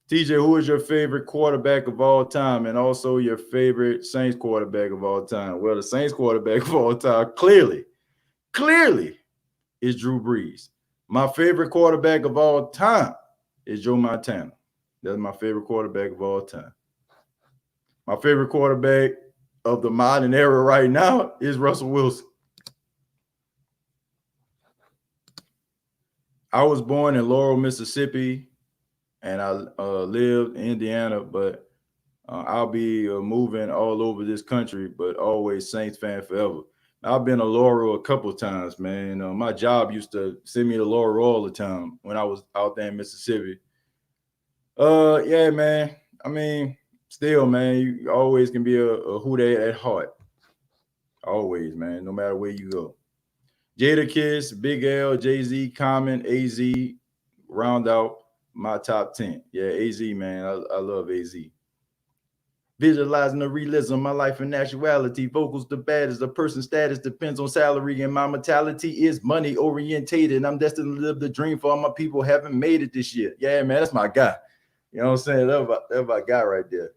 TJ, who is your favorite quarterback of all time, and also your favorite Saints quarterback of all time? Well, the Saints quarterback of all time clearly is Drew Brees. My favorite quarterback of all time is Joe Montana. That's my favorite quarterback of all time. My favorite quarterback of the modern era right now is Russell Wilson. I was born in Laurel, Mississippi, and I lived in Indiana, but I'll be moving all over this country, but always Saints fan forever. I've been to Laurel a couple of times, man. My job used to send me to Laurel all the time when I was out there in Mississippi. Yeah, man. I mean, still, man, you always can be a Who Dat at heart. Always, man, no matter where you go. Jada Kiss, Big L, Jay-Z, Common, AZ, round out my top 10. Yeah, AZ, man. I love AZ. Visualizing the realism, my life and actuality. Vocals the baddest. A person's status depends on salary, and my mentality is money orientated. I'm destined to live the dream for all my people haven't made it this year. Yeah, man, that's my guy. You know what I'm saying? That's my guy right there.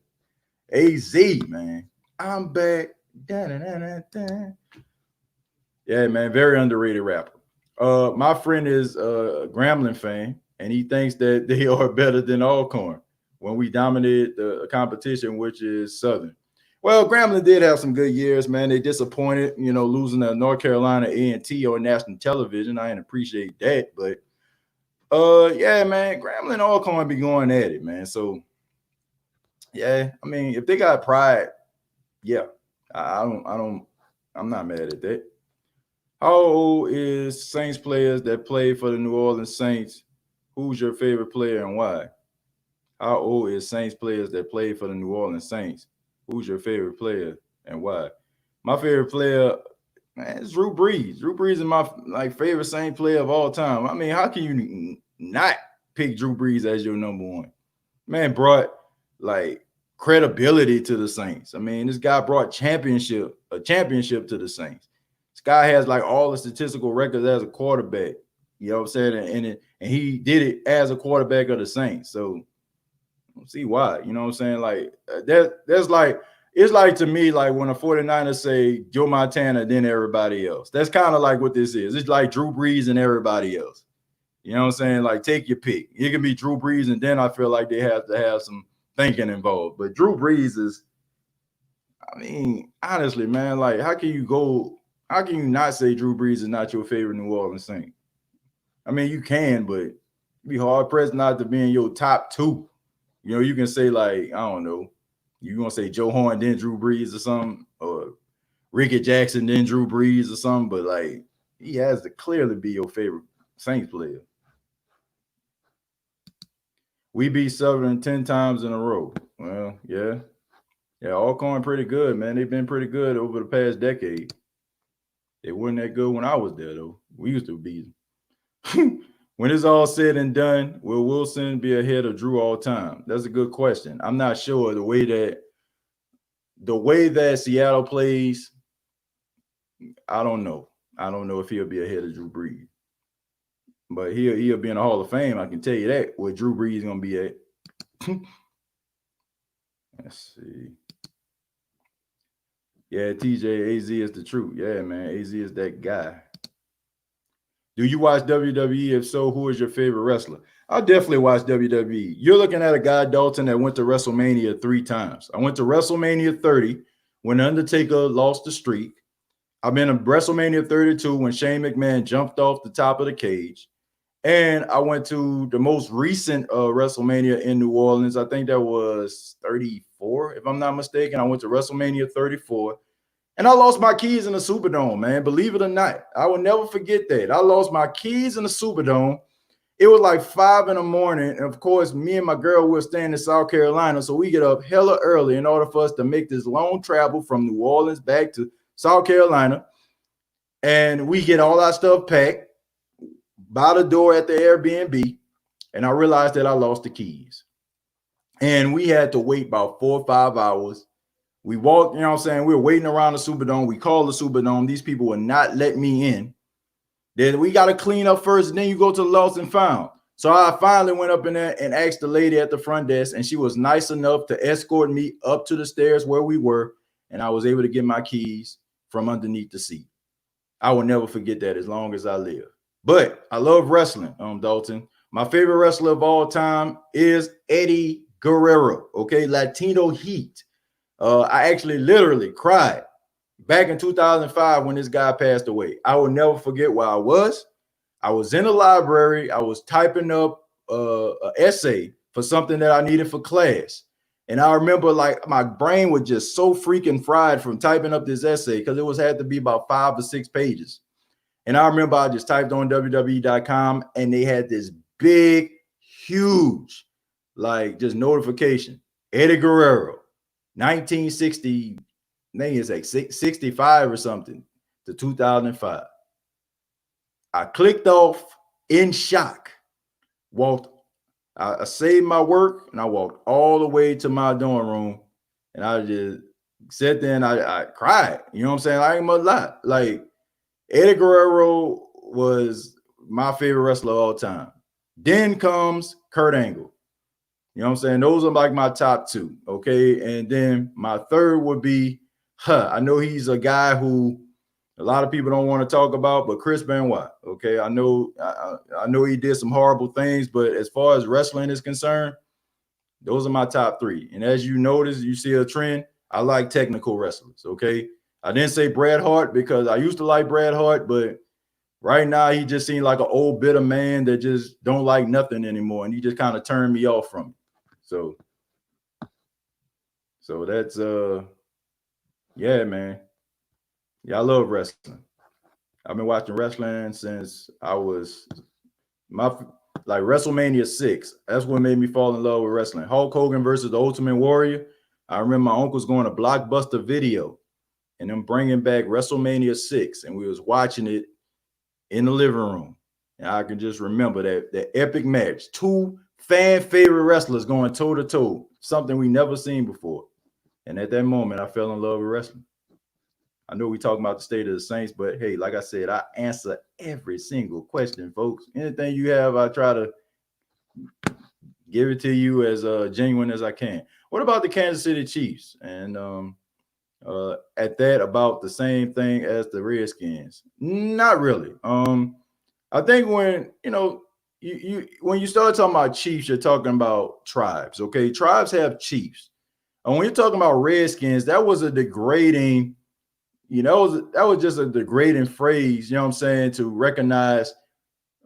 AZ, man. I'm back. Da-da-da-da-da. Yeah, man, very underrated rapper. My friend is a Grambling fan, and he thinks that they are better than Alcorn when we dominated the competition, which is Southern. Well, Grambling did have some good years, man. They disappointed, losing to North Carolina A&T on national television. I didn't appreciate that, but yeah, man, Grambling and Alcorn be going at it, man. So yeah, I mean, if they got pride, yeah, I'm not mad at that. How old is Saints players that play for the New Orleans Saints? Who's your favorite player and why? How old is Saints players that play for the New Orleans Saints? Who's your favorite player and why? My favorite player, man, is Drew Brees. Drew Brees is my favorite Saints player of all time. I mean, how can you not pick Drew Brees as your number one? Man brought credibility to the Saints. I mean, this guy brought a championship to the Saints. This guy has all the statistical records as a quarterback. You know what I'm saying? And he did it as a quarterback of the Saints. So I don't see why. You know what I'm saying? It's like to me, when the 49ers say Joe Montana, then everybody else. That's kind of like what this is. It's like Drew Brees and everybody else. You know what I'm saying? Take your pick. It can be Drew Brees, and then I feel like they have to have some thinking involved. But Drew Brees is, I mean, honestly, man, how can you not say Drew Brees is not your favorite New Orleans Saint? I mean, you can, but it'd be hard pressed not to be in your top two. You can say I don't know, you gonna say Joe Horn then Drew Brees or something, or Ricky Jackson then Drew Brees or something, but he has to clearly be your favorite Saints player. We beat Southern 10 times in a row. Well, yeah. Yeah, Alcorn pretty good, man. They've been pretty good over the past decade. They weren't that good when I was there, though. We used to beat them. When it's all said and done, will Wilson be ahead of Drew all time? That's a good question. I'm not sure. The way that Seattle plays, I don't know. I don't know if he'll be ahead of Drew Brees. But he'll be in the Hall of Fame, I can tell you that, where Drew Brees is going to be at. Let's see. Yeah, TJ, AZ is the truth. Yeah, man, AZ is that guy. Do you watch WWE? If so, who is your favorite wrestler? I definitely watch WWE. You're looking at a guy, Dalton, that went to WrestleMania 3 times. I went to WrestleMania 30 when Undertaker lost the streak. I've been to WrestleMania 32 when Shane McMahon jumped off the top of the cage. And I went to the most recent WrestleMania in New Orleans. I think that was 34, if I'm not mistaken. I went to WrestleMania 34. And I lost my keys in the Superdome, man. Believe it or not. I will never forget that. I lost my keys in the Superdome. It was 5 in the morning. And of course, me and my girl were staying in South Carolina. So we get up hella early in order for us to make this long travel from New Orleans back to South Carolina. And we get all our stuff packed by the door at the Airbnb. And I realized that I lost the keys. And we had to wait about 4 or 5 hours. We walked, we were waiting around the Superdome. We called the Superdome. These people would not let me in. Then we got to clean up first, and then you go to the lost and found. So I finally went up in there and asked the lady at the front desk, and she was nice enough to escort me up to the stairs where we were, and I was able to get my keys from underneath the seat. I will never forget that as long as I live. But I love wrestling, Dalton. My favorite wrestler of all time is Eddie Guerrero. Okay, Latino Heat. I actually literally cried back in 2005 when this guy passed away. I will never forget where I was. I was in the library. I was typing up an essay for something that I needed for class. And I remember like my brain was just so freaking fried from typing up this essay because it had to be about 5 or 6 pages. And I remember I just typed on WWE.com and they had this big, huge, like just notification. Eddie Guerrero, 1960, I think it's like 65 or something to 2005. I clicked off in shock, I saved my work and I walked all the way to my dorm room and I just sat there and I cried. You know what I'm saying? I ain't gonna lie. Like Eddie Guerrero was my favorite wrestler of all time. Then comes Kurt Angle. You know what I'm saying? Those are like my top 2. Okay. And then my third would be, I know he's a guy who a lot of people don't want to talk about, but Chris Benoit. Okay, I know he did some horrible things, but as far as wrestling is concerned, those are my top 3. And as you notice, you see a trend. I like technical wrestlers. Okay, I didn't say Bret Hart because I used to like Bret Hart, but right now he just seemed like an old bitter man that just don't like nothing anymore, and he just kind of turned me off from it. So that's yeah, man. Yeah, I love wrestling. I've been watching wrestling since I was like WrestleMania 6. That's what made me fall in love with wrestling. Hulk Hogan versus the Ultimate Warrior. I remember my uncle's going to Blockbuster Video and them bringing back WrestleMania 6, and we was watching it in the living room. And I can just remember that epic match. 2 fan favorite wrestlers going toe to toe, something we never seen before. And at that moment, I fell in love with wrestling. I know we talking about the state of the Saints, but hey, like I said, I answer every single question, folks. Anything you have, I try to give it to you as genuine as I can. What about the Kansas City Chiefs? And at that, about the same thing as the Redskins? Not really. I think when when you start talking about Chiefs, you're talking about tribes. Okay, tribes have chiefs. And when you're talking about Redskins, that was a degrading. That was just a degrading phrase, you know what I'm saying, to recognize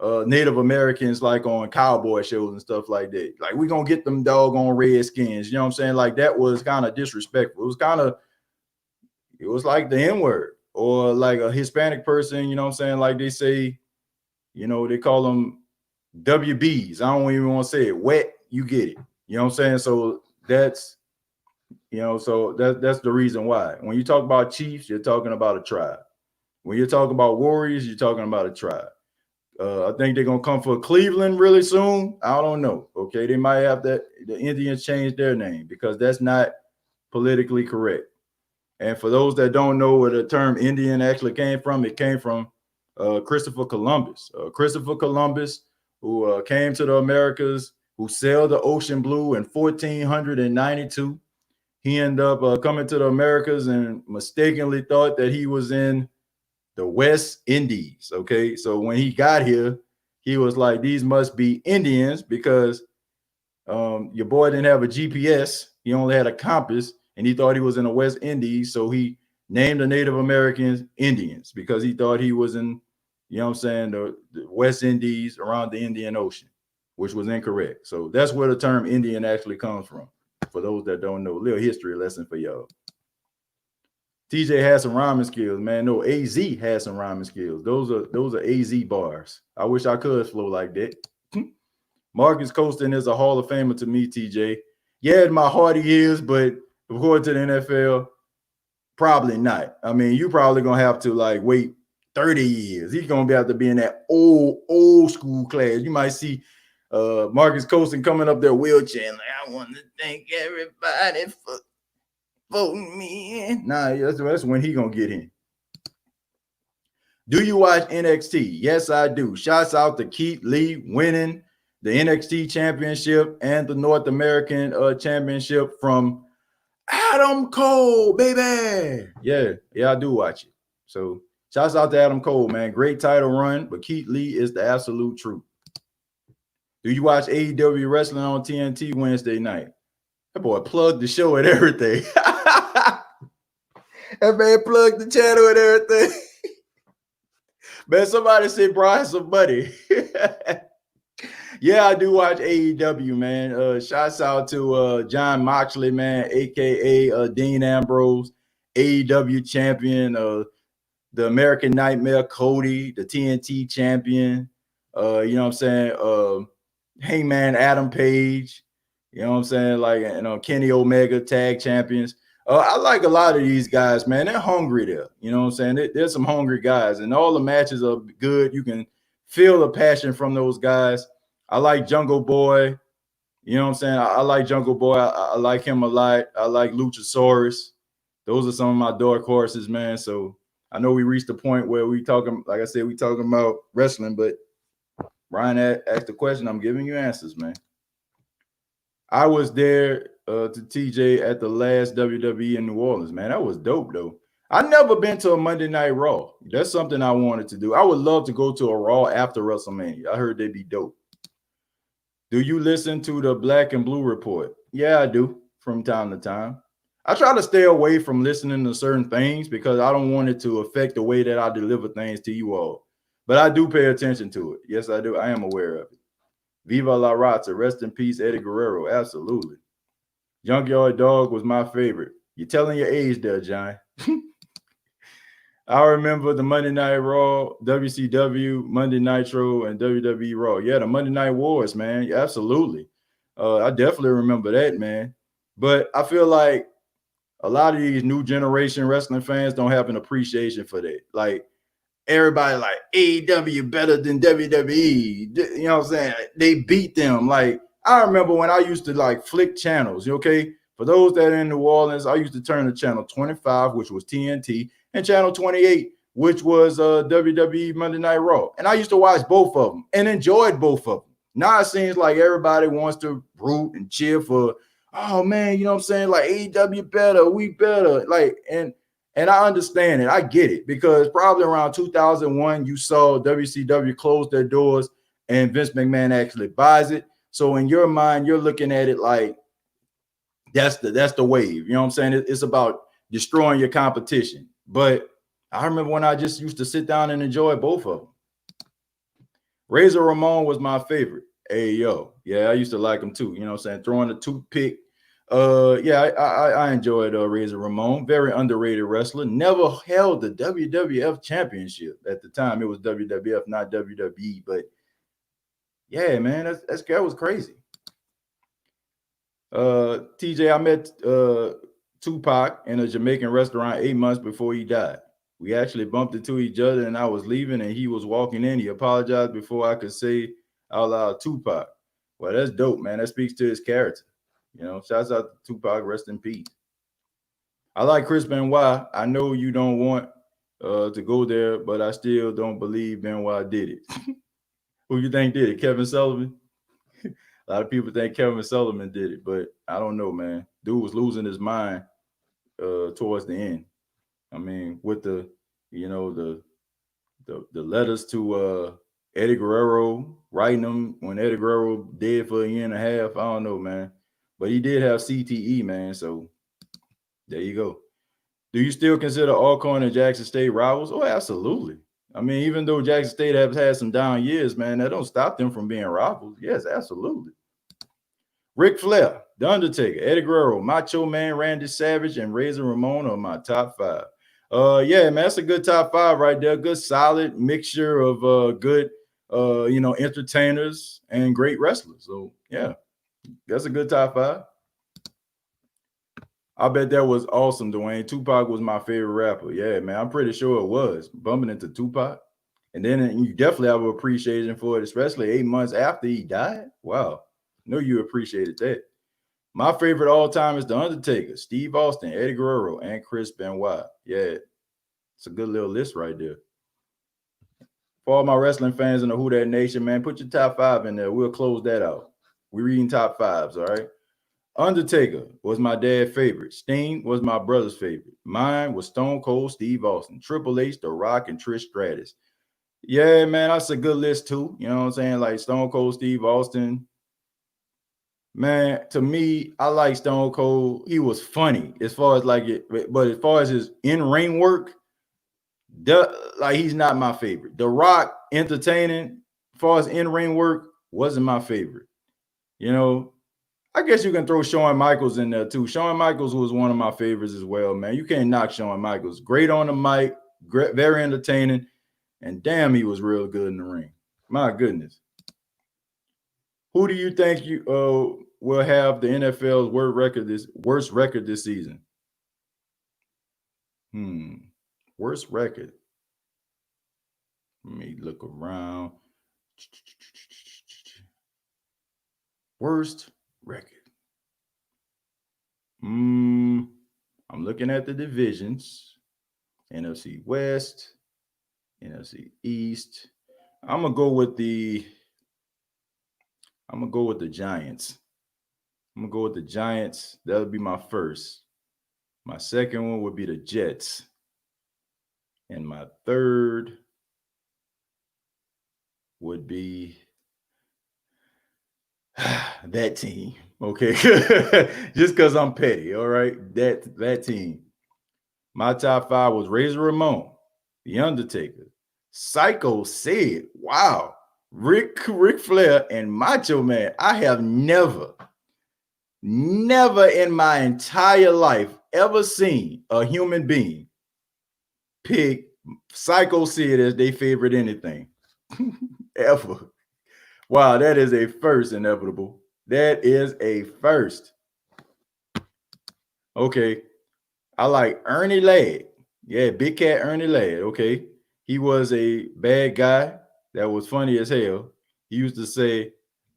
Native Americans like on cowboy shows and stuff like that. Like, we're going to get them doggone Redskins, you know what I'm saying? Like, that was kind of disrespectful. It was like the N-word or like a Hispanic person, you know what I'm saying? Like they say, they call them WBs. I don't even want to say it. Wet, you get it. You know what I'm saying? So that's the reason why. When you talk about Chiefs, you're talking about a tribe. When you're talking about Warriors, you're talking about a tribe. I think they're gonna come for Cleveland really soon. I don't know. Okay, they might have the Indians change their name because that's not politically correct. And for those that don't know where the term Indian actually came from, it came from Christopher Columbus. Christopher Columbus, who came to the Americas, who sailed the ocean blue in 1492. He ended up coming to the Americas and mistakenly thought that he was in the West Indies. Okay, so when he got here, he was like, these must be Indians because your boy didn't have a GPS. He only had a compass, and he thought he was in the West Indies. So he named the Native Americans Indians because he thought he was in, the West Indies around the Indian Ocean, which was incorrect. So that's where the term Indian actually comes from. For those that don't know, a little history lesson for y'all. TJ has some rhyming skills, man. No, AZ has some rhyming skills. Those are AZ bars. I wish I could flow like that. Marcus Colston is a Hall of Famer to me, TJ. Yeah, in my heart he is, but according to the NFL, probably not. I mean, you probably gonna have to wait 30 years. He's gonna have to be in that old school class. You might see Marcus Colston coming up their wheelchair and I want to thank everybody for voting me in. Nah, that's when he gonna get in. Do you watch NXT? Yes, I do. Shouts out to Keith Lee winning the NXT championship and the North American championship from Adam Cole, baby. Yeah, I do watch it. So shouts out to Adam Cole, man. Great title run, but Keith Lee is the absolute truth. Do you watch AEW wrestling on TNT Wednesday night? That boy plugged the show and everything. That man plugged the channel and everything. Man, somebody said Brian some money. Yeah, I do watch AEW, man. Shouts out to John Moxley, man, aka Dean Ambrose, AEW champion, the American Nightmare Cody, the TNT champion. You know what I'm saying? Hangman Adam Page, you know what I'm saying? Like, Kenny Omega tag champions. I like a lot of these guys, man. They're hungry there. You know what I'm saying? There's some hungry guys, and all the matches are good. You can feel the passion from those guys. I like Jungle Boy. You know what I'm saying? I like Jungle Boy. I like him a lot. I like Luchasaurus. Those are some of my dark horses, man. So I know we reached the point where we talking, like I said, we talking about wrestling, but Ryan asked the question. I'm giving you answers, man. I was there to TJ at the last WWE in New Orleans, man. That was dope, though. I've never been to a Monday Night Raw. That's something I wanted to do. I would love to go to a Raw after WrestleMania. I heard they'd be dope. Do you listen to the Black and Blue Report? Yeah, I do from time to time. I try to stay away from listening to certain things because I don't want it to affect the way that I deliver things to you all. But I do pay attention to it. Yes, I do. I am aware of it. Viva La Rata. Rest in peace, Eddie Guerrero. Absolutely. Junkyard Dog was my favorite. You're telling your age there, John. I remember the Monday Night Raw, WCW, Monday Nitro, and WWE Raw. Yeah, the Monday Night Wars, man. Yeah, absolutely. I definitely remember that, man. But I feel like a lot of these new generation wrestling fans don't have an appreciation for that. Like, everybody like AEW better than WWE. You know what I'm saying? They beat them. Like, I remember when I used to like flick channels, okay? For those that are in New Orleans, I used to turn to channel 25, which was TNT, and channel 28, which was WWE Monday Night Raw. And I used to watch both of them and enjoyed both of them. Now it seems like everybody wants to root and cheer for, oh man, you know what I'm saying? Like AEW better, we better. Like, and I understand it. I get it because probably around 2001, you saw WCW close their doors and Vince McMahon actually buys it. So in your mind, you're looking at it like that's the wave. You know what I'm saying? It's about destroying your competition. But I remember when I just used to sit down and enjoy both of them. Razor Ramon was my favorite. Hey, yo. Yeah, I used to like him too. You know what I'm saying? Throwing the toothpick. Yeah, I enjoyed Razor Ramon. Very underrated wrestler. Never held the WWF championship at the time. It was WWF, not WWE. But yeah, man, that was crazy. TJ, I met Tupac in a Jamaican restaurant 8 months before he died. We actually bumped into each other, and I was leaving, and he was walking in. He apologized before I could say out loud, Tupac. Well, that's dope, man. That speaks to his character. You know, shouts out to Tupac, rest in peace. I like Chris Benoit. I know you don't want to go there, but I still don't believe Benoit did it. Who you think did it? Kevin Sullivan? A lot of people think Kevin Sullivan did it, but I don't know, man. Dude was losing his mind towards the end. I mean, with the letters to Eddie Guerrero, writing them when Eddie Guerrero dead for a year and a half. I don't know, man. But he did have CTE, man. So there you go. Do you still consider Alcorn and Jackson State rivals? Oh, absolutely. I mean, even though Jackson State has had some down years, man, that don't stop them from being rivals. Yes, absolutely. Ric Flair, The Undertaker, Eddie Guerrero, Macho Man, Randy Savage, and Razor Ramon are my top five. Yeah, man, that's a good top five right there. Good, solid mixture of good, entertainers and great wrestlers. So yeah, that's a good top five. I bet that was awesome, Dwayne. Tupac was my favorite rapper. Yeah, man, I'm pretty sure it was. Bumping into Tupac. And then you definitely have an appreciation for it, especially 8 months after he died. Wow. Know you appreciated that. My favorite all time is The Undertaker, Steve Austin, Eddie Guerrero, and Chris Benoit. Yeah, it's a good little list right there. For all my wrestling fans in the Who Dat Nation, man, put your top five in there. We'll close that out. We're reading top fives, all right? Undertaker was my dad's favorite. Sting was my brother's favorite. Mine was Stone Cold Steve Austin, Triple H, The Rock, and Trish Stratus. Yeah, man, that's a good list too. You know what I'm saying? Like Stone Cold Steve Austin. Man, to me, I like Stone Cold. He was funny as far as like it, but as far as his in-ring work, like he's not my favorite. The Rock entertaining, as far as in-ring work, wasn't my favorite. You know, I guess you can throw Shawn Michaels in there too. Shawn Michaels was one of my favorites as well, man. You can't knock Shawn Michaels. Great on the mic, great, very entertaining, and damn, he was real good in the ring. My goodness. Who do you think you will have the NFL's worst record this season? Worst record. Let me look around. Worst record. I'm looking at the divisions. NFC West, NFC East. I'm gonna go with the Giants. I'm gonna go with the Giants. That'll be my first. My second one would be the Jets. And my third would be that team. Okay. Just because I'm petty. All right. That team. My top five was Razor Ramon, The Undertaker, Psycho Sid. Wow. Ric Flair, and Macho Man. I have never in my entire life ever seen a human being pick Psycho Sid as their favorite anything. Ever. Wow, that is a first, Inevitable. That is a first. Okay. I like Ernie Ladd. Yeah, Big Cat Ernie Ladd. Okay. He was a bad guy that was funny as hell. He used to say,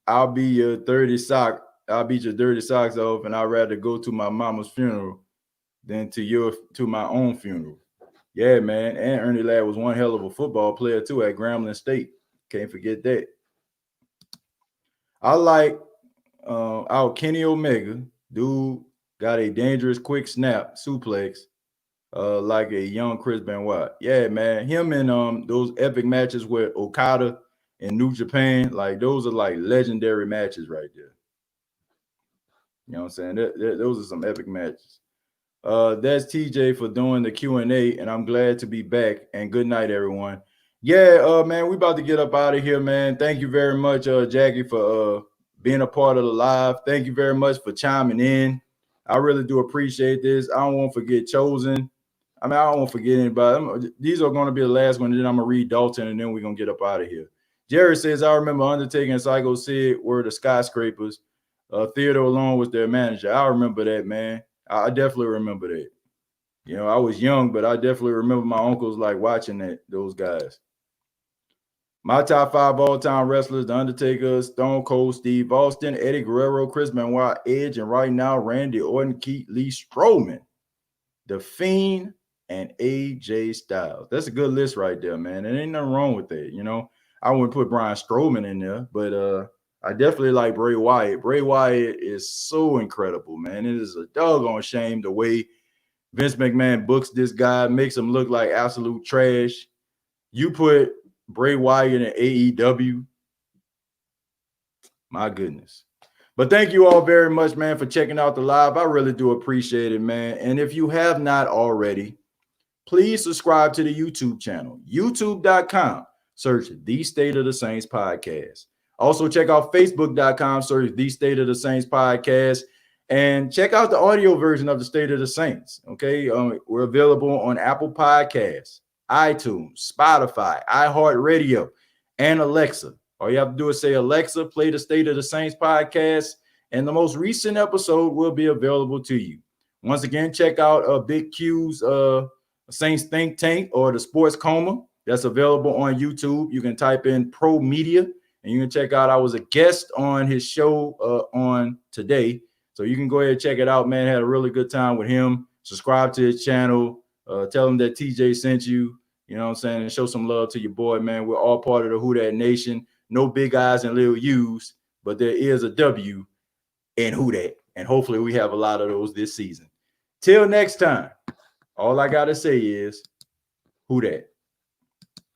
I'll beat your dirty socks off, and I'd rather go to my mama's funeral than to my own funeral. Yeah, man. And Ernie Ladd was one hell of a football player too at Grambling State. Can't forget that. I like our Kenny Omega. Dude got a dangerous quick snap suplex, like a young Chris Benoit. Yeah, man. Him and those epic matches with Okada in New Japan, like those are like legendary matches right there. You know what I'm saying? Those are some epic matches. That's TJ for doing the Q&A, and I'm glad to be back. And good night, everyone. Yeah, man, we about to get up out of here, man. Thank you very much, Jackie, for being a part of the live. Thank you very much for chiming in. I really do appreciate this. I don't want to forget Chosen. I don't want to forget anybody. These are going to be the last one, and then I'm going to read Dalton, and then we're going to get up out of here. Jerry says, I remember Undertaker and Psycho Sid were the skyscrapers. Theodore Long was their manager. I remember that, man. I definitely remember that. You know, I was young, but I definitely remember my uncles like watching those guys. My top five all-time wrestlers: The Undertaker, Stone Cold Steve Austin, Eddie Guerrero, Chris Benoit, Edge, and right now Randy Orton, Keith Lee Strowman, The Fiend, and AJ Styles. That's a good list right there, man. There ain't nothing wrong with that. You know, I wouldn't put Braun Strowman in there, but I definitely like Bray Wyatt. Bray Wyatt is so incredible, man. It is a doggone shame the way Vince McMahon books this guy, makes him look like absolute trash. You put Bray Wyatt in AEW, my goodness. But thank you all very much, man, for checking out the live. I really do appreciate it, man. And if you have not already, please subscribe to the YouTube channel, youtube.com. Search The State of the Saints Podcast. Also, check out facebook.com, search The State of the Saints Podcast, and check out the audio version of The State of the Saints. Okay, we're available on Apple Podcasts, iTunes, Spotify, iHeartRadio, and Alexa. All you have to do is say, Alexa, play The State of the Saints Podcast, and the most recent episode will be available to you. Once again, check out Big Q's Saints Think Tank or the Sports Coma. That's available on YouTube. You can type in Pro Media, and you can check out. I was a guest on his show on today, so you can go ahead and check it out, man. Had a really good time with him. Subscribe to his channel. Tell him that TJ sent you. You know what I'm saying? And show some love to your boy, man. We're all part of the Who Dat Nation. No big eyes and little U's, but there is a W in Who Dat, and hopefully we have a lot of those this season. Till next time, all I got to say is Who Dat.